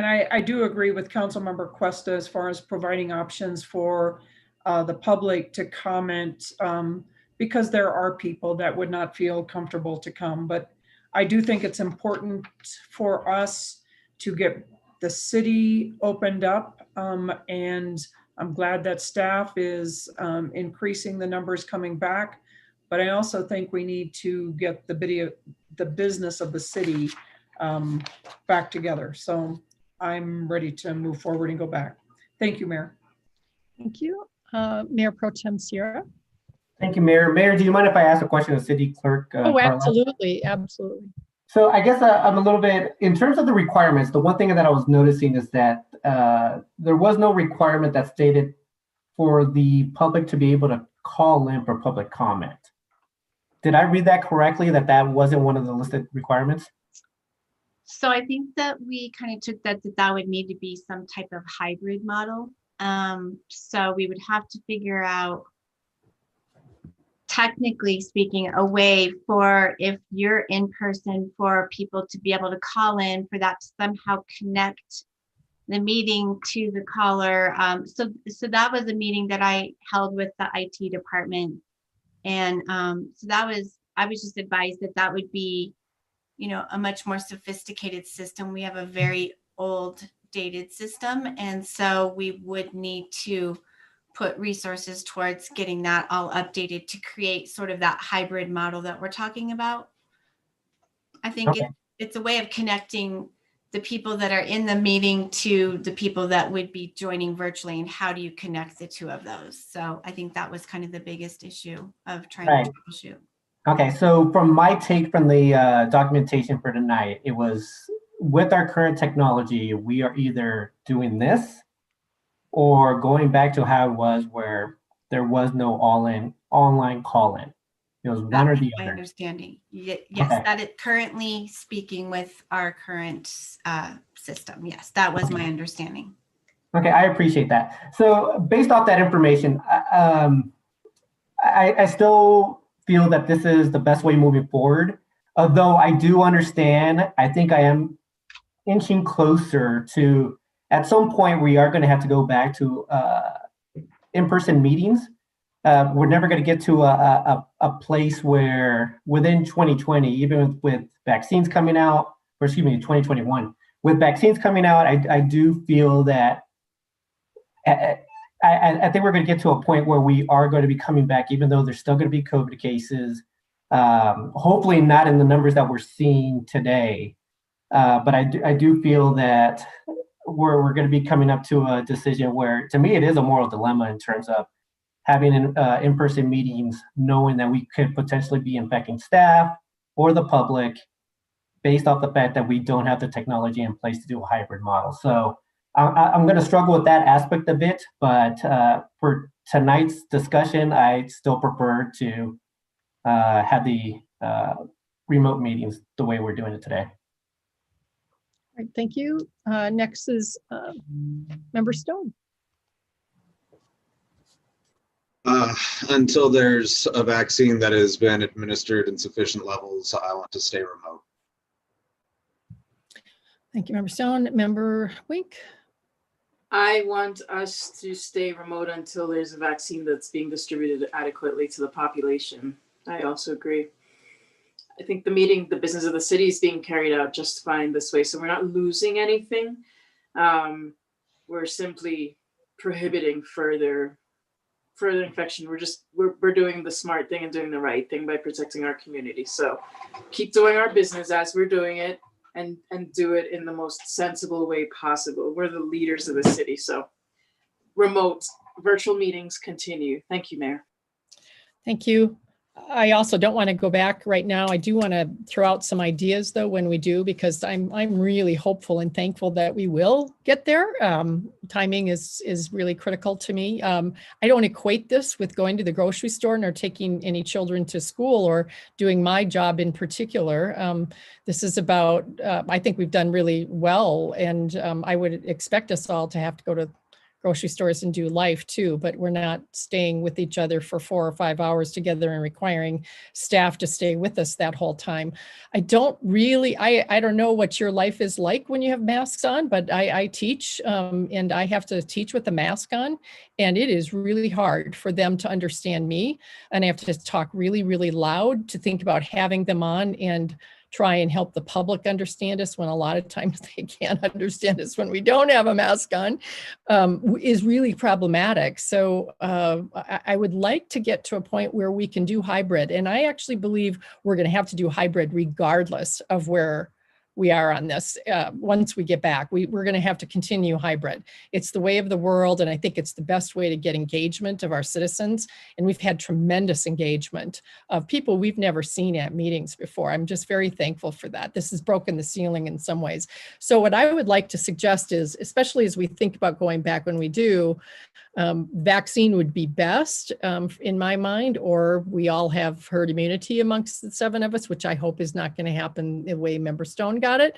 I do agree with Councilmember Questa as far as providing options for the public to comment, because there are people that would not feel comfortable to come. But I do think it's important for us to get the city opened up, and I'm glad that staff is increasing the numbers coming back. But I also think we need to get the business of the city back together. So I'm ready to move forward and go back. Thank you, Mayor. Thank you. Mayor Pro Tem Sierra? Thank you, Mayor. Mayor, do you mind if I ask a question of City Clerk? Oh, Carla? absolutely, absolutely. So I guess I'm a little bit, in terms of the requirements, the one thing that I was noticing is that there was no requirement that stated for the public to be able to call in for public comment. Did I read that correctly, that that wasn't one of the listed requirements? So I think that we kind of took that would need to be some type of hybrid model. So we would have to figure out, technically speaking, a way for, if you're in person, for people to be able to call in, for that to somehow connect the meeting to the caller. So that was a meeting that I held with the IT department. And so I was just advised that would be, a much more sophisticated system. We have a very old dated system. And so we would need to put resources towards getting that all updated to create sort of that hybrid model that we're talking about. I think it's a way of connecting the people that are in the meeting to the people that would be joining virtually, and how do you connect the two of those? So I think that was kind of the biggest issue of trying to troubleshoot. Okay, so from my take from the documentation for tonight, it was, with our current technology, we are either doing this or going back to how it was, where there was no online call-in. It was one or the other. My understanding. Yes, Okay. that it currently speaking with our current system. Yes, that was my understanding. Okay, I appreciate that. So based off that information, I still feel that this is the best way moving forward. Although I do understand, I think I am inching closer to, at some point, we are going to have to go back to in-person meetings. We're never going to get to a place where within 2020, even with vaccines coming out, or excuse me, 2021, with vaccines coming out, I do feel that I think we're going to get to a point where we are going to be coming back, even though there's still going to be COVID cases. Hopefully not in the numbers that we're seeing today. But I do feel that we're going to be coming up to a decision where, to me, it is a moral dilemma in terms of having in-person meetings, knowing that we could potentially be infecting staff or the public based off the fact that we don't have the technology in place to do a hybrid model. So I'm going to struggle with that aspect of it, but for tonight's discussion, I still prefer to have the remote meetings the way we're doing it today. All right, thank you. Next is Member Stone. Until there's a vaccine that has been administered in sufficient levels, I want to stay remote. Thank you, Member Stone. Member Wink. I want us to stay remote until there's a vaccine that's being distributed adequately to the population. I also agree. I think the business of the city is being carried out just fine this way. So we're not losing anything. We're simply prohibiting further infection. We're doing the smart thing and doing the right thing by protecting our community. So keep doing our business as we're doing it, and do it in the most sensible way possible. We're the leaders of the city. So remote virtual meetings continue. Thank you, Mayor. Thank you. I also don't want to go back right now. I do want to throw out some ideas though when we do, because I'm really hopeful and thankful that we will get there. Timing is really critical to me. I don't equate this with going to the grocery store or taking any children to school or doing my job in particular. This is about, I think we've done really well, and I would expect us all to have to go to grocery stores and do life too, but we're not staying with each other for 4 or 5 hours together and requiring staff to stay with us that whole time. I don't know what your life is like when you have masks on, but I teach and I have to teach with the mask on, and it is really hard for them to understand me, and I have to talk really, really loud to think about having them on and try and help the public understand us when a lot of times they can't understand us when we don't have a mask on, is really problematic. So I would like to get to a point where we can do hybrid. And I actually believe we're going to have to do hybrid regardless of where we are on this. Once we get back, we're going to have to continue hybrid. It's the way of the world, and I think it's the best way to get engagement of our citizens. And we've had tremendous engagement of people we've never seen at meetings before. I'm just very thankful for that. This has broken the ceiling in some ways. So what I would like to suggest is, especially as we think about going back when we do, vaccine would be best in my mind, or we all have herd immunity amongst the 7 of us, which I hope is not going to happen the way Member Stone got it.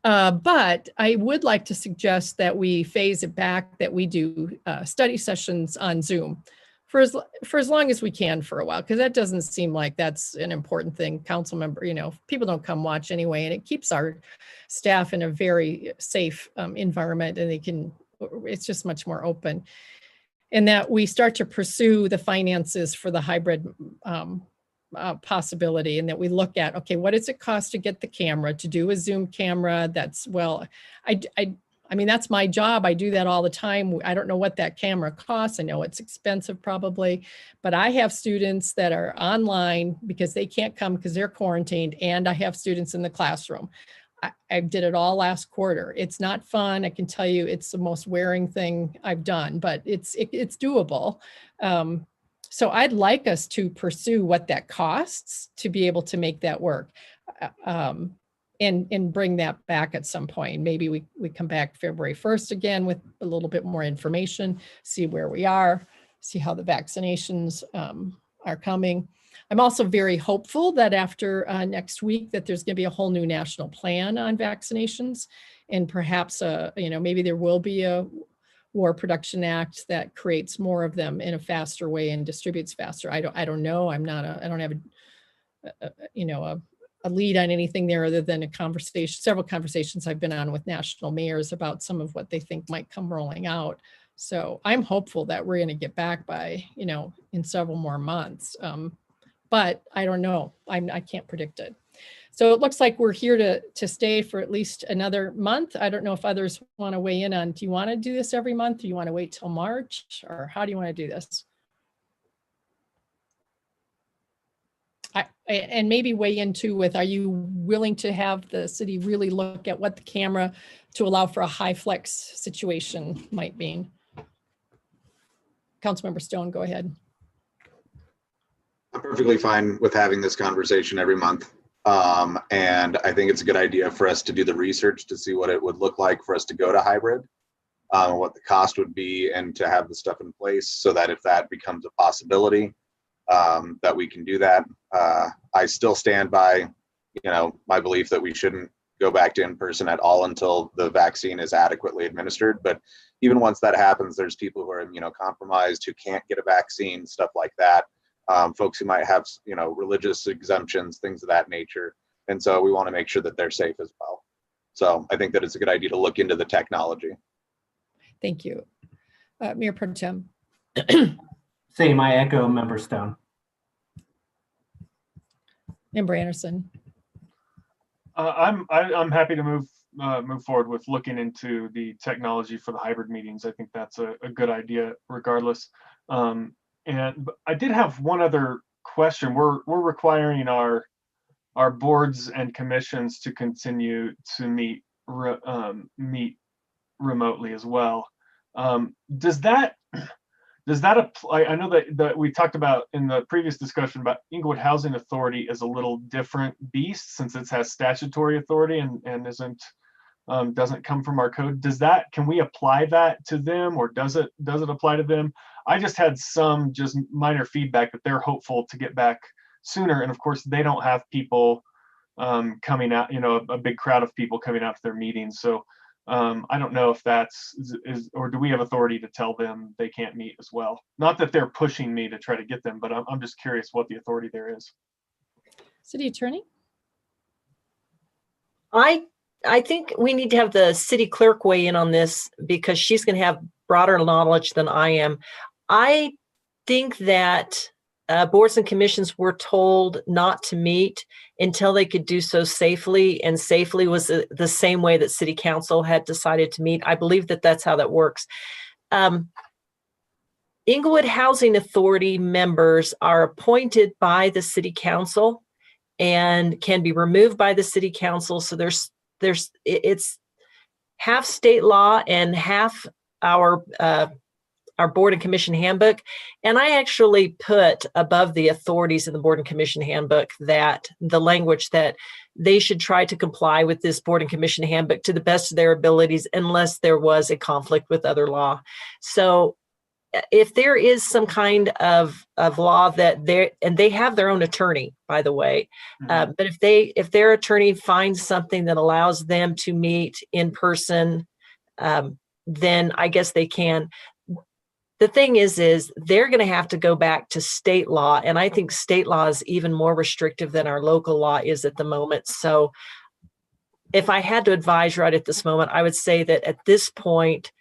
But I would like to suggest that we phase it back, that we do study sessions on Zoom for as long as we can for a while, because that doesn't seem like that's an important thing. Council member, people don't come watch anyway, and it keeps our staff in a very safe environment, and it's just much more open. And that we start to pursue the finances for the hybrid possibility, and that we look at, okay, what does it cost to get the camera, to do a Zoom camera? I mean, that's my job. I do that all the time. I don't know what that camera costs. I know it's expensive probably, but I have students that are online because they can't come because they're quarantined, and I have students in the classroom. I did it all last quarter. It's not fun. I can tell you it's the most wearing thing I've done, but it's doable. So I'd like us to pursue what that costs to be able to make that work, and bring that back at some point. Maybe we come back February 1st again with a little bit more information, see where we are, see how the vaccinations are coming. I'm also very hopeful that after next week that there's going to be a whole new national plan on vaccinations, and perhaps maybe there will be a War Production Act that creates more of them in a faster way and distributes faster. I don't know. I don't have a lead on anything there other than several conversations I've been on with national mayors about some of what they think might come rolling out. So I'm hopeful that we're going to get back by in several more months. But I don't know. I can't predict it. So it looks like we're here to stay for at least another month. I don't know if others want to weigh in on, do you want to do this every month? Do you want to wait till March, or how do you want to do this? And maybe weigh into with, are you willing to have the city really look at what the camera to allow for a high flex situation might mean? Councilmember Stone, go ahead. I'm perfectly fine with having this conversation every month. And I think it's a good idea for us to do the research to see what it would look like for us to go to hybrid, what the cost would be, and to have the stuff in place so that if that becomes a possibility, that we can do that. I still stand by, my belief that we shouldn't go back to in-person at all until the vaccine is adequately administered. But even once that happens, there's people who are immunocompromised, who can't get a vaccine, stuff like that. Folks who might have, religious exemptions, things of that nature. And so we want to make sure that they're safe as well. So I think that it's a good idea to look into the technology. Thank you. Mayor Pro Tem. Same, I echo Member Stone. Member Anderson. I'm happy to move forward with looking into the technology for the hybrid meetings. I think that's a good idea regardless. And I did have one other question. We're requiring our boards and commissions to continue to meet remotely as well. Does that does that apply? I know that we talked about in the previous discussion about Englewood Housing Authority is a little different beast since it has statutory authority and isn't doesn't come from our code. Can we apply that to them, or does it apply to them? I just had some just minor feedback that they're hopeful to get back sooner, and of course they don't have people coming out, a big crowd of people coming out to their meetings. So I don't know if or do we have authority to tell them they can't meet as well? Not that they're pushing me to try to get them, but I'm just curious what the authority there is. City Attorney? I think we need to have the city clerk weigh in on this because she's going to have broader knowledge than I am. I think that boards and commissions were told not to meet until they could do so safely, and safely was the same way that city council had decided to meet. I believe that that's how that works. Englewood Housing Authority members are appointed by the city council and can be removed by the city council. So it's half state law and half our board and commission handbook. And I actually put above the authorities in the board and commission handbook that the language that they should try to comply with this board and commission handbook to the best of their abilities, unless there was a conflict with other law. So if there is some kind of law that they have their own attorney, by the way, but if their attorney finds something that allows them to meet in person, then I guess they can. The thing is they're going to have to go back to state law. And I think state law is even more restrictive than our local law is at the moment. So if I had to advise right at this moment, I would say that at this point,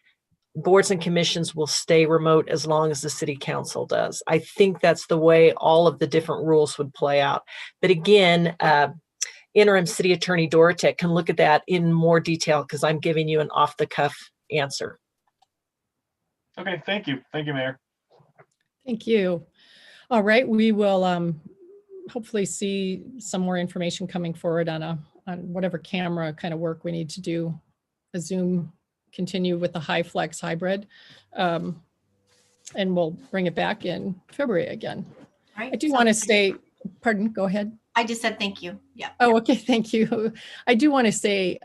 boards and commissions will stay remote as long as the city council does. I think that's the way all of the different rules would play out. But again, interim city attorney Dorotek can look at that in more detail because I'm giving you an off-the-cuff answer. Okay, thank you. Thank you, Mayor. Thank you. All right, we will hopefully see some more information coming forward on whatever camera kind of work we need to do, a Zoom, continue with the high flex hybrid, and we'll bring it back in February again. Right. I do want to say, pardon, go ahead. I just said thank you. Yeah. Oh, okay, thank you. I do want to say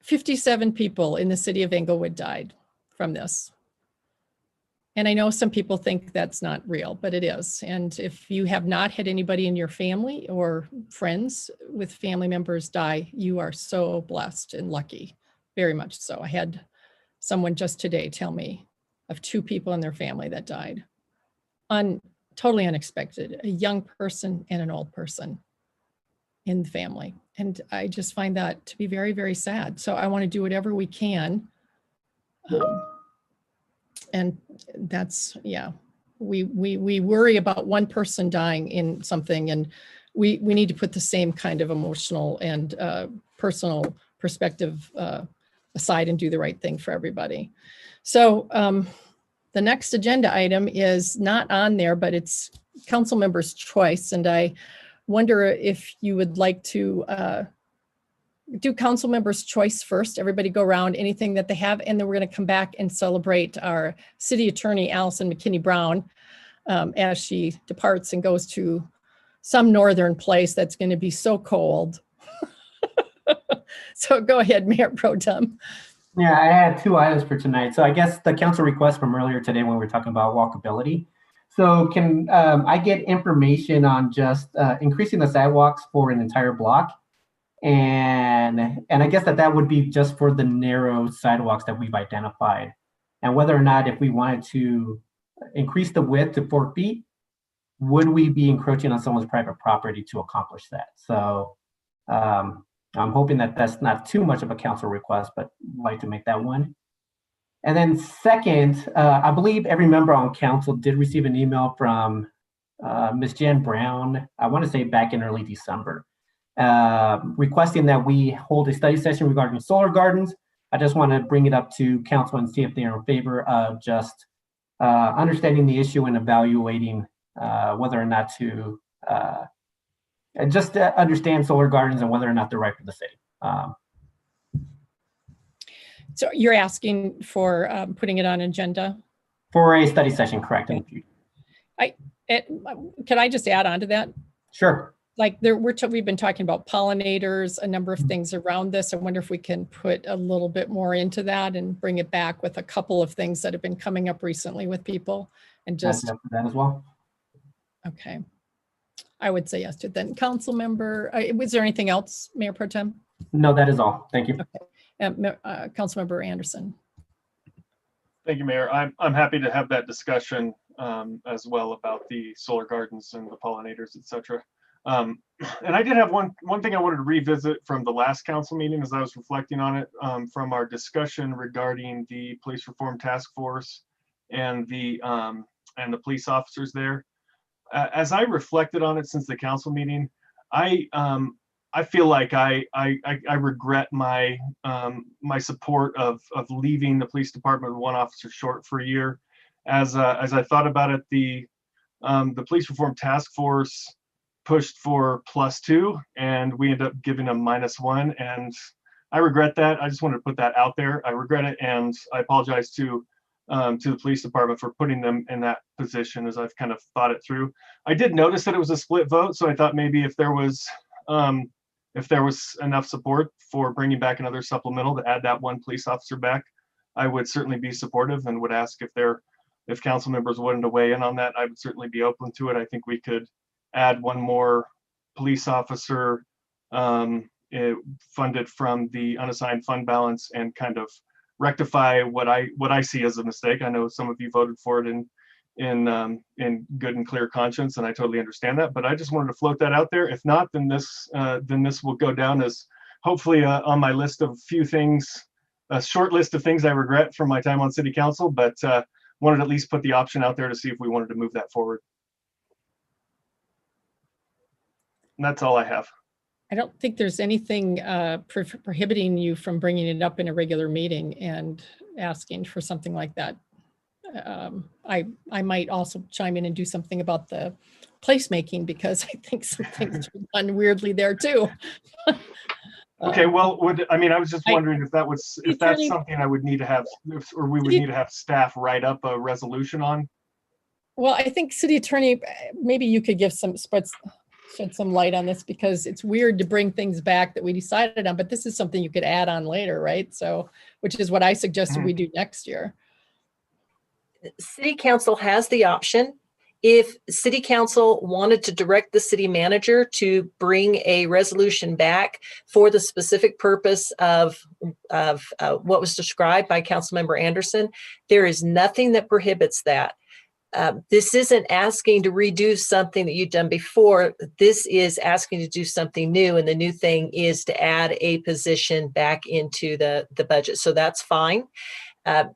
57 people in the city of Englewood died from this. And I know some people think that's not real, but it is. And if you have not had anybody in your family or friends with family members die, you are so blessed and lucky, very much so. I had someone just today tell me of 2 people in their family that died. Totally unexpected, a young person and an old person in the family. And I just find that to be very, very sad. So I want to do whatever we can. And that's, yeah, we worry about one person dying in something, and we need to put the same kind of emotional and personal perspective aside and do the right thing for everybody. So the next agenda item is not on there, but it's council members' choice. And I wonder if you would like to do council members' choice first. Everybody go around anything that they have, and then we're going to come back and celebrate our city attorney, Allison McKinney-Brown, as she departs and goes to some northern place that's going to be so cold. So go ahead, Mayor Pro Tem. Yeah, I had 2 items for tonight. So I guess the council request from earlier today when we were talking about walkability. So can I get information on just increasing the sidewalks for an entire block? And I guess that would be just for the narrow sidewalks that we've identified. And whether or not if we wanted to increase the width to 4 feet, would we be encroaching on someone's private property to accomplish that? So I'm hoping that that's not too much of a council request, but I'd like to make that one. And then second, I believe every member on council did receive an email from Ms. Jen Brown, I want to say back in early December, requesting that we hold a study session regarding solar gardens. I just want to bring it up to council and see if they're in favor of just understanding the issue and evaluating whether or not to just understand solar gardens and whether or not they're right for the city. So you're asking for putting it on agenda? For a study session, correct. In the future. Can I just add on to that? Sure. Like we've been talking about pollinators, a number of things around this. I wonder if we can put a little bit more into that and bring it back with a couple of things that have been coming up recently with people and just. For that as well. Okay. I would say yes to then. Council member, was there anything else, Mayor Pro Tem? No, that is all. Thank you. Okay. Council member Anderson. Thank you, Mayor. I'm happy to have that discussion as well about the solar gardens and the pollinators, etc. And I did have one thing I wanted to revisit from the last council meeting as I was reflecting on it from our discussion regarding the police reform task force and the police officers there. As I reflected on it since the council meeting, I feel like I regret my my support of leaving the police department with one officer short for a year. As I thought about it, the police reform task force pushed for +2, and we ended up giving them -1, and I regret that. I just wanted to put that out there. I regret it, and I apologize to the police department for putting them in that position as I've kind of thought it through. I did notice that it was a split vote, so I thought maybe if there was enough support for bringing back another supplemental to add that one police officer back, I would certainly be supportive and would ask if council members wanted to weigh in on that. I would certainly be open to it. I think we could add one more police officer funded from the unassigned fund balance and kind of rectify what I see as a mistake. I know some of you voted for it in good and clear conscience, and I totally understand that. But I just wanted to float that out there. If not, then this will go down as hopefully on my list of few things, a short list of things I regret from my time on city council. But wanted to at least put the option out there to see if we wanted to move that forward. And that's all I have. I don't think there's anything prohibiting you from bringing it up in a regular meeting and asking for something like that. I might also chime in and do something about the placemaking because I think some things are done weirdly there too. Okay, well, I was just wondering if that's something I would need to have, or we would need to have staff write up a resolution on. Well, I think city attorney, maybe you could give shed some light on this because it's weird to bring things back that we decided on, but this is something you could add on later, right? So, which is what I suggested we do next year. City council has the option. If city council wanted to direct the city manager to bring a resolution back for the specific purpose of what was described by Councilmember Anderson, there is nothing that prohibits that. This isn't asking to redo something that you've done before. This is asking to do something new. And the new thing is to add a position back into the budget. So that's fine.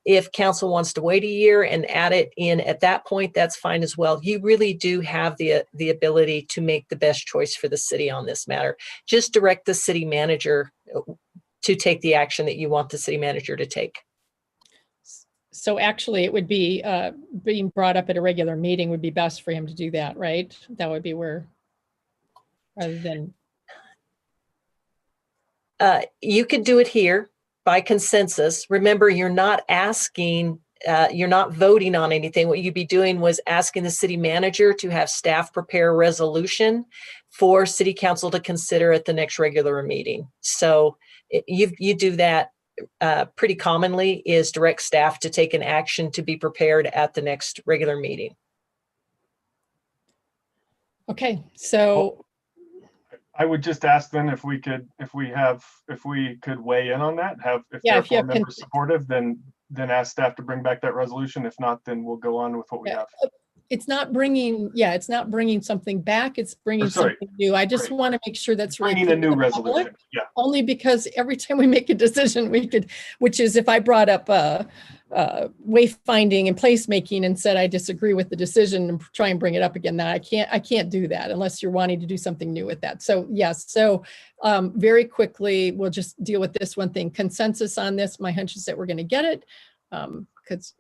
If council wants to wait a year and add it in at that point, that's fine as well. You really do have the ability to make the best choice for the city on this matter. Just direct the city manager to take the action that you want the city manager to take. So actually it would be being brought up at a regular meeting would be best for him to do that, right? That would be where, rather than. You could do it here by consensus. Remember, you're not asking, you're not voting on anything. What you'd be doing was asking the city manager to have staff prepare a resolution for city council to consider at the next regular meeting. So you do that pretty commonly, is direct staff to take an action to be prepared at the next regular meeting. Okay, so I would just ask then if we could weigh in on that, if there are members supportive, then ask staff to bring back that resolution. If not, then we'll go on with what we have. It's not bringing something back. It's bringing something new. I just want to make sure that's really bringing a new resolution. Yeah. Only because every time we make a decision, which is if I brought up wayfinding and placemaking and said I disagree with the decision and try and bring it up again, that I can't do that unless you're wanting to do something new with that. So yes. So very quickly, we'll just deal with this one thing. Consensus on this. My hunch is that we're going to get it.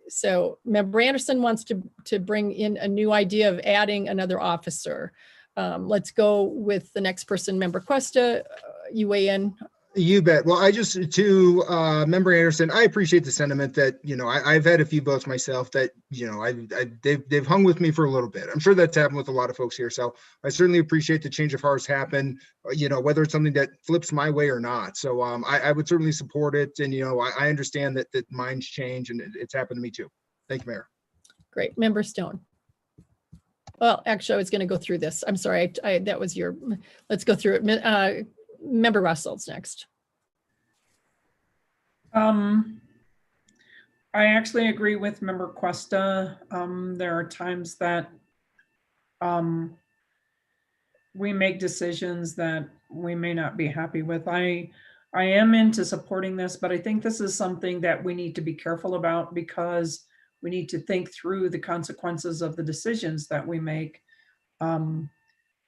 So Member Anderson wants to bring in a new idea of adding another officer. Let's go with the next person, Member Cuesta. You weigh in You bet. Well, I just, to Member Anderson, I appreciate the sentiment that, I've had a few votes myself that, they've hung with me for a little bit. I'm sure that's happened with a lot of folks here. So I certainly appreciate the change of hearts happen, whether it's something that flips my way or not. So I would certainly support it. And, I understand that minds change, and it's happened to me too. Thank you, Mayor. Great. Member Stone. Well, actually, I was going to go through this. I'm sorry. That was your, let's go through it. Member Russell's next. I actually agree with Member Cuesta. There are times that we make decisions that we may not be happy with. I am into supporting this, but I think this is something that we need to be careful about, because we need to think through the consequences of the decisions that we make,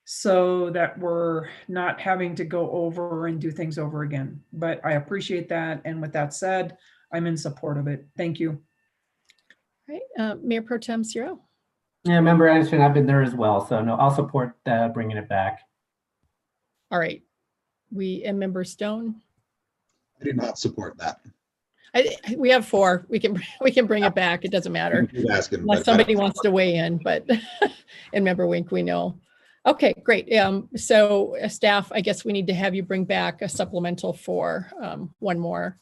so that we're not having to go over and do things over again. But I appreciate that. And with that said, I'm in support of it. Thank you. All right, Mayor Pro Tem Zero. Yeah, Member Anderson, I've been there as well. So no, I'll support bringing it back. All right. And Member Stone. I do not support that. We have 4. We can bring it back. It doesn't matter unless somebody wants to weigh in. But and Member Wink, we know. Okay, great. So staff, I guess we need to have you bring back a supplemental for one more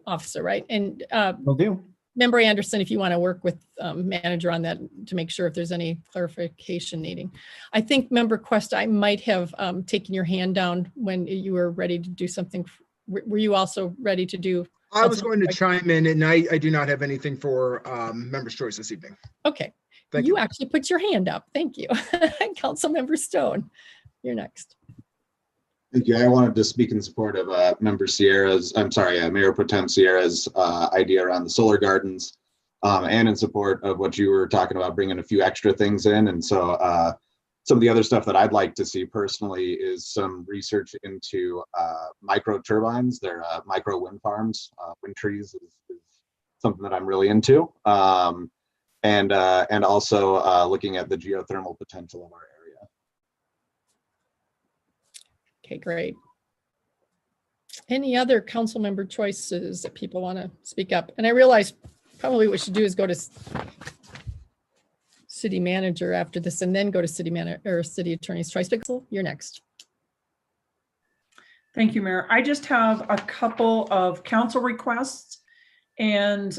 officer, right? And will do. Member Anderson, if you want to work with manager on that to make sure if there's any clarification needing. I think Member Cuesta, I might have taken your hand down when you were ready to do something. Were you also ready to do? I was going to chime in, and I do not have anything for Member's Choice this evening. Okay. Thank you actually put your hand up. Thank you. Councilmember Stone, you're next. Thank you. I wanted to speak in support of Mayor Pro Tem Sierra's idea around the solar gardens, and in support of what you were talking about, bringing a few extra things in. And so some of the other stuff that I'd like to see personally is some research into micro turbines. They're micro wind farms. Wind trees is something that I'm really into. And also looking at the geothermal potential of our area. Okay, great. Any other council member choices that people want to speak up? And I realize probably what we should do is go to city manager after this, and then go to city manager or city attorney's choice. You're next. Thank you, Mayor. I just have a couple of council requests, and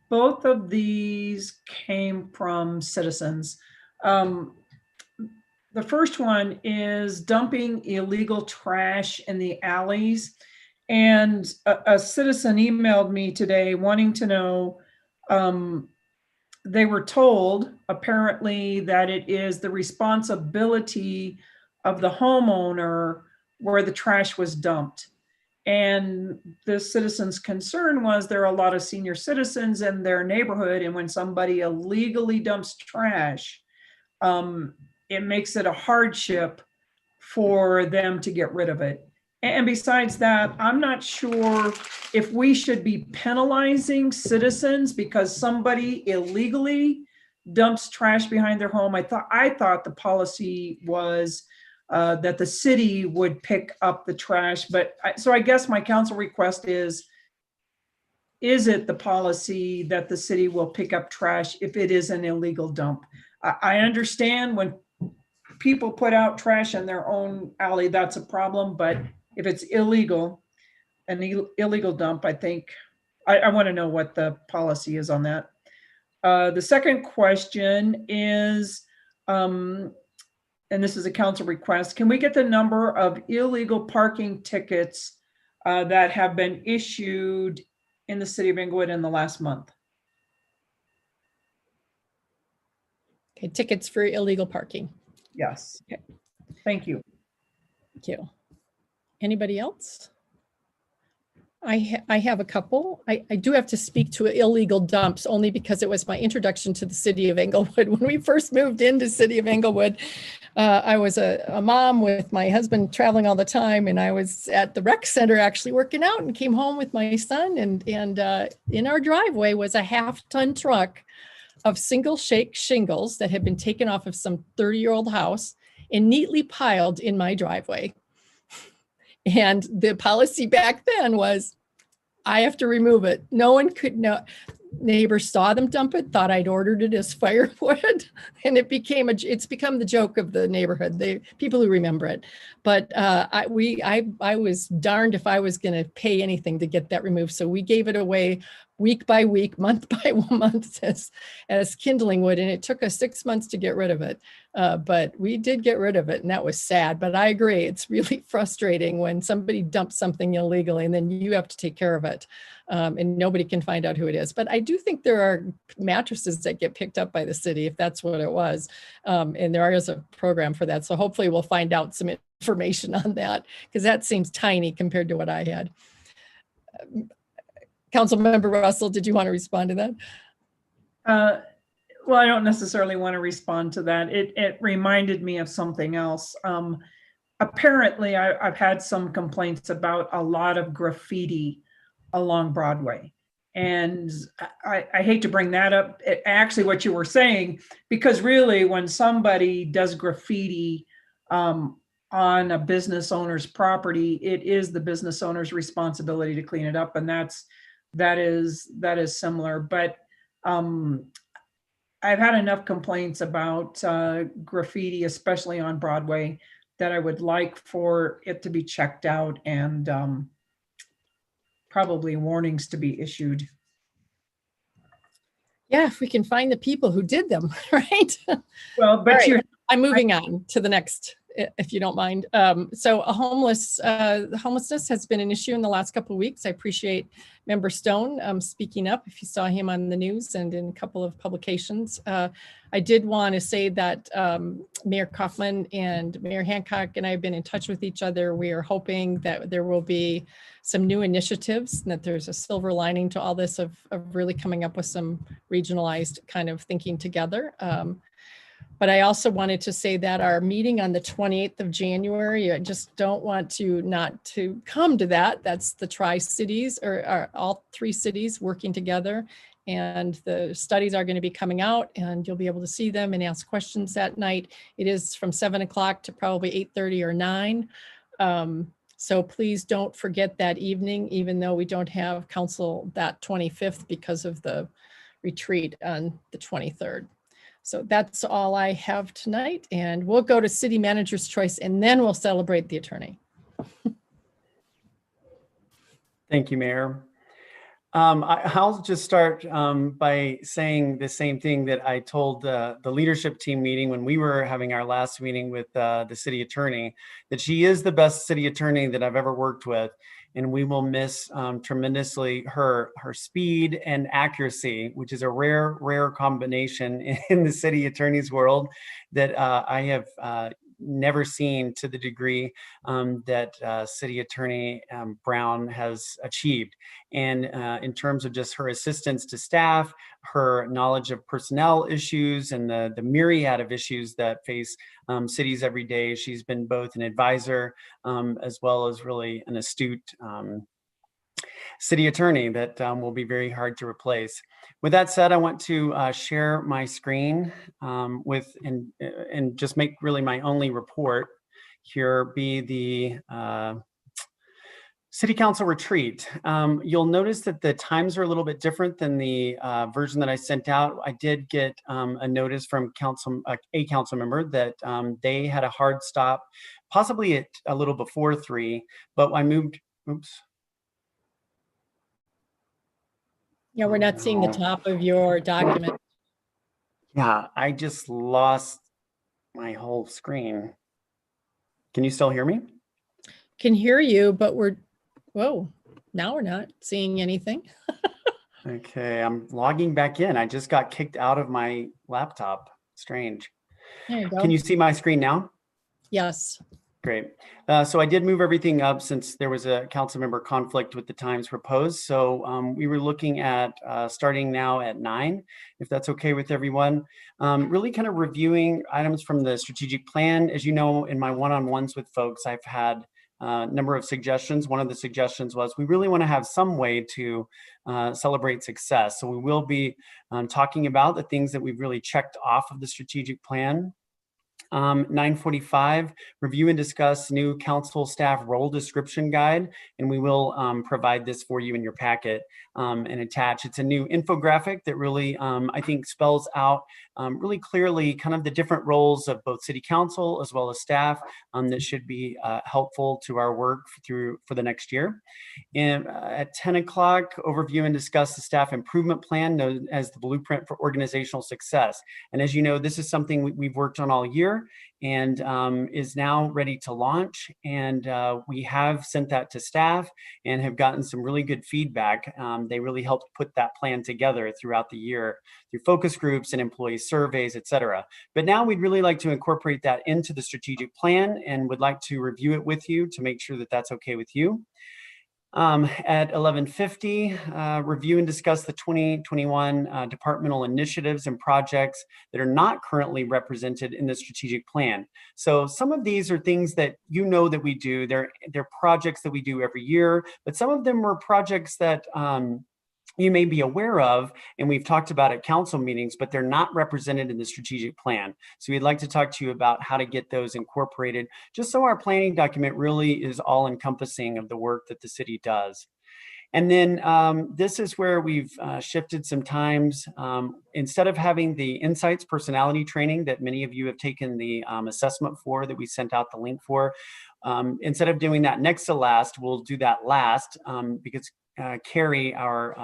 both of these came from citizens. The first one is dumping illegal trash in the alleys. And a citizen emailed me today wanting to know, they were told apparently that it is the responsibility of the homeowner where the trash was dumped. And the citizen's concern was there are a lot of senior citizens in their neighborhood, and when somebody illegally dumps trash, it makes it a hardship for them to get rid of it. And besides that, I'm not sure if we should be penalizing citizens because somebody illegally dumps trash behind their home. I thought the policy was that the city would pick up the trash. But so I guess my council request is it the policy that the city will pick up trash if it is an illegal dump? I understand when people put out trash in their own alley, that's a problem. But if it's illegal, an illegal dump, I think I want to know what the policy is on that. The second question is, and this is a council request, can we get the number of illegal parking tickets that have been issued in the city of Englewood in the last month? Okay, tickets for illegal parking. Yes. Okay. Thank you. Thank you. Anybody else? I have a couple. I do have to speak to illegal dumps only because it was my introduction to the city of Englewood. When we first moved into city of Englewood, I was a mom with my husband traveling all the time, and I was at the rec center actually working out and came home with my son, and in our driveway was a half-ton truck of single shake shingles that had been taken off of some 30-year-old house and neatly piled in my driveway. And the policy back then was, I have to remove it. No one could know. Neighbors saw them dump it, thought I'd ordered it as firewood, and it's become the joke of the neighborhood. People who remember it. But I was darned if I was going to pay anything to get that removed. So we gave it away week by week, month by month as kindling wood, and it took us 6 months to get rid of it. But we did get rid of it, and that was sad. But I agree, it's really frustrating when somebody dumps something illegally and then you have to take care of it. And nobody can find out who it is. But I do think there are mattresses that get picked up by the city, if that's what it was. And there is a program for that. So hopefully we'll find out some information on that, because that seems tiny compared to what I had. Councilmember Russell, did you want to respond to that? Well, I don't necessarily want to respond to that. It reminded me of something else. Apparently, I've had some complaints about a lot of graffiti along Broadway. And I hate to bring that up, actually what you were saying, because really when somebody does graffiti on a business owner's property, it is the business owner's responsibility to clean it up. And that is similar. But I've had enough complaints about graffiti, especially on Broadway, that I would like for it to be checked out and probably warnings to be issued. Yeah, if we can find the people who did them, right? Well, but right. I'm moving on to the next, if you don't mind. So homelessness has been an issue in the last couple of weeks. I appreciate Member Stone speaking up, if you saw him on the news and in a couple of publications. I did want to say that Mayor Kaufman and Mayor Hancock and I have been in touch with each other. We are hoping that there will be some new initiatives and that there's a silver lining to all this of really coming up with some regionalized kind of thinking together. But I also wanted to say that our meeting on the 28th of January, I just don't want to not to come to that. That's the Tri-Cities, or all three cities working together. And the studies are going to be coming out and you'll be able to see them and ask questions that night. It is from 7 o'clock to probably 8:30 or 9. So please don't forget that evening, even though we don't have council that 25th because of the retreat on the 23rd. So that's all I have tonight, and we'll go to city manager's choice and then we'll celebrate the attorney. Thank you, Mayor. I'll just start by saying the same thing that I told the leadership team meeting when we were having our last meeting with the city attorney, that she is the best city attorney that I've ever worked with. And we will miss tremendously her speed and accuracy, which is a rare combination in the city attorney's world that I have never seen to the degree that City Attorney Brown has achieved. And in terms of just her assistance to staff, her knowledge of personnel issues and the myriad of issues that face cities every day, she's been both an advisor as well as really an astute city attorney that will be very hard to replace. With that said, I want to share my screen and just make really my only report here be the City Council retreat. You'll notice that the times are a little bit different than the version that I sent out. I did get a notice from a council member that they had a hard stop, possibly at a little before 3, but I moved, oops. Yeah, we're not seeing the top of your document. Yeah, I just lost my whole screen. Can you still hear me? Can hear you, but whoa, now we're not seeing anything. Okay, I'm logging back in. I just got kicked out of my laptop. Strange. There you go. Can you see my screen now? Yes. Great. So I did move everything up since there was a council member conflict with the times proposed. So we were looking at starting now at 9, if that's okay with everyone. Really kind of reviewing items from the strategic plan. As you know, in my one-on-ones with folks, I've had a number of suggestions. One of the suggestions was we really want to have some way to celebrate success. So we will be talking about the things that we've really checked off of the strategic plan. 9:45, review and discuss new council staff role description guide, and we will provide this for you in your packet and attach. It's a new infographic that really, I think, spells out really clearly kind of the different roles of both city council as well as staff that should be helpful to our work for the next year. And at 10 o'clock, overview and discuss the staff improvement plan known as the Blueprint for Organizational Success. And as you know, this is something we've worked on all year and is now ready to launch. And we have sent that to staff and have gotten some really good feedback. They really helped put that plan together throughout the year through focus groups and employee surveys, et cetera. But now we'd really like to incorporate that into the strategic plan and would like to review it with you to make sure that that's okay with you. At 11:50, review and discuss the 2021 departmental initiatives and projects that are not currently represented in the strategic plan. So some of these are things that you know that we do. They're projects that we do every year, but some of them are projects that you may be aware of, and we've talked about at council meetings, but they're not represented in the strategic plan. So we'd like to talk to you about how to get those incorporated, just so our planning document really is all encompassing of the work that the city does. And then this is where we've shifted some times. Instead of having the Insights personality training that many of you have taken the assessment for, that we sent out the link for, instead of doing that next to last, we'll do that last because Carrie, our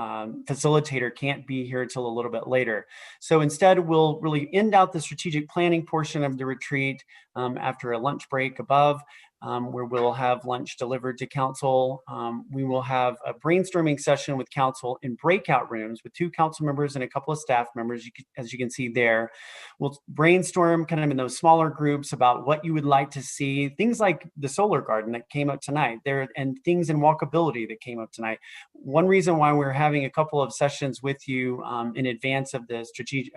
facilitator, can't be here till a little bit later. So instead, we'll really end out the strategic planning portion of the retreat after a lunch break above, where we'll have lunch delivered to council. We will have a brainstorming session with council in breakout rooms with 2 council members and a couple of staff members, as you can see there. We'll brainstorm kind of in those smaller groups about what you would like to see, things like the solar garden that came up tonight there, and things in walkability that came up tonight. One reason why we're having a couple of sessions with you in advance of the strategic,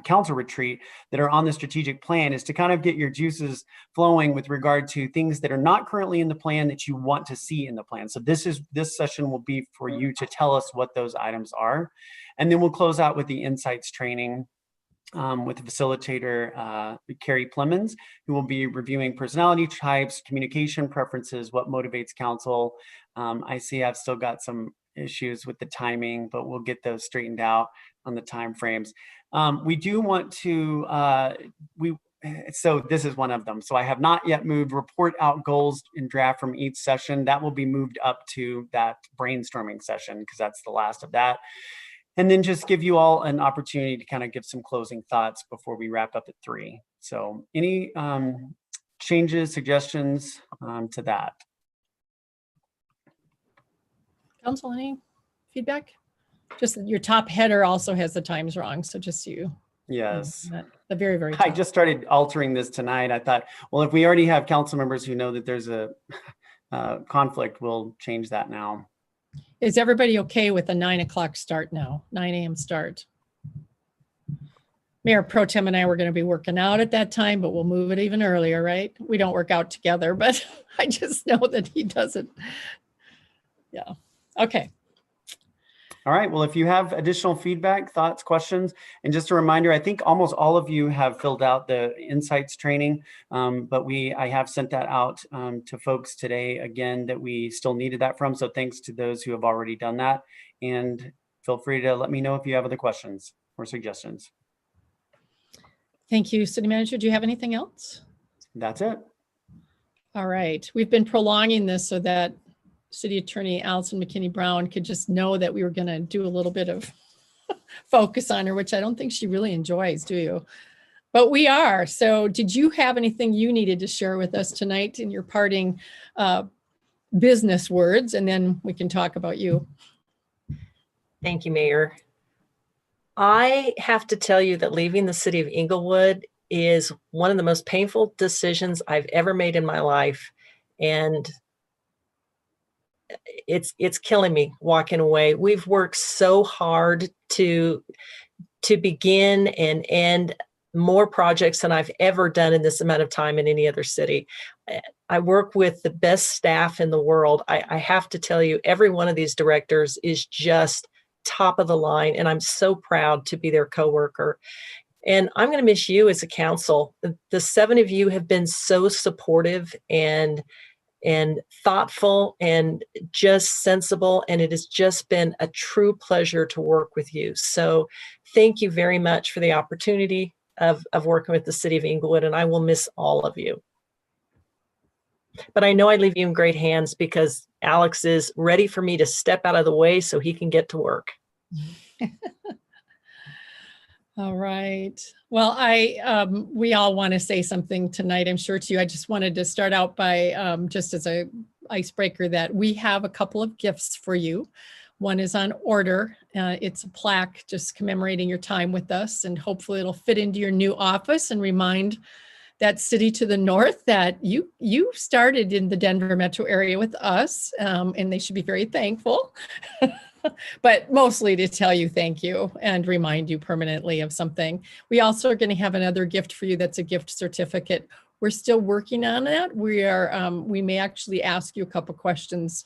council retreat that are on the strategic plan is to kind of get your juices flowing with regard to things that are not currently in the plan that you want to see in the plan. So this session will be for you to tell us what those items are. And then we'll close out with the Insights training with the facilitator, Carrie Plemons, who will be reviewing personality types, communication preferences, what motivates council. I see I've still got some issues with the timing, but we'll get those straightened out on the time frames. We do want to, so this is one of them. So I have not yet moved report out goals in draft from each session. That will be moved up to that brainstorming session because that's the last of that. And then just give you all an opportunity to kind of give some closing thoughts before we wrap up at 3. So any changes, suggestions to that? Council, any feedback? Just your top header also has the times wrong. So just you. Yes. The very, very top. I just started altering this tonight. I thought, well, if we already have council members who know that there's a conflict, we'll change that now. Is everybody okay with a 9 o'clock start now? 9 a.m. start. Mayor Pro Tem and I were going to be working out at that time, but we'll move it even earlier, right? We don't work out together, but I just know that he doesn't. Yeah. Okay. All right. Well, if you have additional feedback, thoughts, questions, and just a reminder, I think almost all of you have filled out the Insights training, but I have sent that out to folks today again that we still needed that from. So thanks to those who have already done that. And feel free to let me know if you have other questions or suggestions. Thank you, City Manager. Do you have anything else? That's it. All right. We've been prolonging this so that City Attorney Allison McKinney Brown could just know that we were going to do a little bit of focus on her, which I don't think she really enjoys, do you? But we are. So did you have anything you needed to share with us tonight in your parting business words? And then we can talk about you. Thank you, Mayor. I have to tell you that leaving the city of Englewood is one of the most painful decisions I've ever made in my life. And it's killing me walking away. We've worked so hard to begin and end more projects than I've ever done in this amount of time in any other city. I work with the best staff in the world. I have to tell you, every one of these directors is just top of the line, and I'm so proud to be their coworker. And I'm going to miss you as a council. The 7 of you have been so supportive and thoughtful and just sensible. And it has just been a true pleasure to work with you. So thank you very much for the opportunity of working with the city of Englewood. And I will miss all of you. But I know I leave you in great hands because Alex is ready for me to step out of the way so he can get to work. All right. Well, we all want to say something tonight, I'm sure to you. I just wanted to start out by just as a icebreaker that we have a couple of gifts for you. One is on order. It's a plaque just commemorating your time with us, and hopefully it'll fit into your new office and remind that city to the north that you started in the Denver metro area with us, and they should be very thankful. But mostly to tell you thank you and remind you permanently of something. We also are going to have another gift for you that's a gift certificate. We're still working on that. We may actually ask you a couple questions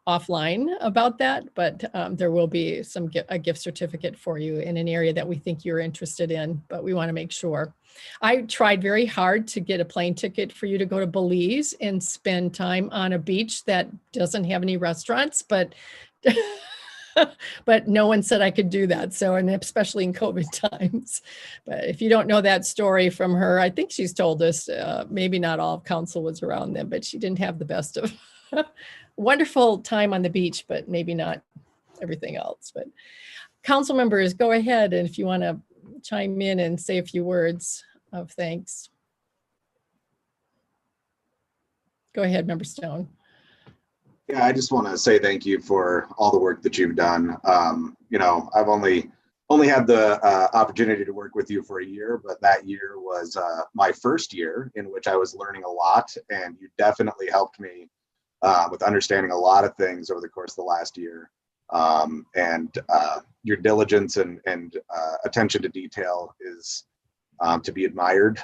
offline about that, but there will be a gift certificate for you in an area that we think you're interested in, but we want to make sure. I tried very hard to get a plane ticket for you to go to Belize and spend time on a beach that doesn't have any restaurants, but but no one said I could do that. So, and especially in COVID times. But if you don't know that story from her, I think she's told us, maybe not all of council was around them, but she didn't have the best of wonderful time on the beach, but maybe not everything else. But council members, go ahead. And if you want to chime in and say a few words of thanks. Go ahead, Member Stone. Yeah, I just want to say thank you for all the work that you've done. You know, I've only had the opportunity to work with you for a year, but that year was my first year in which I was learning a lot, and you definitely helped me with understanding a lot of things over the course of the last year. And your diligence and attention to detail is to be admired.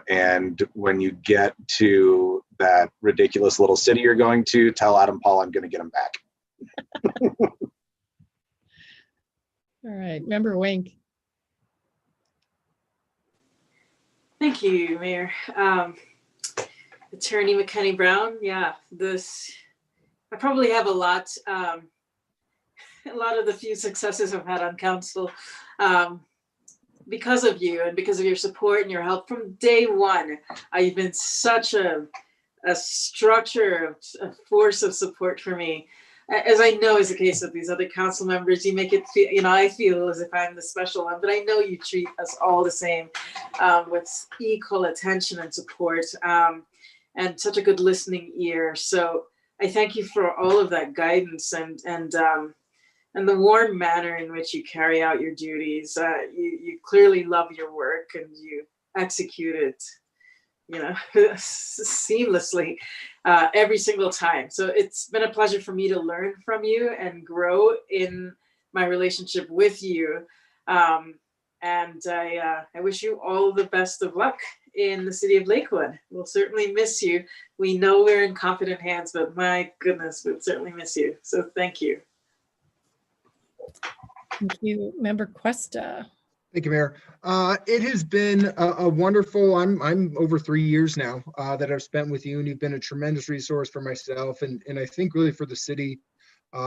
And when you get to that ridiculous little city you're going to, tell Adam Paul I'm going to get him back. All right, Member Wink. Thank you, Mayor. Attorney McKenny Brown. Yeah, I probably have a lot of the few successes I've had on council because of you and because of your support and your help from day one. You've been such a structure, a force of support for me. As I know is the case with these other council members, you make it feel, you know, I feel as if I'm the special one, but I know you treat us all the same with equal attention and support and such a good listening ear. So I thank you for all of that guidance and the warm manner in which you carry out your duties. You clearly love your work and you execute it, you know, seamlessly every single time. So it's been a pleasure for me to learn from you and grow in my relationship with you. And I wish you all the best of luck in the city of Lakewood. We'll certainly miss you. We know we're in confident hands, but my goodness, we'll certainly miss you. So thank you. Thank you, Member Cuesta. Thank you, Mayor. It has been a wonderful, I'm over 3 years now that I've spent with you, and you've been a tremendous resource for myself and I think really for the city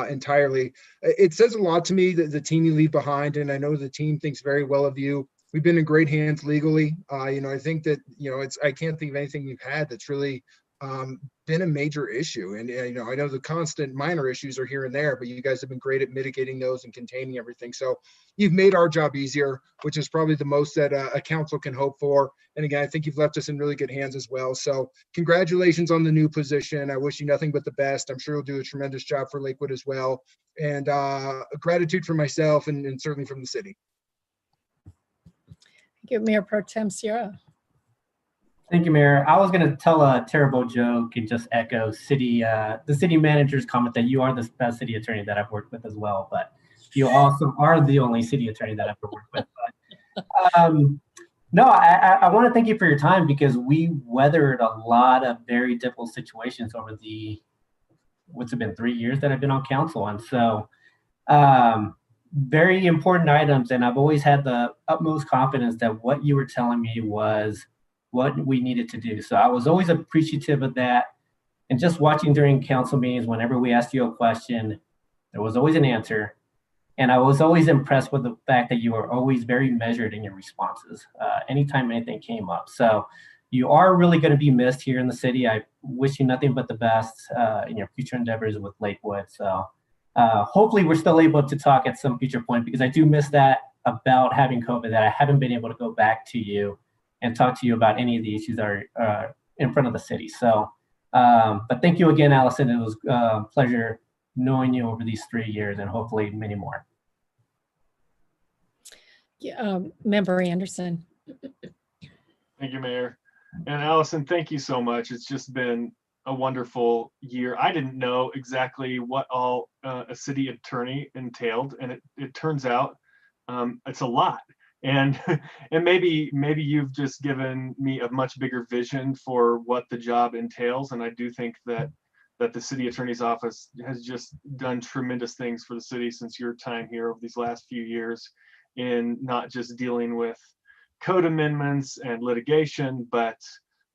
entirely. It says a lot to me that the team you leave behind, and I know the team thinks very well of you. We've been in great hands legally. You know, I think that, you know, I can't think of anything you've had that's really been a major issue. And you know, I know the constant minor issues are here and there, but you guys have been great at mitigating those and containing everything. So you've made our job easier, which is probably the most that a council can hope for. And again, I think you've left us in really good hands as well. So congratulations on the new position. I wish you nothing but the best. I'm sure you'll do a tremendous job for Lakewood as well. And gratitude for myself and certainly from the city. Thank you, Mayor Pro Tem Sierra. Thank you, Mayor. I was going to tell a terrible joke and just echo the city manager's comment that you are the best city attorney that I've worked with as well, but you also are the only city attorney that I've ever worked with. But, no, I want to thank you for your time because we weathered a lot of very difficult situations over what's it been, 3 years that I've been on council. And so very important items, and I've always had the utmost confidence that what you were telling me was what we needed to do. So I was always appreciative of that. And just watching during council meetings, whenever we asked you a question, there was always an answer. And I was always impressed with the fact that you were always very measured in your responses, anytime anything came up. So you are really going to be missed here in the city. I wish you nothing but the best in your future endeavors with Lakewood. So hopefully we're still able to talk at some future point, because I do miss that about having COVID, that I haven't been able to go back to you and talk to you about any of the issues that are in front of the city. So, but thank you again, Allison. It was a pleasure knowing you over these 3 years, and hopefully many more. Yeah, Member Anderson. Thank you, Mayor. And Allison, thank you so much. It's just been a wonderful year. I didn't know exactly what all a city attorney entailed, and it turns out it's a lot. And and maybe you've just given me a much bigger vision for what the job entails. And I do think that the city attorney's office has just done tremendous things for the city since your time here over these last few years, in not just dealing with code amendments and litigation, but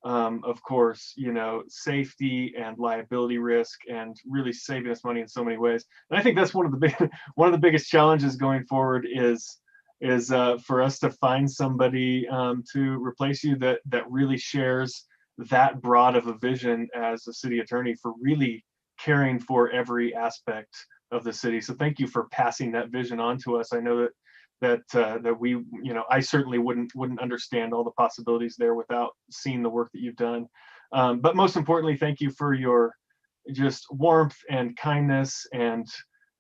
of course, you know, safety and liability risk, and really saving us money in so many ways. And I think that's one of the biggest challenges going forward is for us to find somebody to replace you that really shares that broad of a vision as a city attorney for really caring for every aspect of the city. So thank you for passing that vision on to us. I know that we, you know, I certainly wouldn't understand all the possibilities there without seeing the work that you've done. But most importantly, thank you for your just warmth and kindness and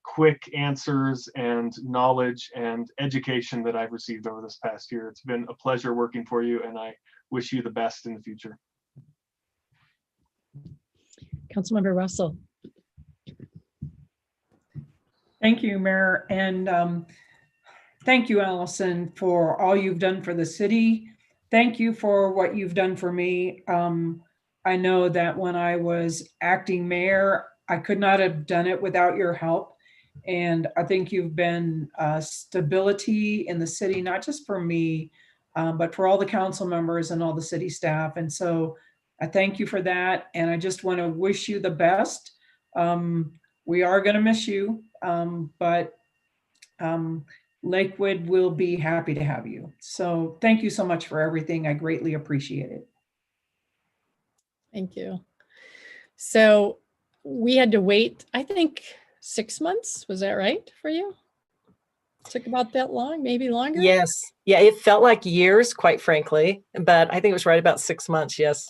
quick answers and knowledge and education that I've received over this past year. It's been a pleasure working for you, and I wish you the best in the future. Councilmember Russell. Thank you, Mayor. And thank you, Allison, for all you've done for the city. Thank you for what you've done for me. I know that when I was acting mayor, I could not have done it without your help. And I think you've been stability in the city, not just for me, but for all the council members and all the city staff. And so I thank you for that. And I just want to wish you the best. We are going to miss you, but Lakewood will be happy to have you. So thank you so much for everything. I greatly appreciate it. Thank you. So we had to wait, I think, 6 months. Was that right for you? Took about that long, maybe longer? Yes. Yeah, it felt like years, quite frankly, but I think it was right about 6 months. Yes.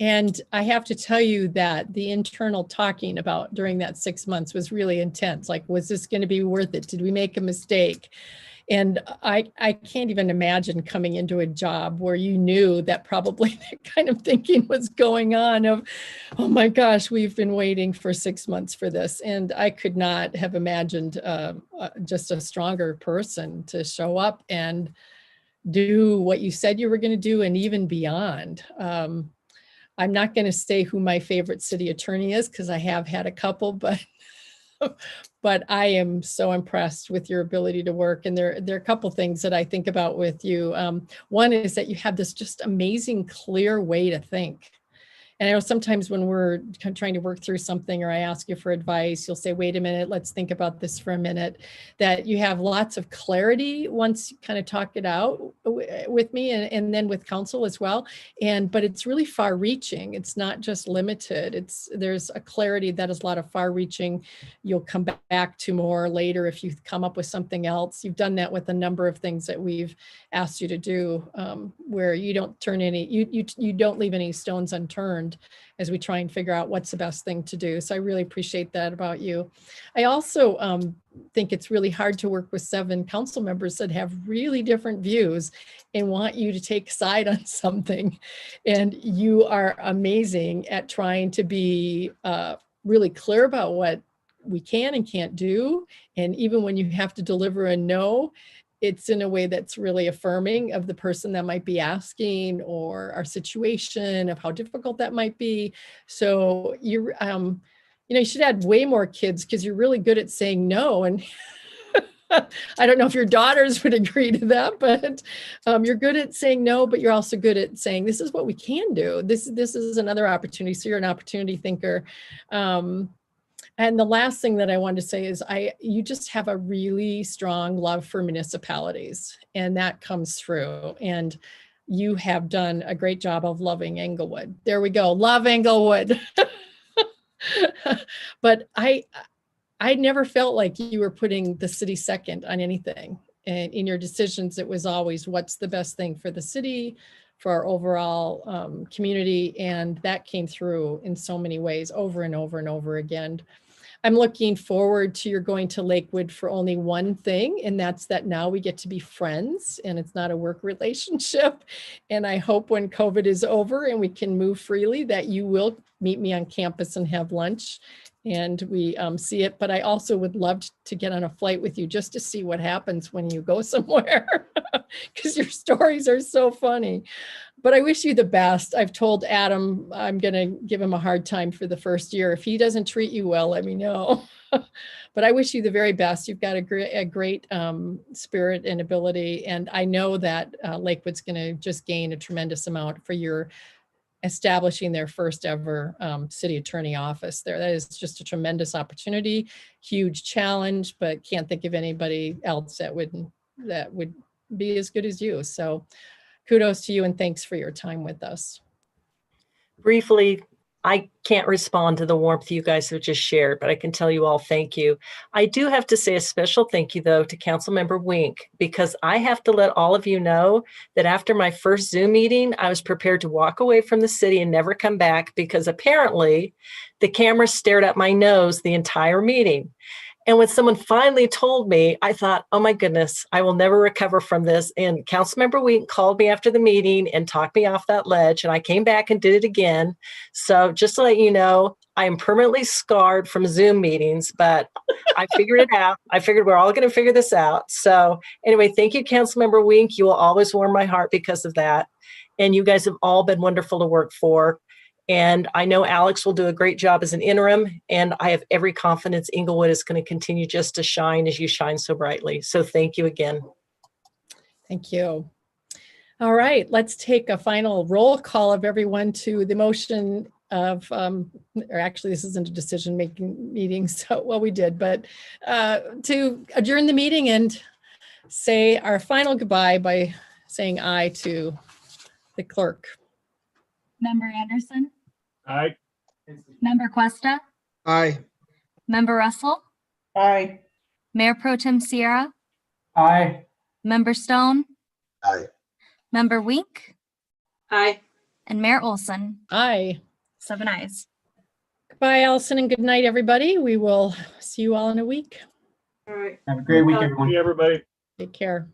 And I have to tell you that the internal talking about during that 6 months was really intense. Like, was this going to be worth it? Did we make a mistake? And I can't even imagine coming into a job where you knew that probably that kind of thinking was going on of, oh my gosh, we've been waiting for 6 months for this. And I could not have imagined just a stronger person to show up and do what you said you were going to do, and even beyond. I'm not going to say who my favorite city attorney is, because I have had a couple, but I am so impressed with your ability to work. And there are a couple things that I think about with you. One is that you have this just amazing, clear way to think. And I know sometimes when we're trying to work through something, or I ask you for advice, you'll say, wait a minute, let's think about this for a minute. That you have lots of clarity once you kind of talk it out with me, and then with council as well. But it's really far reaching. It's not just limited. There's a clarity that is a lot of far reaching. You'll come back to more later if you come up with something else. You've done that with a number of things that we've asked you to do, where you don't turn any, you don't leave any stones unturned as we try and figure out what's the best thing to do. So I really appreciate that about you. I also think it's really hard to work with 7 council members that have really different views and want you to take a side on something. And you are amazing at trying to be really clear about what we can and can't do. And even when you have to deliver a no, it's in a way that's really affirming of the person that might be asking, or our situation, of how difficult that might be. So you should add way more kids, because you're really good at saying no. And I don't know if your daughters would agree to that, but you're good at saying no, but you're also good at saying, this is what we can do. This is another opportunity. So you're an opportunity thinker. And the last thing that I wanted to say is you just have a really strong love for municipalities, and that comes through. And you have done a great job of loving Englewood. There we go. Love Englewood. But I never felt like you were putting the city second on anything. And in your decisions, it was always what's the best thing for the city, for our overall community. And that came through in so many ways over and over and over again. I'm looking forward to your going to Lakewood for only one thing, and that's that now we get to be friends and it's not a work relationship. And I hope when COVID is over and we can move freely that you will meet me on campus and have lunch and we see it. But I also would love to get on a flight with you just to see what happens when you go somewhere, because your stories are so funny. But I wish you the best. I've told Adam I'm going to give him a hard time for the first year. If he doesn't treat you well, let me know. But I wish you the very best. You've got a great spirit and ability. And I know that Lakewood's going to just gain a tremendous amount for your establishing their first ever city attorney office there. That is just a tremendous opportunity, huge challenge, but can't think of anybody else that would be as good as you. So kudos to you and thanks for your time with us. Briefly, I can't respond to the warmth you guys have just shared, but I can tell you all thank you. I do have to say a special thank you, though, to Councilmember Wink, because I have to let all of you know that after my first Zoom meeting, I was prepared to walk away from the city and never come back because apparently the camera stared at my nose the entire meeting. And when someone finally told me, I thought, oh my goodness, I will never recover from this. And Councilmember Wink called me after the meeting and talked me off that ledge. And I came back and did it again. So just to let you know, I am permanently scarred from Zoom meetings, but I figured it out. I figured we're all going to figure this out. So anyway, thank you, Councilmember Wink. You will always warm my heart because of that. And you guys have all been wonderful to work for. And I know Alex will do a great job as an interim, and I have every confidence Englewood is going to continue just to shine as you shine so brightly. So thank you again. Thank you. All right, let's take a final roll call of everyone to the motion of, or actually this isn't a decision-making meeting, so, well, we did, but to adjourn the meeting and say our final goodbye by saying aye to the clerk. Member Anderson, Aye. Member Cuesta, Aye. Member Russell, Aye. Mayor Pro Tem Sierra, Aye. Member Stone, Aye. Member Wink, Aye. and Mayor Olson. Aye. 7 ayes. Goodbye, Allison, and good night, everybody. We will see you all in a week. All right. Have a great week, everyone. See everybody. Take care.